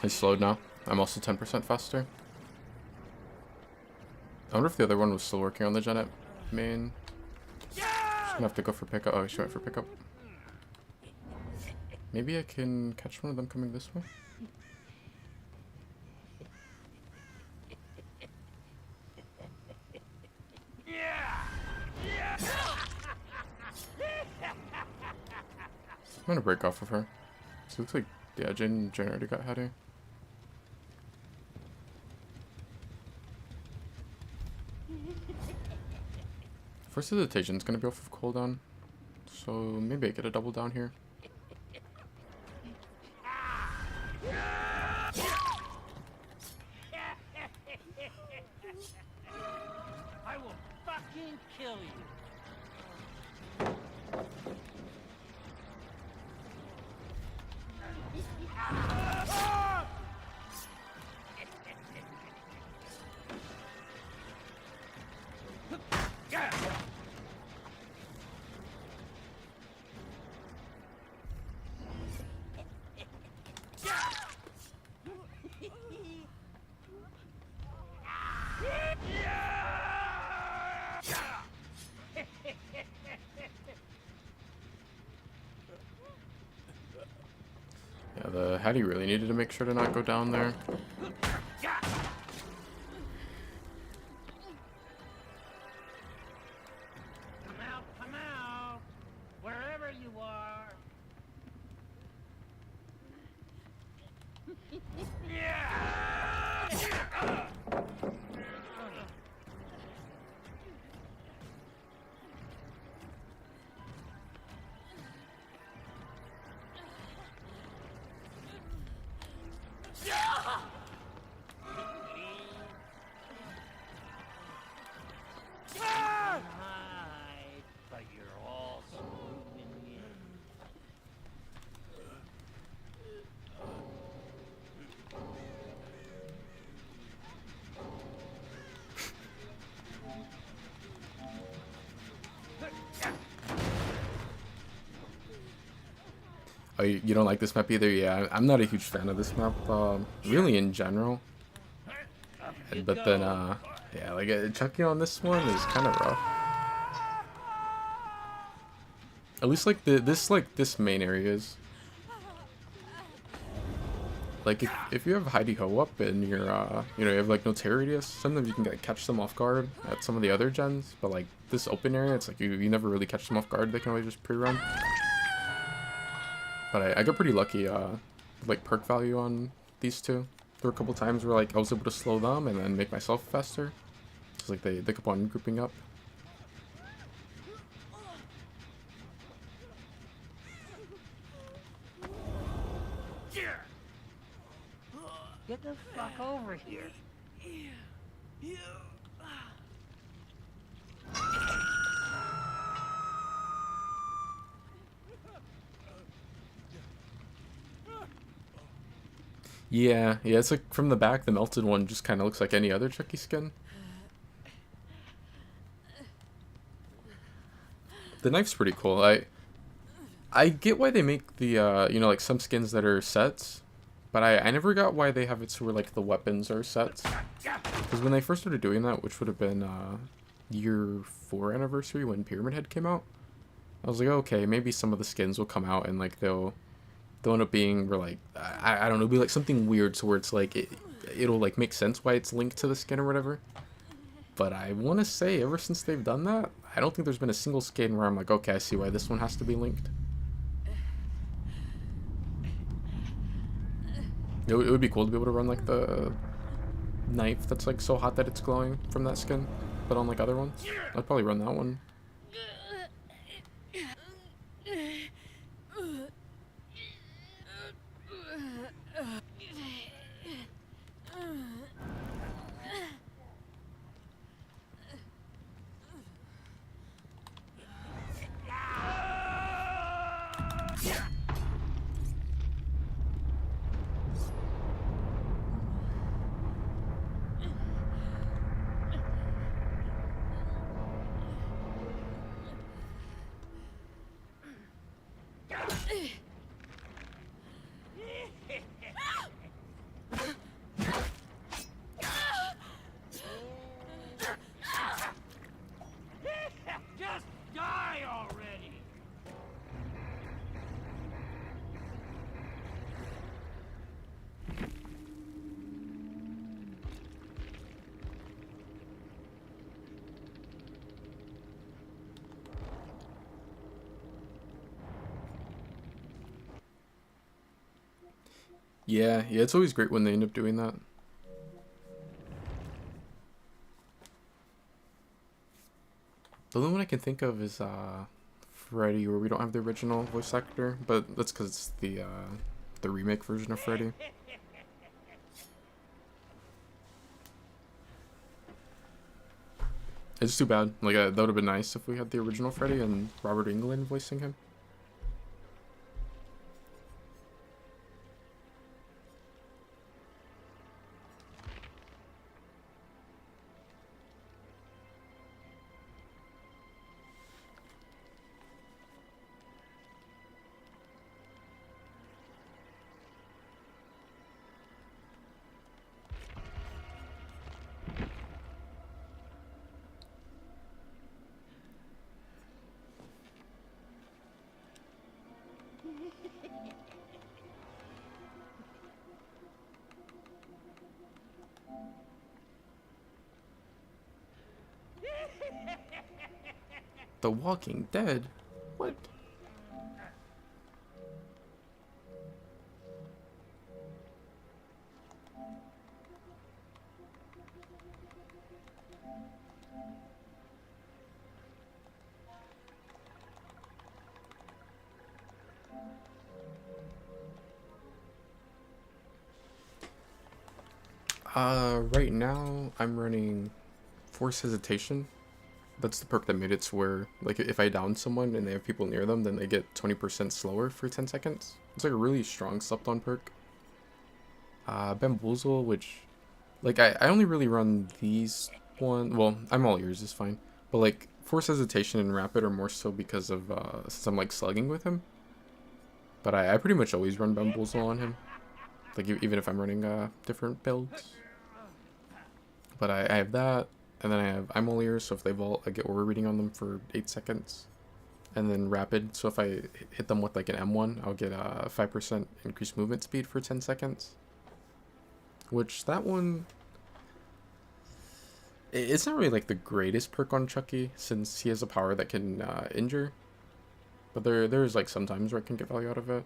Speaker 1: He's slowed now. I'm also 10% faster. I wonder if the other one was still working on the Genet main. Just gonna have to go for pickup. Oh, she went for pickup. Maybe I can catch one of them coming this way. I'm gonna break off of her. So it looks like, yeah, Jane already got Hattie. First Visitation's gonna be off of cooldown. So maybe I get a double down here.
Speaker 2: I will fucking kill you.
Speaker 1: Yeah, the Hattie really needed to make sure to not go down there.
Speaker 2: Come out, wherever you are. Hide, but you're all screwed in the end.
Speaker 1: Oh, you don't like this map either? Yeah, I'm not a huge fan of this map, really in general. But then, yeah, like checking on this one is kind of rough. At least like this main areas. Like if you have Heidi Ho up and you're you know, you have like no terror radius, sometimes you can like, catch them off guard at some of the other gens. But like this open area, it's like you never really catch them off guard. They can always just pre-run. But I got pretty lucky, with, like perk value on these two. There were a couple times where like I was able to slow them and then make myself faster. Just like they kept on grouping up.
Speaker 2: Get the fuck over here.
Speaker 1: Yeah, it's like from the back, the melted one just kind of looks like any other Chucky skin. The knife's pretty cool. I get why they make the, you know, like some skins that are sets, but I never got why they have it so where like the weapons are sets. Because when they first started doing that, which would have been year 4 anniversary when Pyramid Head came out, I was like, okay, maybe some of the skins will come out and like they'll end up being like I don't know, be like something weird, so where it's like it'll like make sense why it's linked to the skin or whatever. But I want to say ever since they've done that, I don't think there's been a single skin where I'm like, okay, I see why this one has to be linked. It would be cool to be able to run like the knife that's like so hot that it's glowing from that skin, but on like other ones. I'd probably run that one.
Speaker 2: Just die already.
Speaker 1: Yeah, it's always great when they end up doing that. The only one I can think of is Freddy, where we don't have the original voice actor, but that's because it's the remake version of Freddy. It's too bad. Like that would have been nice if we had the original Freddy and Robert Englund voicing him. The Walking Dead? What? Right now I'm running Force Hesitation. That's the perk that made it to where, like, if I down someone and they have people near them, then they get 20% slower for 10 seconds. It's like a really strong slept-on perk. Bamboozle, which, like, I only really run these one. Well, I'm all ears, is fine. But, like, Force Hesitation and Rapid are more so because of, since I'm, like, slugging with him. But I pretty much always run Bamboozle on him. Like, even if I'm running different builds. But I have that, and then I have Imolier, so if they vault, I get Aura Reading on them for 8 seconds. And then Rapid, so if I hit them with like an M1, I'll get a 5% increased movement speed for 10 seconds. Which, that one... It's not really like the greatest perk on Chucky, since he has a power that can injure. But there's like some times where I can get value out of it.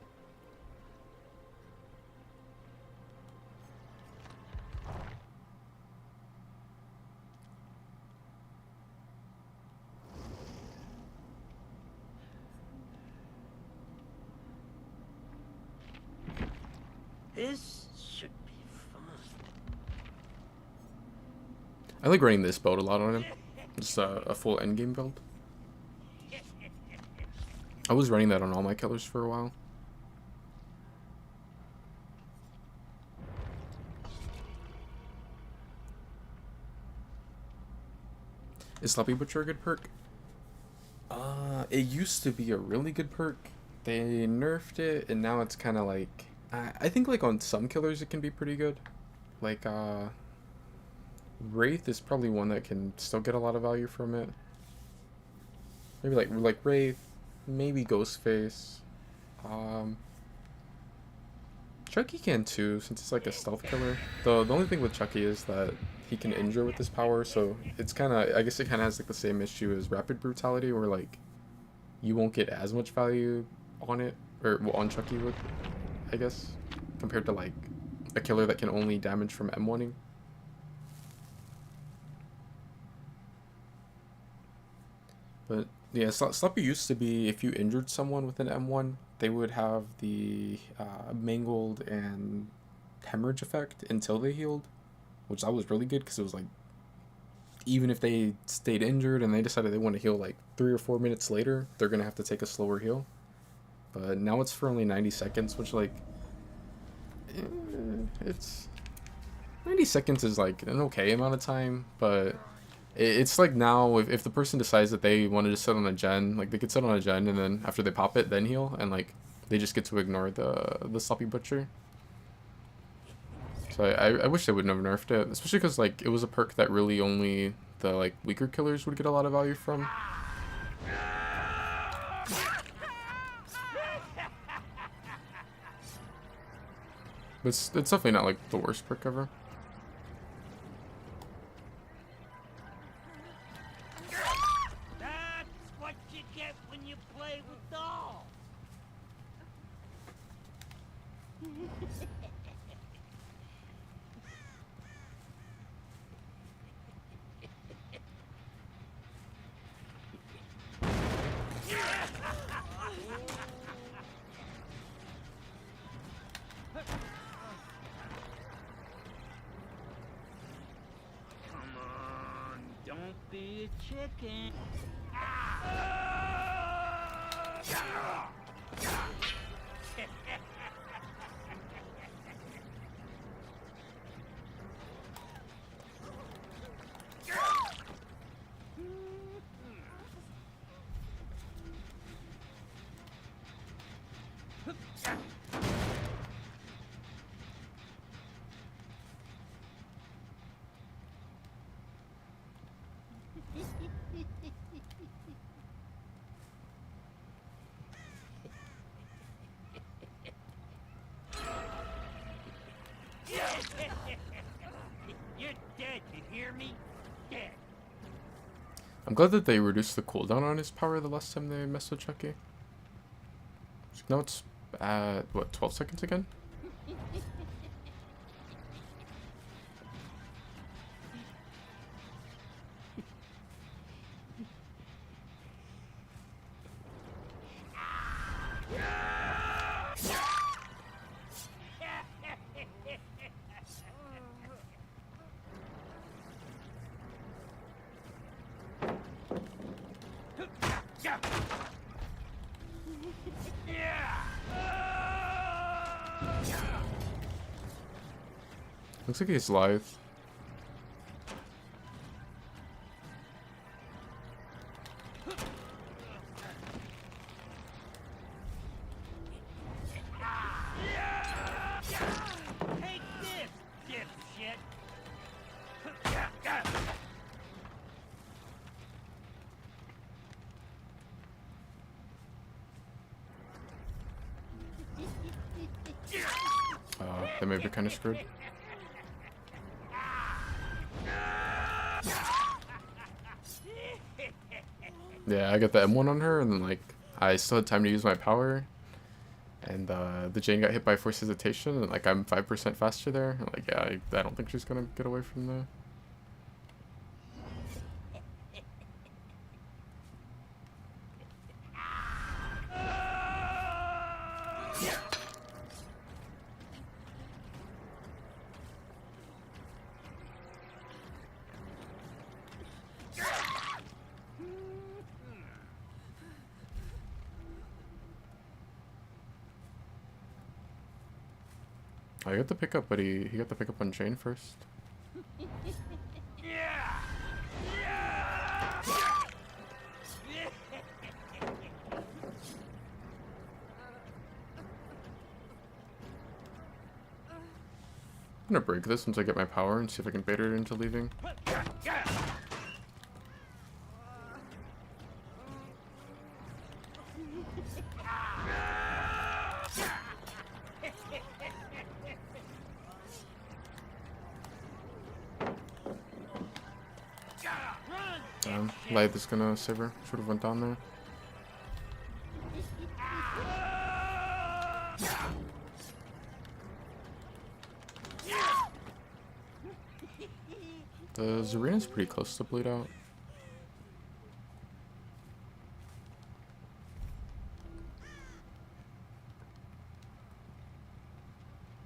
Speaker 2: This should be fun.
Speaker 1: I like running this build a lot on him. Just a full endgame build. I was running that on all my killers for a while. Is Sloppy Butcher a good perk? It used to be a really good perk. They nerfed it, and now it's kind of like... I think like on some killers it can be pretty good. Like, Wraith is probably one that can still get a lot of value from it. Maybe like Wraith, maybe Ghostface. Chucky can too, since it's like a stealth killer. The only thing with Chucky is that he can injure with his power, so it's kind of, I guess it kind of has like the same issue as Rapid Brutality, where like you won't get as much value on it, or well, on Chucky would, I guess, compared to like a killer that can only damage from M1ing. But yeah, Sloppy used to be, if you injured someone with an M1, they would have the mangled and hemorrhage effect until they healed, which that was really good because it was like, even if they stayed injured and they decided they want to heal like 3 or 4 minutes later, they're gonna have to take a slower heal. But now it's for only 90 seconds, which like, it's 90 seconds is like an okay amount of time, but it's like now if the person decides that they wanted to sit on a gen, like they could sit on a gen and then after they pop it then heal, and like they just get to ignore the Sloppy Butcher. So I wish they wouldn't have nerfed it, especially because like it was a perk that really only the like weaker killers would get a lot of value from. But it's definitely not like the worst perk ever.
Speaker 2: That's what you get when you play with dolls. Come on, don't be a chicken. You're dead, you hear me? Dead.
Speaker 1: I'm glad that they reduced the cooldown on his power the last time they messed with Chucky. So now it's at, what, 12 seconds again? Looks like he's live. They may be kind of screwed. Yeah, I got the M1 on her, and then, like, I still had time to use my power. And the Jane got hit by force hesitation, and, like, I'm 5% faster there. And, like, yeah, I don't think she's gonna get away from there. I got the pickup, but he got the pickup on Jane first. I'm gonna break this once I get my power and see if I can bait her into leaving. Light is gonna save her. Should have went down there. The Zarina's pretty close to bleed out.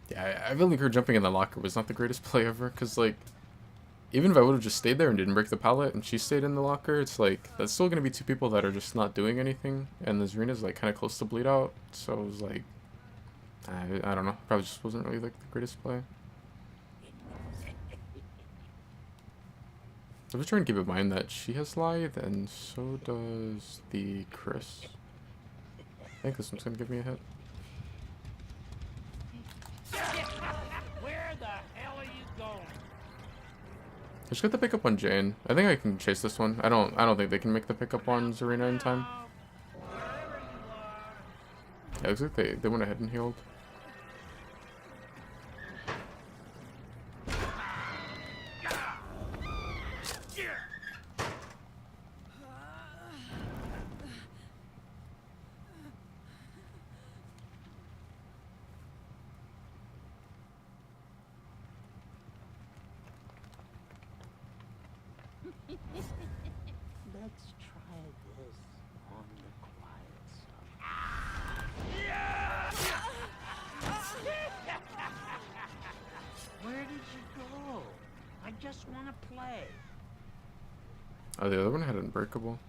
Speaker 1: Yeah, I feel like her jumping in the locker was not the greatest play ever, because, like, even if I would have just stayed there and didn't break the pallet and she stayed in the locker, it's like, that's still going to be two people that are just not doing anything, and the Zarina's, like, kind of close to bleed out, so it was like, I don't know, probably just wasn't really, like, the greatest play. I was trying to keep in mind that she has Lithe, and so does the Chris. I think this one's going to give me a hit.
Speaker 2: Where the hell are you going?
Speaker 1: I just got the pickup on Jane. I think I can chase this one. I don't think they can make the pickup on Zarina in time. Yeah, it looks like they went ahead and healed.
Speaker 2: Let's try this on the quiet side. Where did you go? I just want to play.
Speaker 1: Oh, the other one had Unbreakable.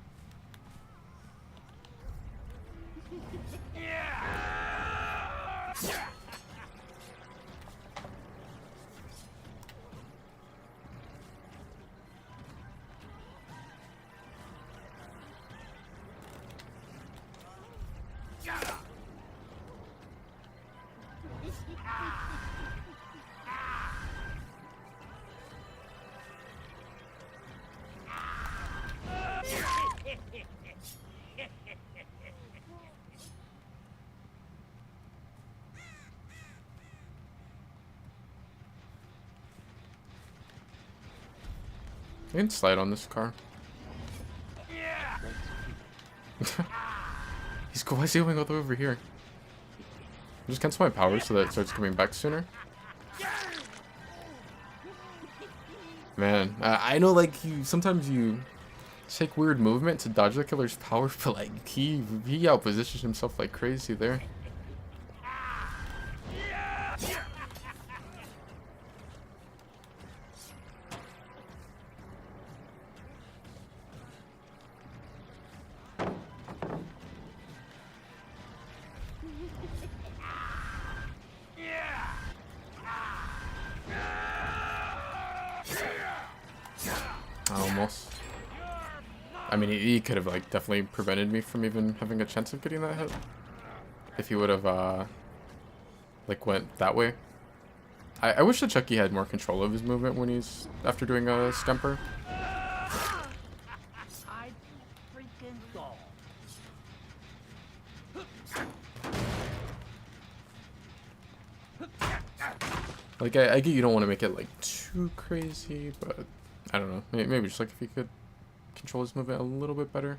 Speaker 1: I can slide on this car. Why is he going all the way over here? Just cancel my power so that it starts coming back sooner. Man, I know, like, sometimes you take weird movement to dodge the killer's power, but, like, he outpositions himself like crazy there. Almost. I mean, he could have, like, definitely prevented me from even having a chance of getting that hit. If he would have, like, went that way. I wish that Chucky had more control of his movement when he's, after doing a scamper.
Speaker 2: I freaking go.
Speaker 1: Like, I get you don't want to make it, like, too crazy, but I don't know. Maybe just, like, if you could control his movement a little bit better.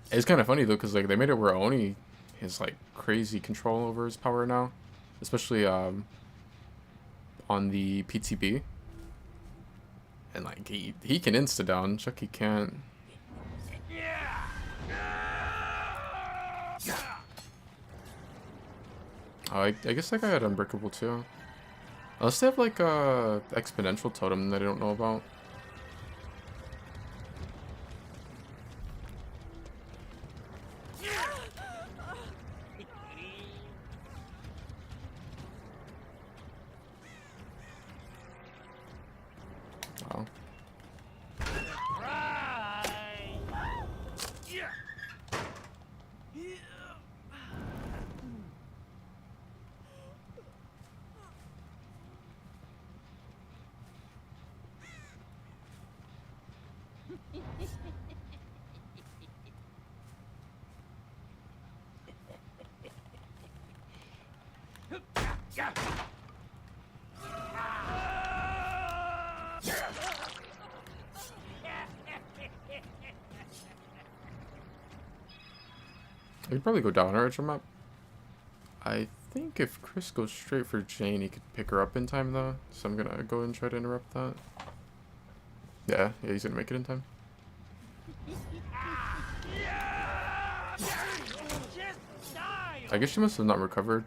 Speaker 1: It's kind of funny, though, because, like, they made it where Oni has, like, crazy control over his power now. Especially, on the PTB. And, like, he can insta-down. Chucky can't. Oh, I guess that guy had Unbreakable too. Unless they have like a exponential totem that I don't know about. Wow. I could probably go down our edge map. I think if Chris goes straight for Jane, he could pick her up in time though. So I'm gonna go and try to interrupt that. Yeah, he's gonna make it in time. I guess she must have not recovered.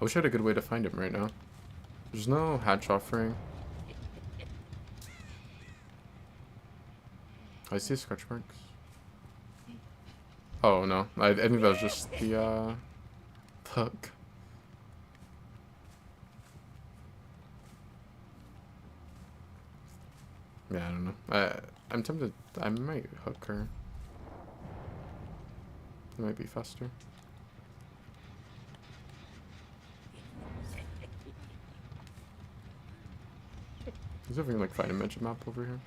Speaker 1: I wish I had a good way to find him right now. There's no hatch offering. I see scratch marks. Oh no, I think that was just the hook. Yeah, I don't know. I'm tempted. I might hook her. It might be faster. There's everything like find a mention map over here.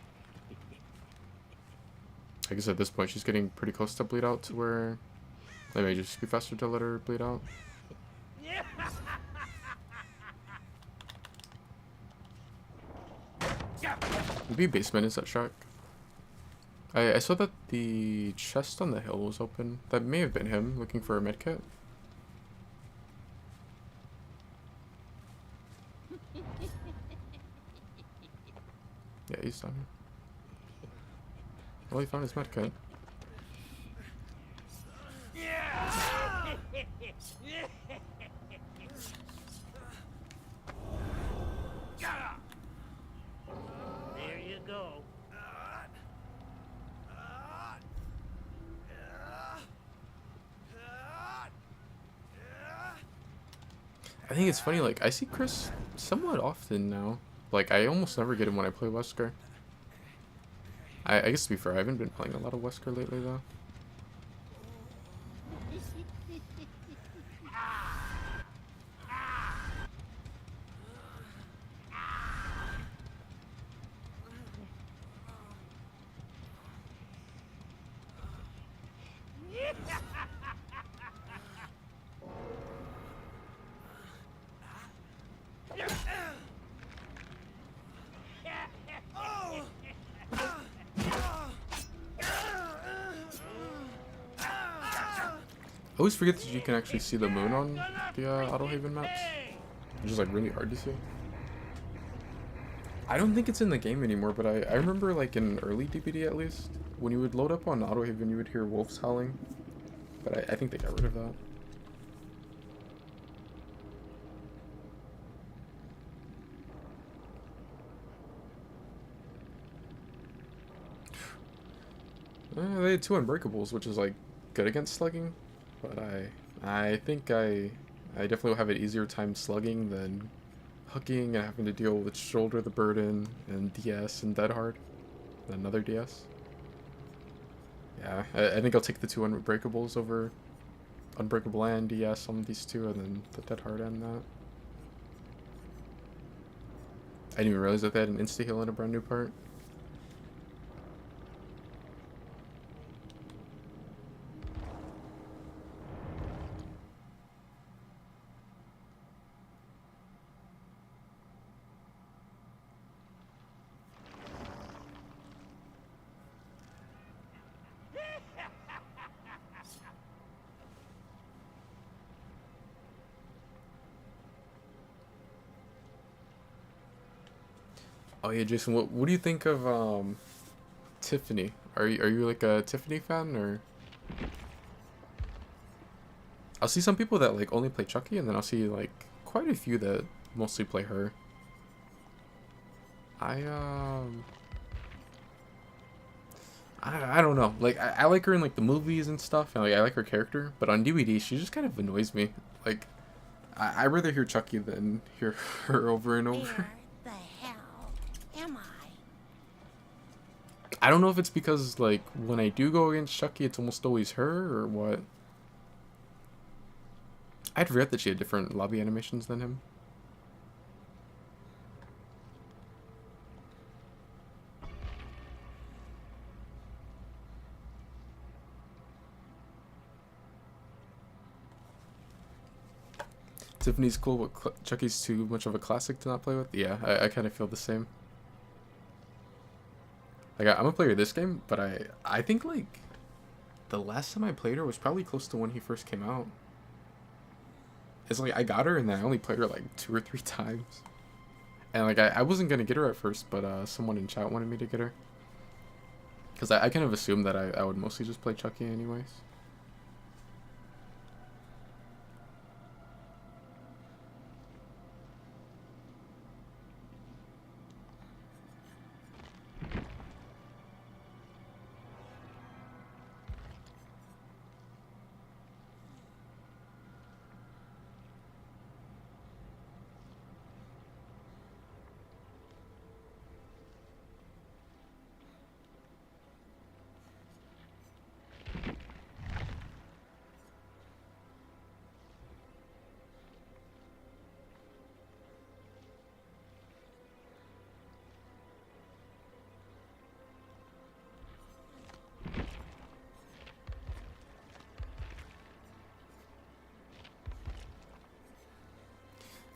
Speaker 1: I guess at this point she's getting pretty close to bleed out to where it may just be faster to let her bleed out. Maybe basement is that shark. I saw that the chest on the hill was open. That may have been him looking for a medkit. Yeah, he's down here. Well, he found his medkit.
Speaker 2: There you go.
Speaker 1: I think it's funny, like, I see Chris somewhat often now. Like, I almost never get him when I play Wesker. I guess to be fair, I haven't been playing a lot of Wesker lately, though. I always forget that you can actually see the moon on the Autohaven maps. It's just like really hard to see. I don't think it's in the game anymore, but I remember like in early DBD at least, when you would load up on Autohaven, you would hear wolves howling. But I think they got rid of that. They had 2 unbreakables, which is like good against slugging, but I think I definitely will have an easier time slugging than hooking and having to deal with shoulder the burden and DS and dead hard. And another DS. Yeah, I think I'll take the 2 unbreakables over unbreakable and DS on these 2, and then the dead hard and that. I didn't even realize that they had an insta heal in a brand new part. Oh yeah, Jason, what do you think of Tiffany? Are you like a Tiffany fan, or? I'll see some people that like only play Chucky, and then I'll see like quite a few that mostly play her. I don't know. Like I like her in like the movies and stuff, and like I like her character, but on DVD she just kind of annoys me. Like I'd rather hear Chucky than hear her over and over.
Speaker 2: Where the hell am I?
Speaker 1: I don't know if it's because like when I do go against Chucky, it's almost always her or what. I'd forget that she had different lobby animations than him. Tiffany's cool, but Chucky's too much of a classic to not play with. Yeah, I kind of feel the same. Like I'm a player of this game, but I think like the last time I played her was probably close to when he first came out. It's like I got her and then I only played her like 2 or 3 times. And like I wasn't gonna get her at first, but someone in chat wanted me to get her. Because I kind of assumed that I would mostly just play Chucky anyways.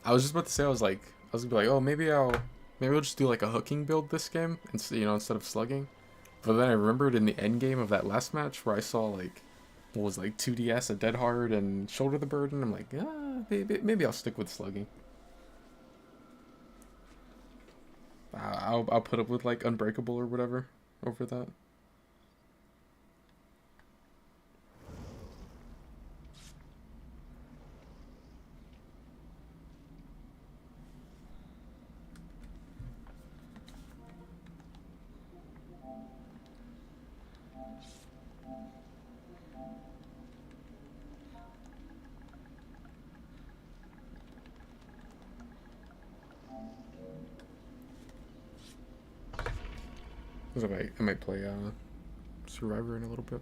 Speaker 1: I was just about to say, I was gonna be like, oh, maybe I'll just do like a hooking build this game, and you know, instead of slugging. But then I remembered in the end game of that last match where I saw like, what was like 2DS, a dead hard, and shoulder the burden. I'm like, maybe I'll stick with slugging. I'll put up with like unbreakable or whatever over that. I might play Survivor in a little bit.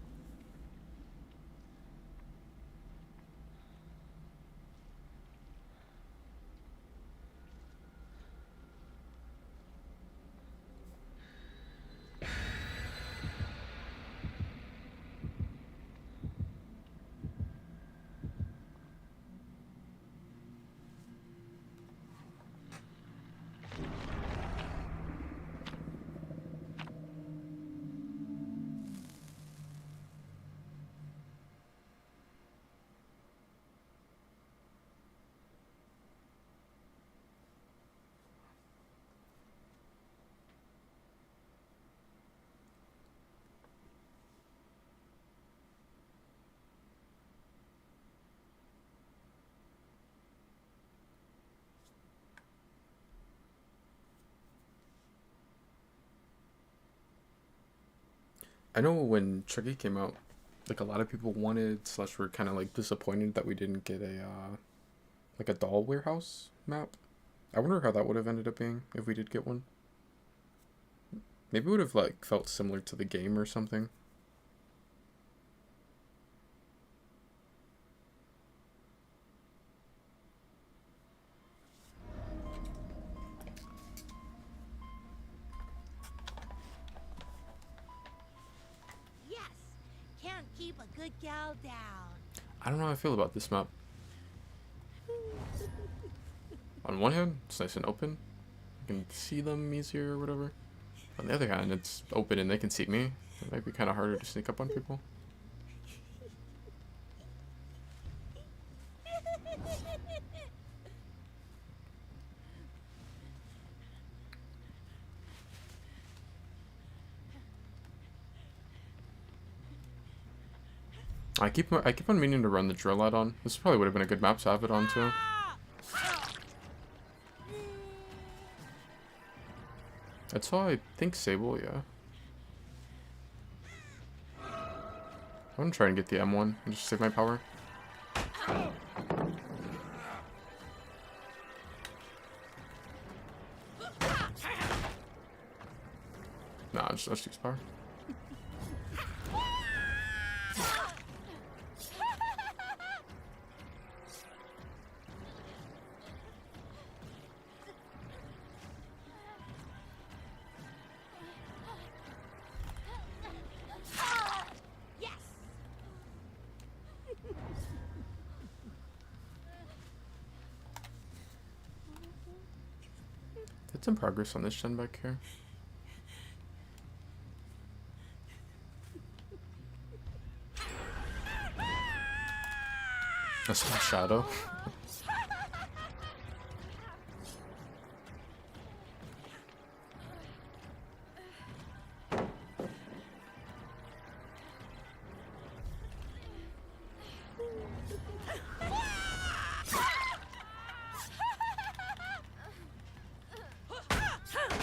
Speaker 1: I know when Chucky came out, like a lot of people wanted slash were kind of like disappointed that we didn't get a like a doll warehouse map. I wonder how that would have ended up being if we did get one. Maybe it would have like felt similar to the game or something.
Speaker 2: Yes, can't keep a good gal down.
Speaker 1: I don't know how I feel about this map. On one hand, it's nice and open. I can see them easier or whatever. On the other hand, it's open and they can see me. It might be kind of harder to sneak up on people. I keep on meaning to run the drill out on. This probably would have been a good map to have it on too. That's all I think Sable, yeah. I'm gonna try and get the M1 and just save my power. Nah, I'll just use power. Did some progress on this gen back here. That's my shadow.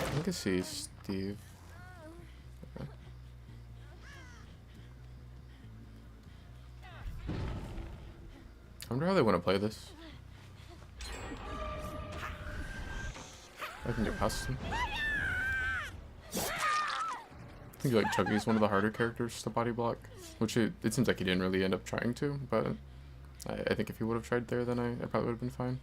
Speaker 1: I can see Steve. Okay. I wonder how they want to play this. I can get past him. I think like Chucky's one of the harder characters to body block, which it seems like he didn't really end up trying to, but I think if he would have tried there, then I probably would have been fine.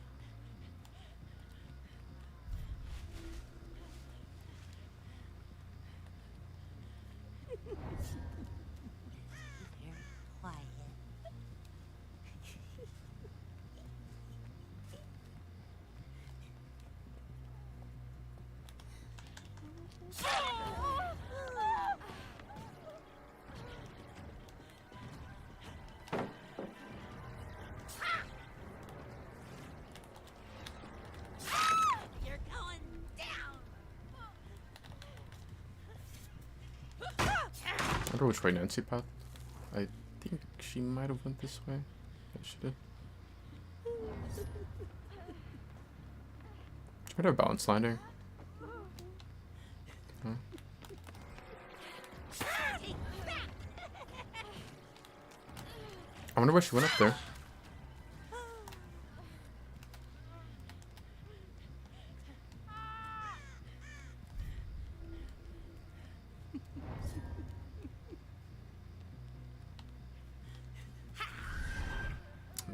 Speaker 2: You're going down.
Speaker 1: I wonder which way Nancy passed. I think she might have went this way. Yeah, she did. She might have balance landing. Huh? I wonder why she went up there.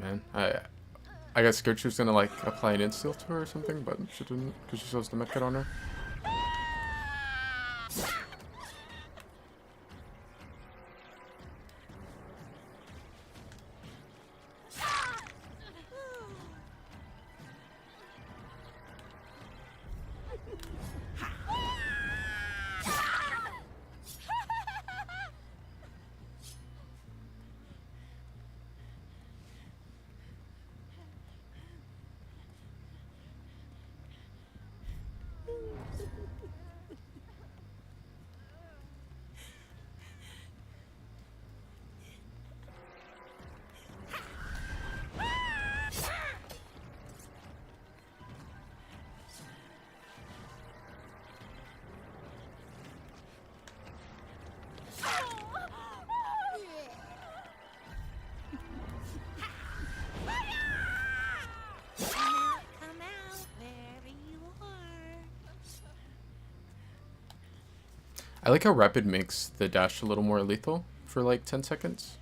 Speaker 1: Man, I got scared she was gonna like apply an instill to her or something, but she didn't because she still has the medkit on her. I like how rapid makes the dash a little more lethal for like 10 seconds.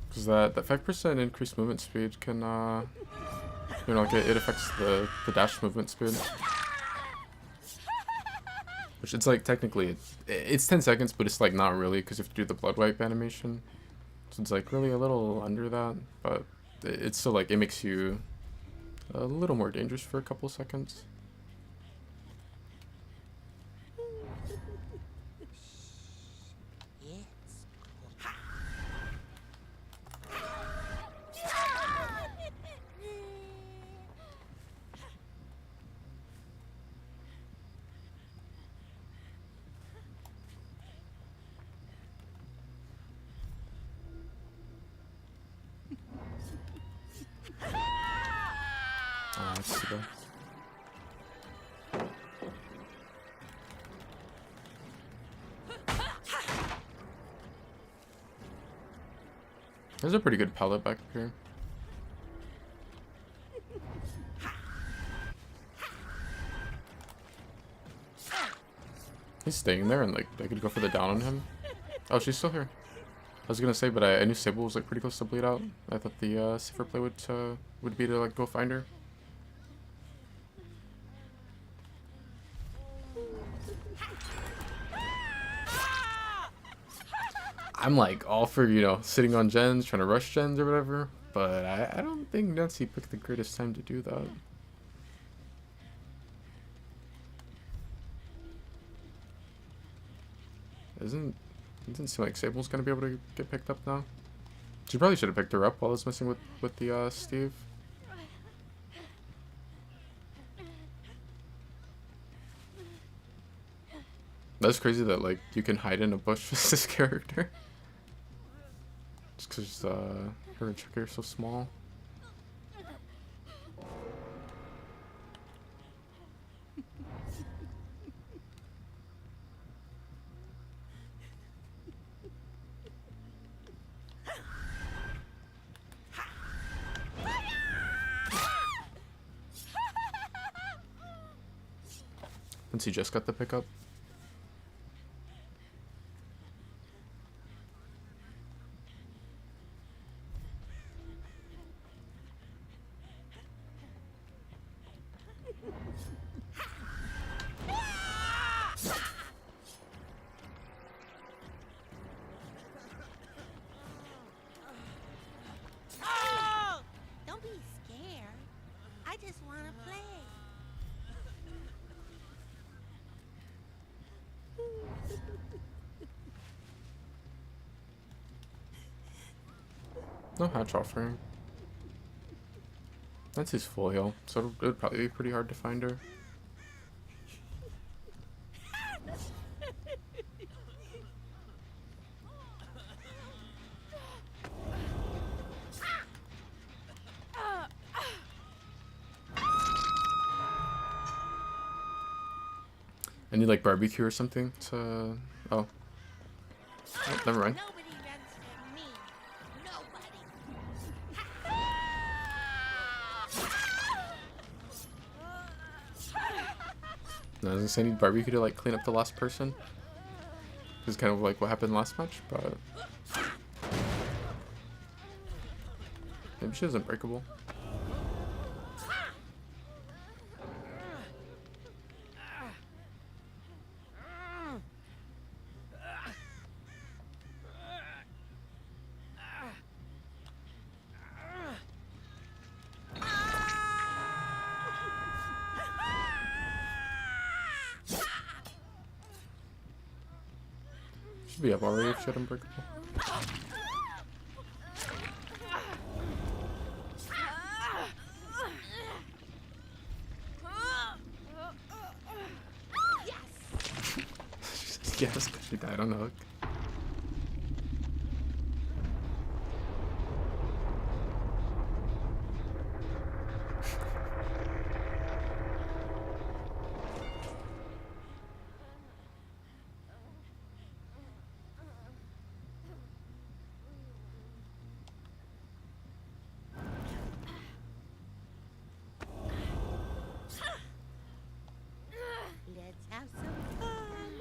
Speaker 1: Because that 5% increased movement speed can, you know, like it affects the dash movement speed. Which it's like technically, it's 10 seconds, but it's like not really because you have to do the blood wipe animation. So it's like really a little under that, but it's still like, it makes you a little more dangerous for a couple seconds. Let's see though. There's a pretty good pallet back here. He's staying there, and like I could go for the down on him. Oh, she's still here. I was gonna say, but I knew Sable was like pretty close to bleed out. I thought the safer play would be to like go find her. I'm like all for, you know, sitting on gens, trying to rush gens or whatever, but I don't think Nancy picked the greatest time to do that. It doesn't seem like Sable's gonna be able to get picked up now. She probably should have picked her up while I was messing with the Steve. That's crazy that like you can hide in a bush with this character. Just because her and Chucky are so small. Since he just got the pickup.
Speaker 2: Oh! Don't be scared. I just want to play.
Speaker 1: No hatch offering. That's his full heal, so it would probably be pretty hard to find her. I need like barbecue or something to... Oh. Oh, never mind.
Speaker 2: Nobody runs from me. Nobody.
Speaker 1: No, I was gonna say I need barbecue to like clean up the last person. This is kind of like what happened last match, but... Maybe she is unbreakable. Should be up already if she had unbreakable. Yes, because she died on the hook.
Speaker 2: Let's have some fun.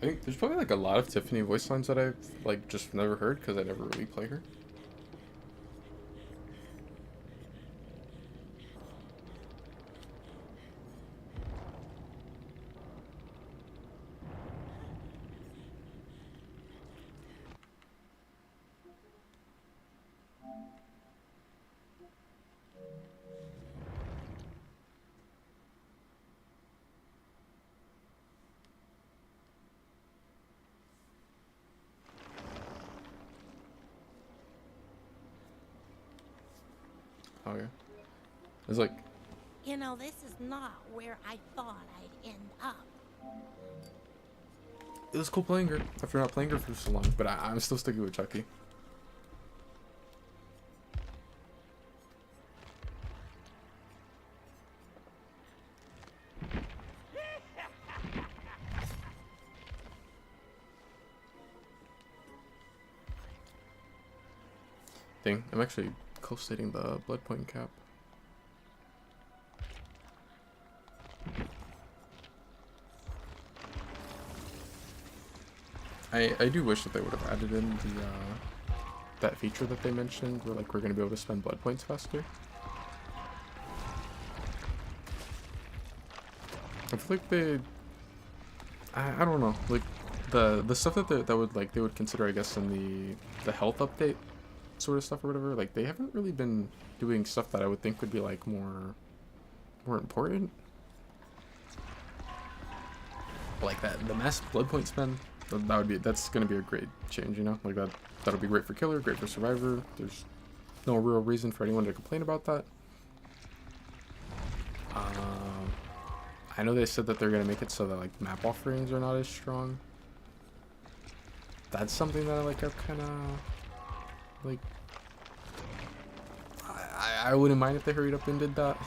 Speaker 1: I think there's probably like a lot of Tiffany voice lines that I've like just never heard because I never really play her. Oh yeah. It's like,
Speaker 2: You know, this is not where I thought I'd end up.
Speaker 1: it was cool playing her after not playing her for so long, but I'm still sticking with Chucky. Thing, I'm actually close to hitting the blood point cap. I do wish that they would have added in the that feature that they mentioned where like we're gonna be able to spend blood points faster. I feel like I don't know, like the stuff that they would consider, I guess, in the health update sort of stuff or whatever, like they haven't really been doing stuff that I would think would be like more important. Like the mass blood point spend, that's gonna be a great change, you know? Like that'll be great for killer, great for survivor. There's no real reason for anyone to complain about that. I know they said that they're gonna make it so that like map offerings are not as strong. That's something that I've kind of like. I wouldn't mind if they hurried up and did that.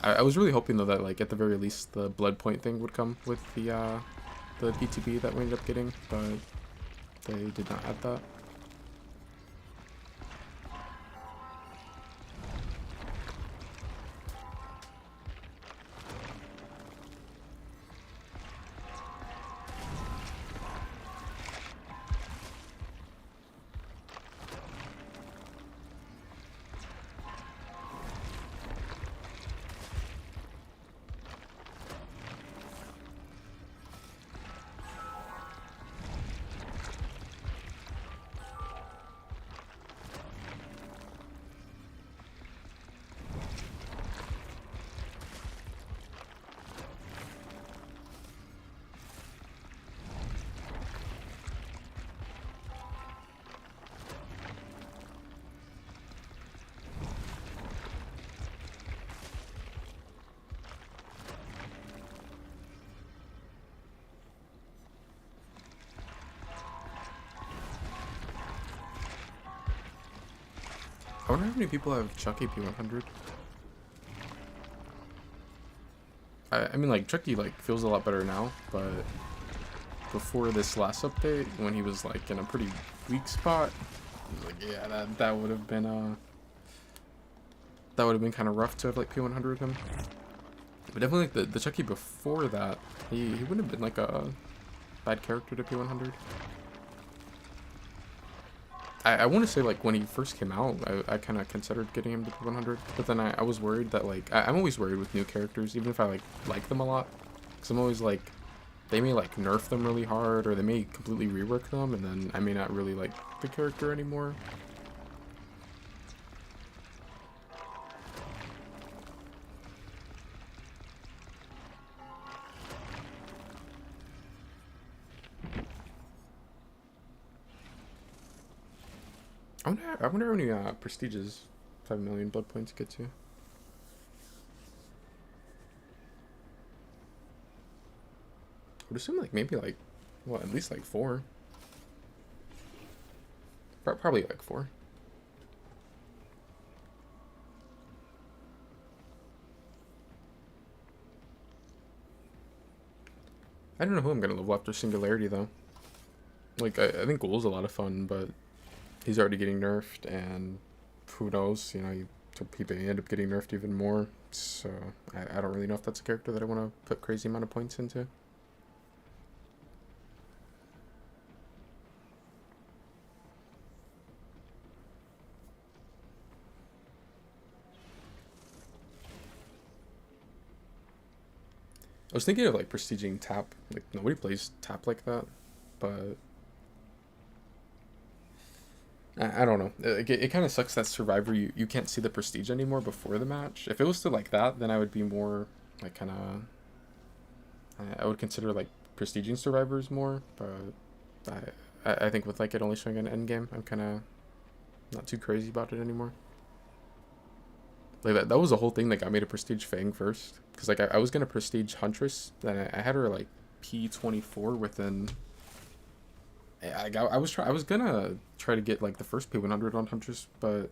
Speaker 1: I was really hoping though that like at the very least the blood point thing would come with the PTB that we ended up getting, but they did not add that. I wonder how many people have Chucky P100. I mean, like, Chucky, like, feels a lot better now, but before this last update, when he was, like, in a pretty weak spot, like, yeah, that would have been, kind of rough to have, like, P100 him. But definitely, like, the Chucky before that, he wouldn't have been, like, a bad character to P100. I want to say, like, when he first came out, I kind of considered getting him to P100, but then I was worried that, like, I'm always worried with new characters, even if I, like them a lot, because I'm always, like, they may, like, nerf them really hard, or they may completely rework them, and then I may not really like the character anymore. I wonder how many prestiges 5 million blood points get to. I would assume like maybe like, well, at least like 4. Probably like 4. I don't know who I'm gonna level after Singularity though. Like I think Ghoul's a lot of fun, but he's already getting nerfed, and who knows, you know, So he may end up getting nerfed even more. So I don't really know if that's a character that I want to put crazy amount of points into. I was thinking of like prestiging tap. Like nobody plays tap like that, but I don't know. It kind of sucks that Survivor you can't see the prestige anymore before the match. If it was still like that, then I would be more like kind of. I would consider like prestiging Survivors more, but I think with like it only showing an end game, I'm kind of not too crazy about it anymore. Like that was the whole thing that got me to prestige Fang first, because like I was gonna prestige Huntress, then I had her like P24 within. I was gonna try to get like the first P100 on Huntress, but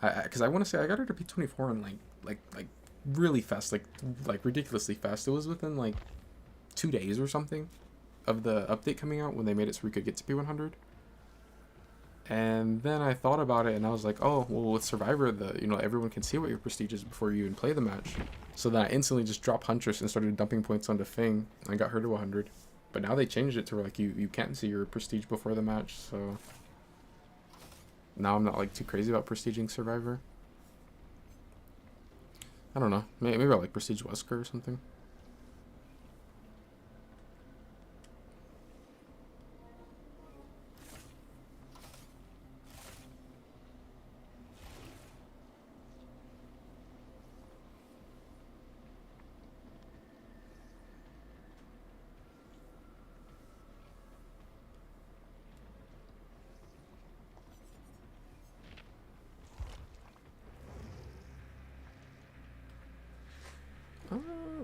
Speaker 1: because I want to say I got her to P24 in like really fast, like ridiculously fast. It was within like 2 days or something of the update coming out when they made it so we could get to P100. And then I thought about it and I was like, oh, well, with Survivor, everyone can see what your prestige is before you even play the match. So then I instantly just dropped Huntress and started dumping points onto Fang. I got her to 100. But now they changed it to where like you can't see your prestige before the match, so now I'm not like too crazy about prestiging Survivor. I don't know. Maybe I'll like prestige Wesker or something.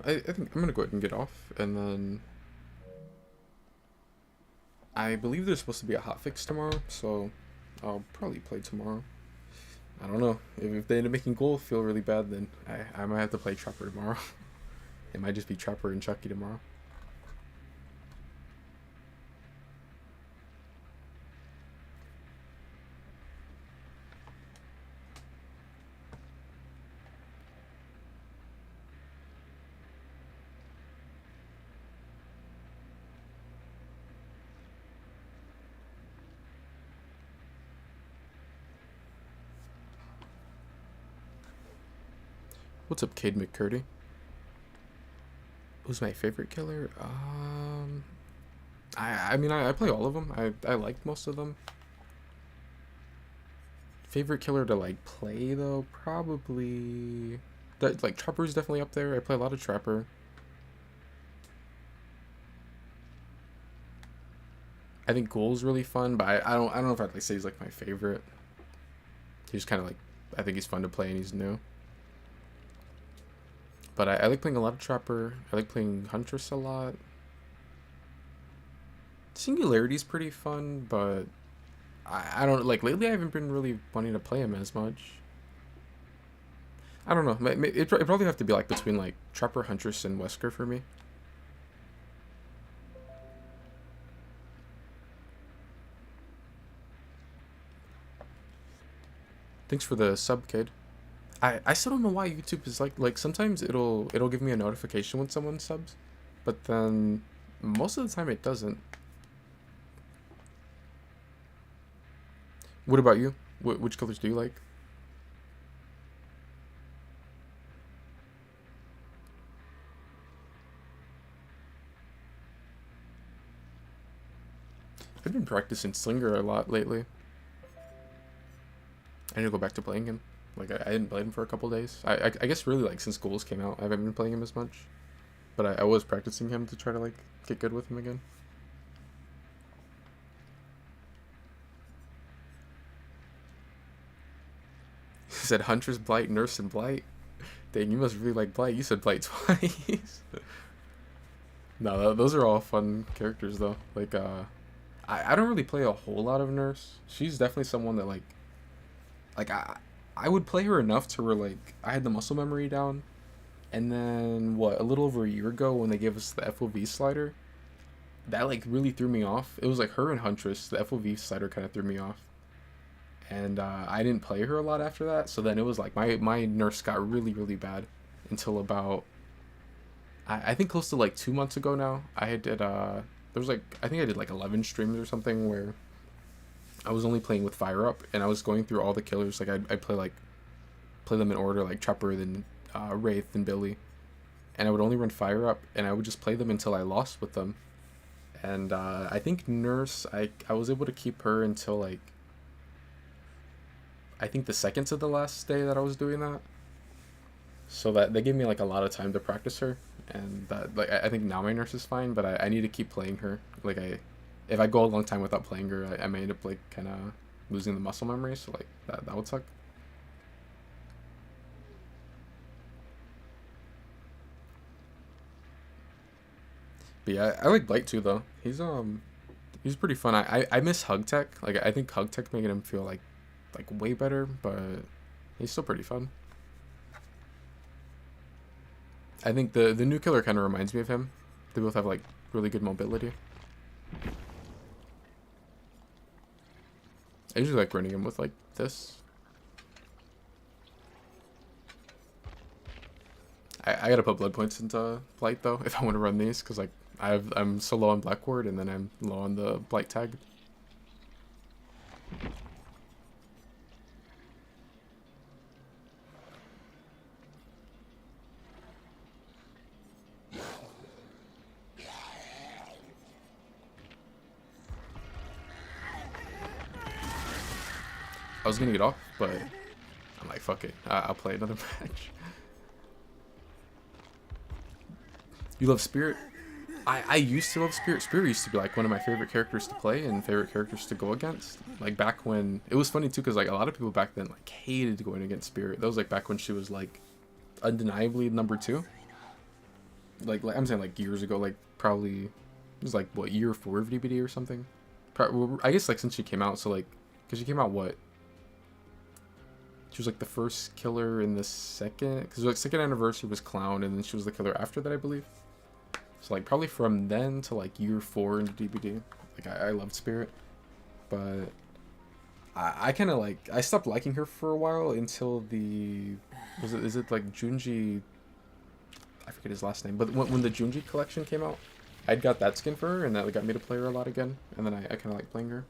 Speaker 1: I think I'm gonna go ahead and get off, and then I believe there's supposed to be a hotfix tomorrow, so I'll probably play tomorrow. I don't know. If they end up making gold feel really bad, then I might have to play Trapper tomorrow. It might just be Trapper and Chucky tomorrow. What's up, Cade McCurdy? Who's my favorite killer? I mean, I play all of them. I like most of them. Favorite killer to like play though, probably that like Trapper's definitely up there. I play a lot of Trapper. I think Ghoul's really fun, but I don't know if I'd like say he's like my favorite. He's kind of like, I think he's fun to play and he's new. But I like playing a lot of Trapper. I like playing Huntress a lot. Singularity's pretty fun, but I don't like lately. I haven't been really wanting to play him as much. I don't know. It'd probably have to be like between like Trapper, Huntress, and Wesker for me. Thanks for the sub, kid. I still don't know why YouTube is like sometimes it'll give me a notification when someone subs, but then most of the time it doesn't. What about you? Which colors do you like? I've been practicing Slinger a lot lately. I need to go back to playing him. Like, I didn't play him for a couple days. I guess really, like, since Ghouls came out, I haven't been playing him as much. But I was practicing him to try to, like, get good with him again. He said Huntress, Blight, Nerfs, and Blight. Dang, you must really like Blight. You said Blight twice. No, those are all fun characters, though. Like, I don't really play a whole lot of Nerfs. She's definitely someone that, like I would play her enough to where, like, I had the muscle memory down. And then, a little over a year ago when they gave us the FOV slider, that, like, really threw me off. It was, like, her and Huntress. The FOV slider kind of threw me off. and I didn't play her a lot after that. So then it was like my nerfs got really bad until about I think close to like 2 months ago now. I did there was like I think I did like 11 streams or something where I was only playing with Fire Up, and I was going through all the killers. Like I play them in order, like Trapper, then Wraith, and Billy, and I would only run Fire Up, and I would just play them until I lost with them. And I think Nurse, I was able to keep her until like I think the second to the last day that I was doing that. So that they gave me like a lot of time to practice her, and that like I think now my Nurse is fine, but I need to keep playing her. Like if I go a long time without playing her, I may end up like kind of losing the muscle memory. So like that would suck. But yeah, I like Blight too though. He's pretty fun. I miss Hug Tech. Like I think Hug Tech making him feel like way better, but he's still pretty fun. I think the new killer kind of reminds me of him. They both have like really good mobility. I usually like running him with like this. I gotta put blood points into Blight though if I want to run these, because like I'm so low on Black Ward, and then I'm low on the Blight tag. I was gonna get off, but I'm like, fuck it. I'll play another match. You love Spirit? I used to love Spirit. Spirit used to be like one of my favorite characters to play and favorite characters to go against. Like back when, it was funny too, because like a lot of people back then like hated going against Spirit. That was like back when she was like undeniably number 2. Like I'm saying like years ago, like probably, it was like what, year 4 of DBD or something? I guess like since she came out, so like, because she came out what? She was like the first killer in the second, because like second anniversary was Clown, and then she was the killer after that, I believe. So like probably from then to like year 4 into DBD, like I loved Spirit, but I kind of like, I stopped liking her for a while until the, is it like Junji, I forget his last name, but when the Junji collection came out, I'd got that skin for her, and that got me to play her a lot again, and then I kind of like playing her.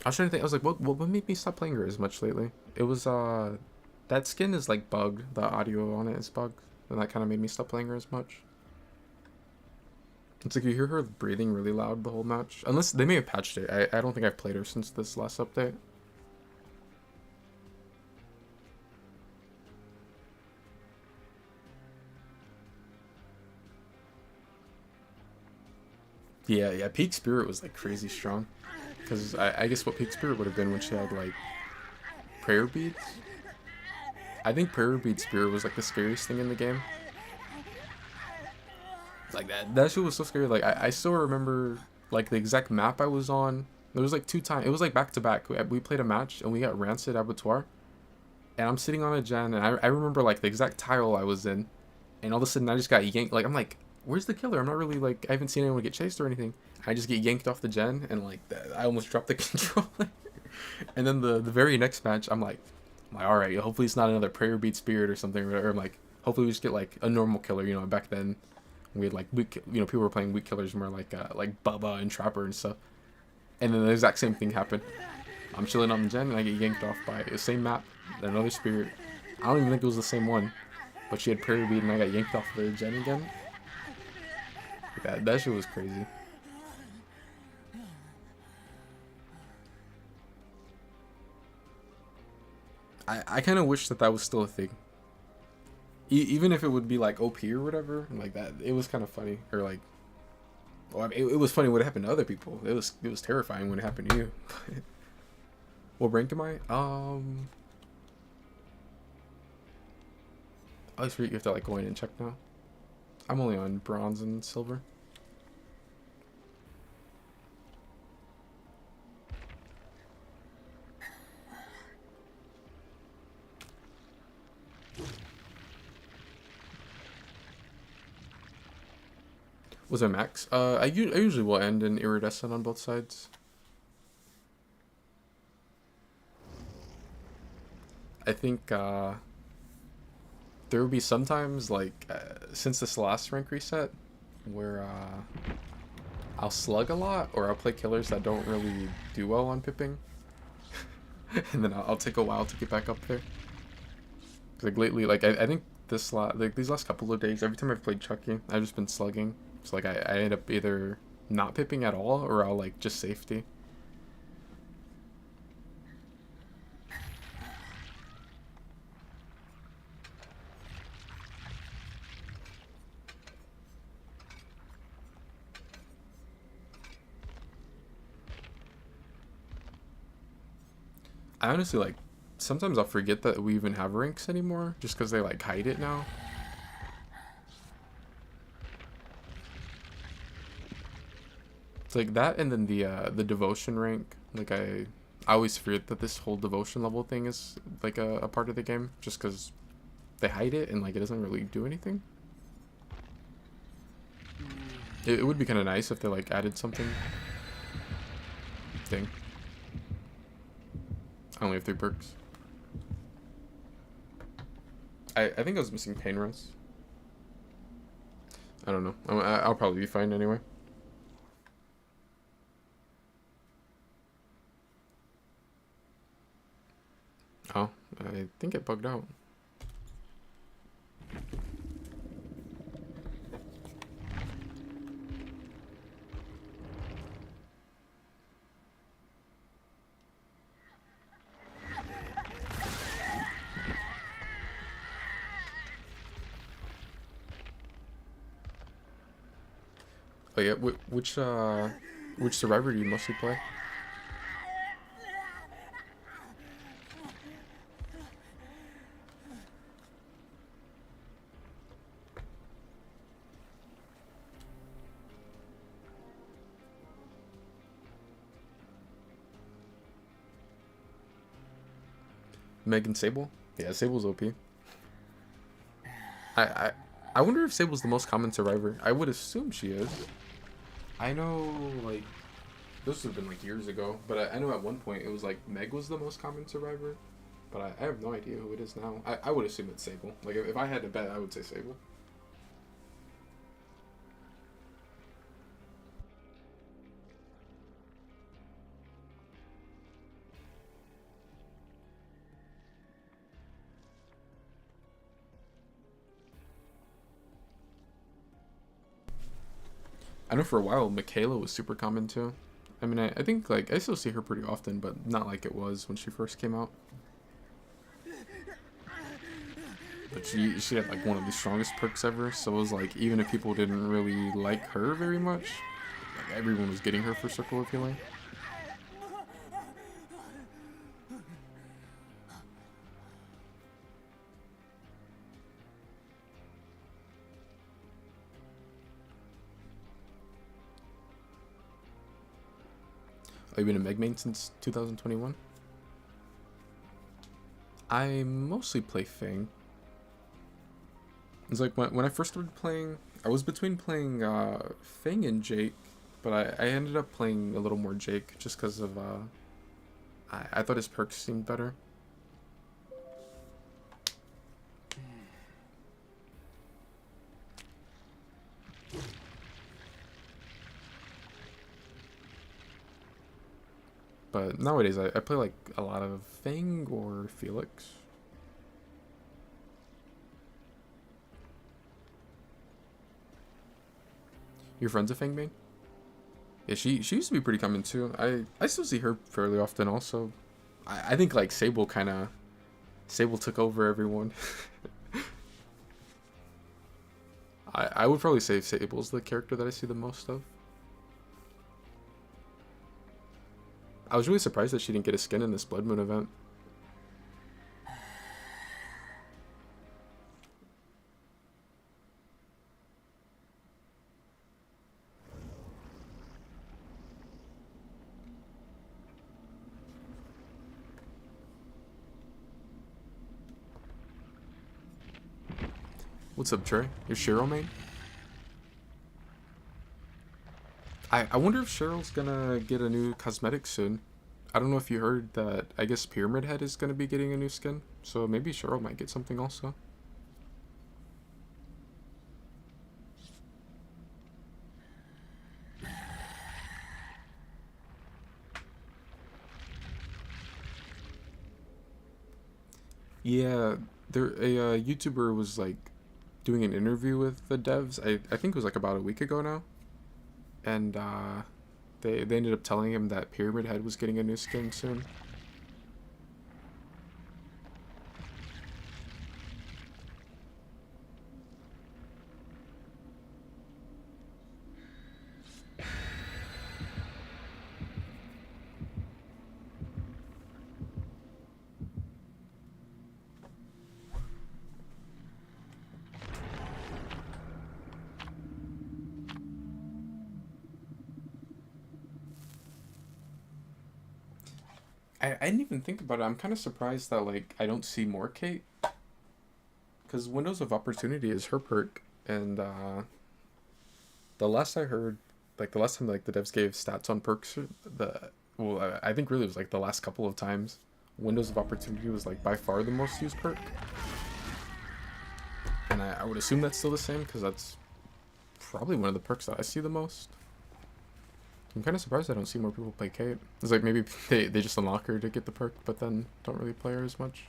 Speaker 1: I was trying to think. I was like, what made me stop playing her as much lately? It was that skin is like bugged. The audio on it is bugged, and that kind of made me stop playing her as much. It's like you hear her breathing really loud the whole match. Unless they may have patched it. I don't think I've played her since this last update. Yeah. Peak Spirit was like crazy strong. Because I guess what Peak Spirit would have been when she had like prayer beads. I think prayer bead Spirit was like the scariest thing in the game. Like that shit was so scary. Like I still remember like the exact map I was on. There was like 2 times. It was like back to back. We played a match and we got Rancid Abattoir. And I'm sitting on a gen, and I remember like the exact tile I was in, and all of a sudden I just got yanked. Like I'm like, where's the killer? I'm not really like, I haven't seen anyone get chased or anything. I just get yanked off the gen, and like I almost dropped the controller. And then the very next match, I'm like, all right, hopefully it's not another prayer bead Spirit or something. Or I'm like, hopefully we just get like a normal killer. You know, back then we had like weak, you know, people were playing weak killers more like Bubba and Trapper and stuff. And then the exact same thing happened. I'm chilling on the gen, and I get yanked off by the same map, another Spirit. I don't even think it was the same one, but she had prayer bead, and I got yanked off the gen again. That shit was crazy. I kind of wish that was still a thing. Even if it would be like OP or whatever, like that, it was kind of funny. Or like, well, I mean, it was funny when it happened to other people. It was terrifying when it happened to you. What rank am I? I always forget you have to like go in and check now. I'm only on bronze and silver. Was I max? I usually will end in iridescent on both sides. I think there will be sometimes like since this last rank reset where I'll slug a lot or I'll play killers that don't really do well on pipping, and then I'll take a while to get back up there. Like lately, like I think these last couple of days, every time I've played Chucky, I've just been slugging. So like I end up either not pipping at all or I'll like just safety. I honestly like sometimes I'll forget that we even have ranks anymore just because they like hide it now. It's like that, and then the devotion rank. Like I always forget that this whole devotion level thing is like a part of the game, just because they hide it and like it doesn't really do anything. It would be kind of nice if they like added something. Dang. I only have 3 perks. I think I was missing pain rest. I don't know. I'll probably be fine anyway. Oh, I think it bugged out. Oh yeah, which survivor do you mostly play? Megan Sable? Yeah, Sable's OP. I wonder if Sable's the most common survivor. I would assume she is. I know, like, this would have been like years ago, but I know at one point it was like Meg was the most common survivor, but I have no idea who it is now. I would assume it's Sable. Like, if I had to bet, I would say Sable. I know for a while Michaela was super common too. I mean, I think like I still see her pretty often, but not like it was when she first came out. But she had like one of the strongest perks ever, so it was like even if people didn't really like her very much, like everyone was getting her for Circle of Healing. Oh, you've been a Meg main since 2021? I mostly play Fang. It's like when I first started playing, I was between playing Fang and Jake, but I ended up playing a little more Jake just because of I thought his perks seemed better. But nowadays I play like a lot of Fang or Felix. Your friend's a Fang main? Yeah, she used to be pretty common too. I still see her fairly often also. I think like Sable took over everyone. I would probably say Sable's the character that I see the most of. I was really surprised that she didn't get a skin in this Blood Moon event. What's up, Trey? Your Shiro main? I wonder if Cheryl's gonna get a new cosmetic soon. I don't know if you heard that. I guess Pyramid Head is gonna be getting a new skin, so maybe Cheryl might get something also. Yeah, there a YouTuber was like doing an interview with the devs. I think it was like about a week ago now, and they ended up telling him that Pyramid Head was getting a new skin soon. I didn't even think about it. I'm kind of surprised that like I don't see more Kate, because Windows of Opportunity is her perk, and the last I heard, like the last time like the devs gave stats on perks, I think really it was like the last couple of times, Windows of Opportunity was like by far the most used perk, and I would assume that's still the same because that's probably one of the perks that I see the most. I'm kind of surprised I don't see more people play Kate. It's like maybe they just unlock her to get the perk, but then don't really play her as much.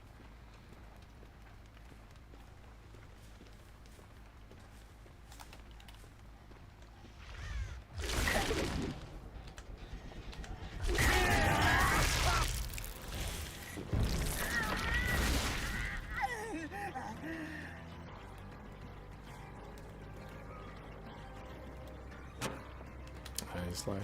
Speaker 1: Nice life.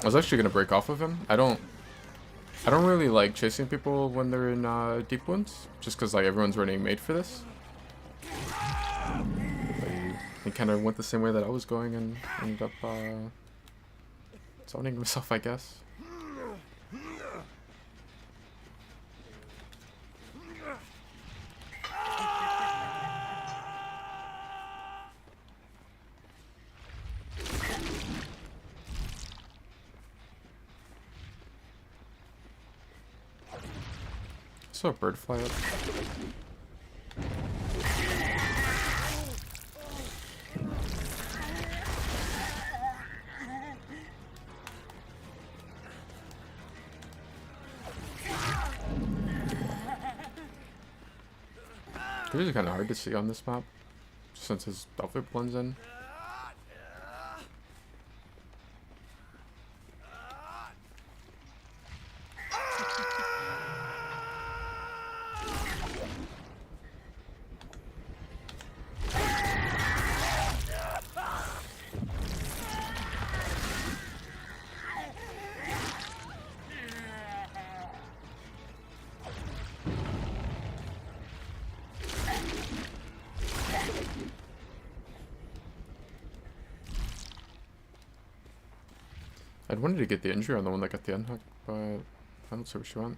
Speaker 1: I was actually gonna break off of him. I don't really like chasing people when they're in deep wounds, just because like everyone's running made for this. He kind of went the same way that I was going and ended up zoning himself, I guess. Saw a bird fly up. These are kind of hard to see on this map, since his outfit blends in. I'd wanted to get the injury on the one that got the unhook, but I don't see where she went.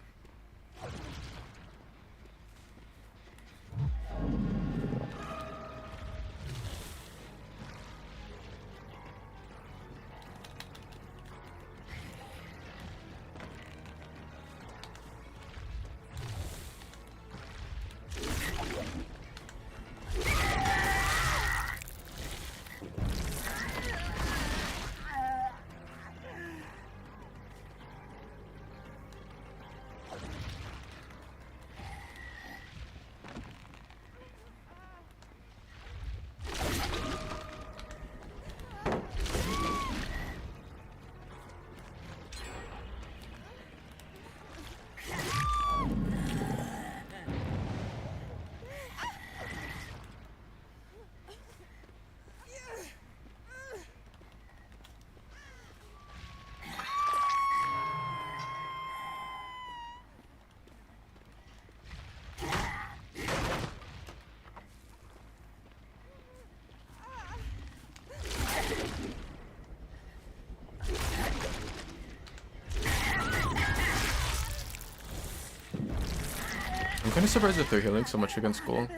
Speaker 1: kind of surprised that they're healing so much against Ghoul.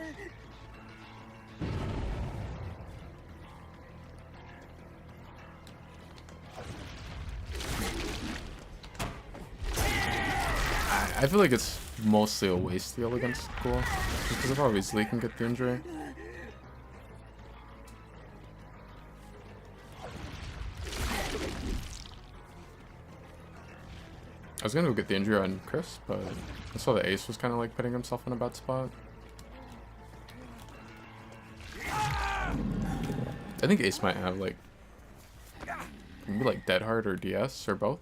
Speaker 1: I feel like it's mostly a waste heal against Ghoul, because it obviously can get the injury. I was gonna go get the injury on Chris, but I saw the Ace was kind of like putting himself in a bad spot. I think Ace might have like maybe like Dead Hard or DS or both,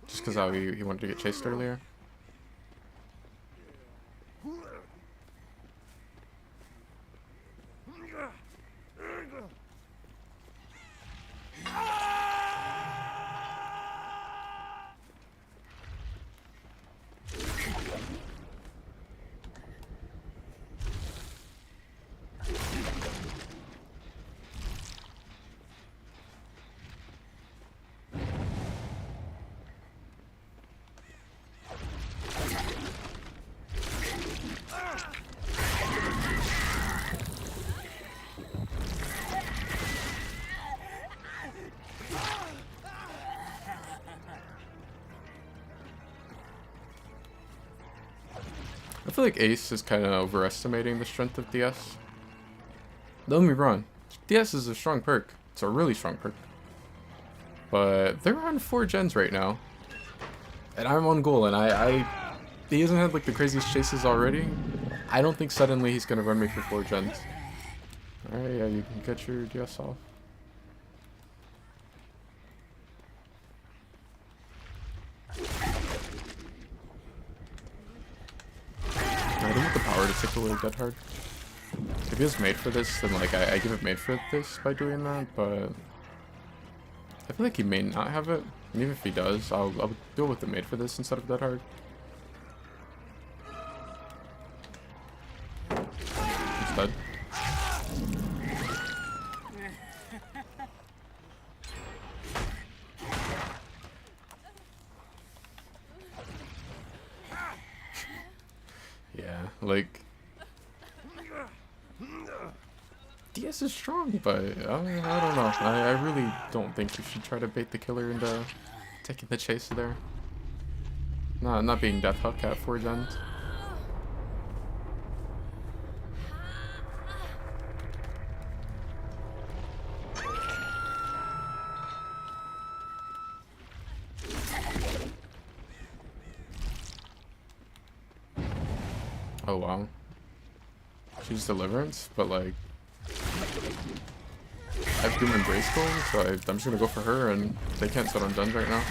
Speaker 1: just because how he wanted to get chased earlier. I feel like Ace is kind of overestimating the strength of DS. Don't get me wrong, DS is a strong perk. It's a really strong perk. But they're on 4 gens right now. And I'm on Ghoul, and he hasn't had like the craziest chases already. I don't think suddenly he's going to run me for 4 gens. Alright, yeah, you can get your DS off. I don't have the power to take away Dead Hard. If he was made for this, then like I give it made for this by doing that, but I feel like he may not have it. And even if he does, I'll deal with the made for this instead of Dead Hard. He's dead. Yeah, like DS is strong, but I don't know. I really don't think you should try to bait the killer into taking the chase there. Not being Death Hook at 4 gens. Oh wow. She's Deliverance, but like I have Doom Embrace going, so I'm just gonna go for her, and they can't sit on gens right now.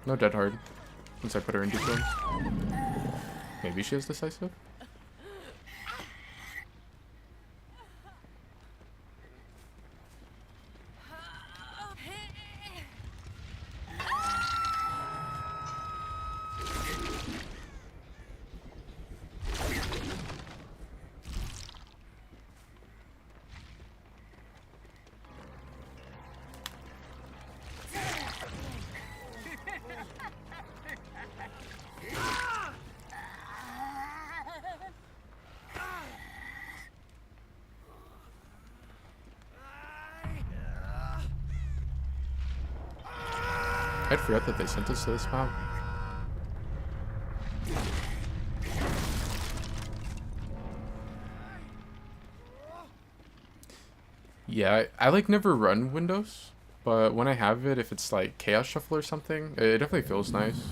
Speaker 1: No Dead Hard, once I put her in decoy. Maybe she has Decisive? I'd forgot that they sent us to this map. Yeah, I like never run Windows, but when I have it, if it's like Chaos Shuffle or something, it definitely feels nice.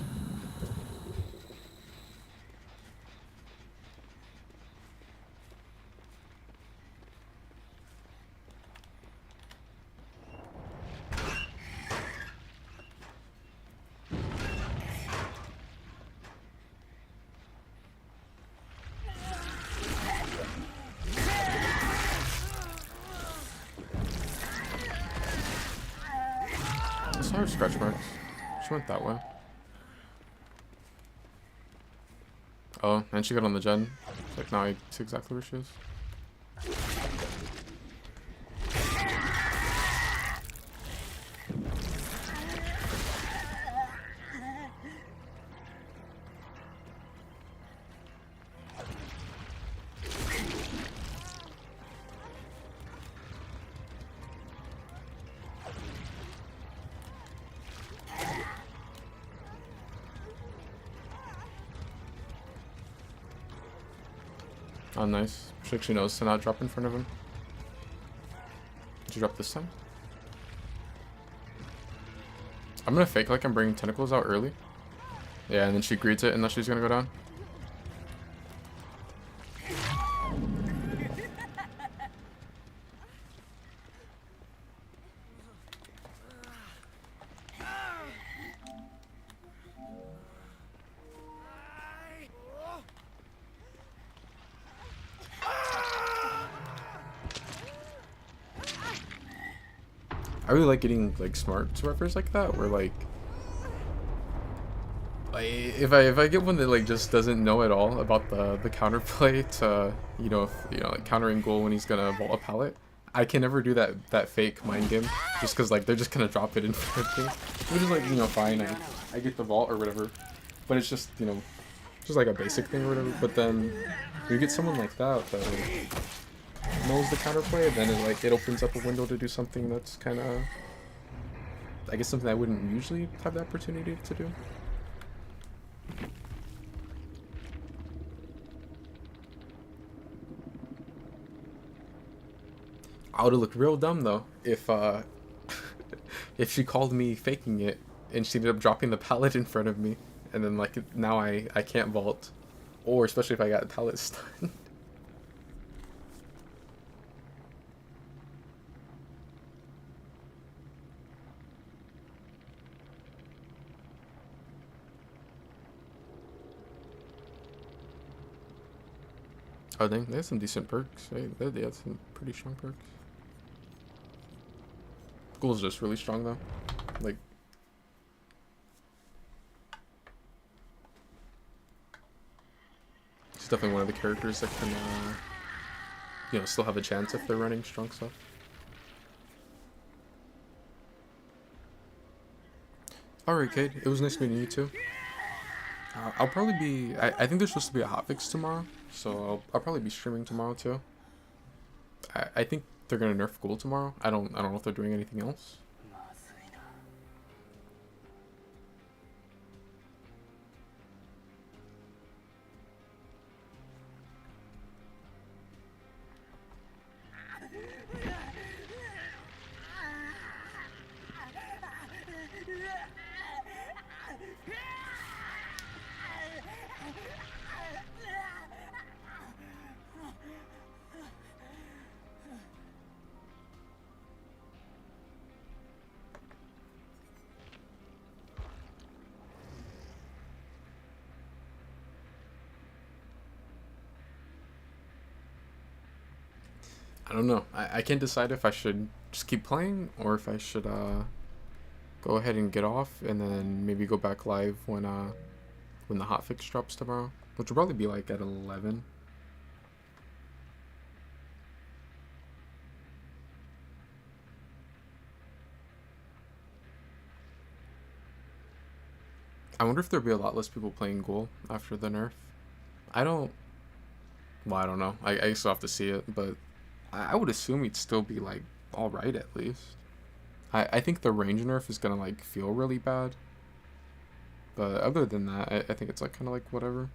Speaker 1: I saw her stretch marks. She went that way. Oh, and she got on the gen. Like now I see exactly where she is. Oh, nice. She actually knows to not drop in front of him. Did you drop this time? I'm gonna fake like I'm bringing tentacles out early. Yeah, and then she greets it and then she's gonna go down. I really like getting like smart survivors like that, where like if I get one that like just doesn't know at all about the counterplay to like countering Ghoul when he's gonna vault a pallet, I can never do that fake mind game just because like they're just gonna drop it in front of me, which is like fine. I get the vault or whatever, but it's just just like a basic thing or whatever. But then you get someone like that that like, knows the counterplay, and then it opens up a window to do something that's kind of, I guess, something I wouldn't usually have the opportunity to do. I would have looked real dumb though if if she called me faking it and she ended up dropping the pallet in front of me, and then like now I can't vault, or especially if I got pallet stunned. Oh dang, they had some decent perks. They had some pretty strong perks. Ghoul's just really strong though. Like, he's definitely one of the characters that can, still have a chance if they're running strong stuff. Alright, Cade. It was nice meeting you too. I'll probably be... I think there's supposed to be a hotfix tomorrow, so I'll probably be streaming tomorrow too. I think they're gonna nerf Ghoul tomorrow. I don't know if they're doing anything else. I don't know. I can't decide if I should just keep playing or if I should go ahead and get off and then maybe go back live when the hotfix drops tomorrow, which will probably be like at 11. I wonder if there'll be a lot less people playing Ghoul after the nerf. I don't know. I guess I'll have to see it, but I would assume he'd still be like alright at least. I think the range nerf is gonna like feel really bad, but other than that, I think it's like kind of like whatever.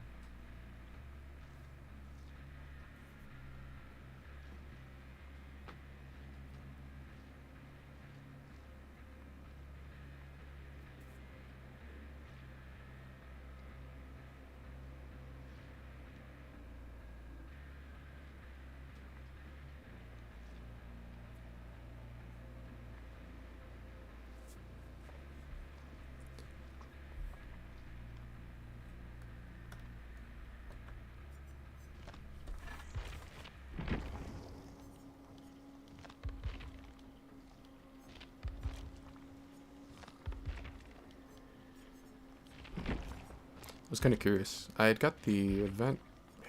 Speaker 1: I was kind of curious. I had got the event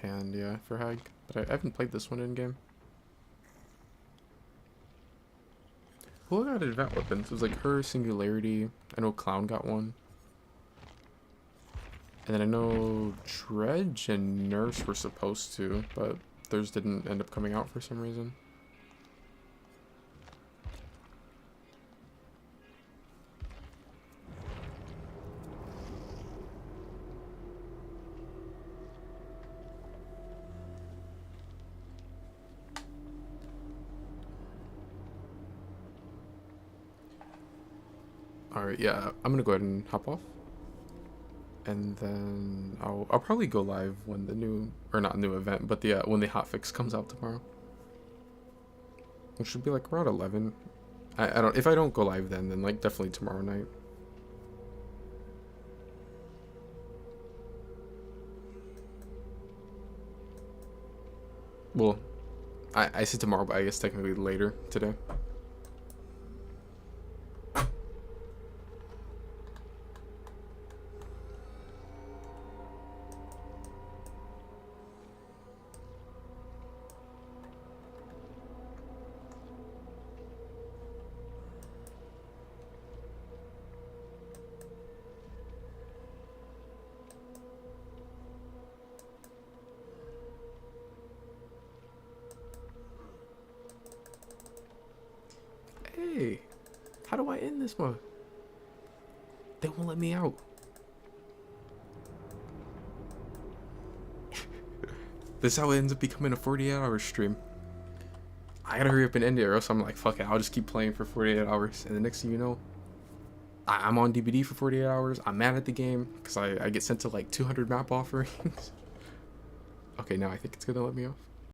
Speaker 1: hand, yeah, for Hag, but I haven't played this one in game. Who got event weapons? It was like her, Singularity. I know Clown got one. And then I know Dredge and Nurse were supposed to, but theirs didn't end up coming out for some reason. Alright, yeah, I'm gonna go ahead and hop off. And then I'll probably go live when the new, or not new event, but the when the hotfix comes out tomorrow. It should be like around 11. I don't, if I don't go live then like definitely tomorrow night. Well, I said tomorrow, but I guess technically later today. Hey, how do I end this one? They won't let me out. This is how it ends up becoming a 48-hour stream. I gotta hurry up and end it, or else I'm like, fuck it, I'll just keep playing for 48 hours. And the next thing you know, I'm on DBD for 48 hours. I'm mad at the game because I get sent to like 200 map offerings. Okay, now I think it's gonna let me off.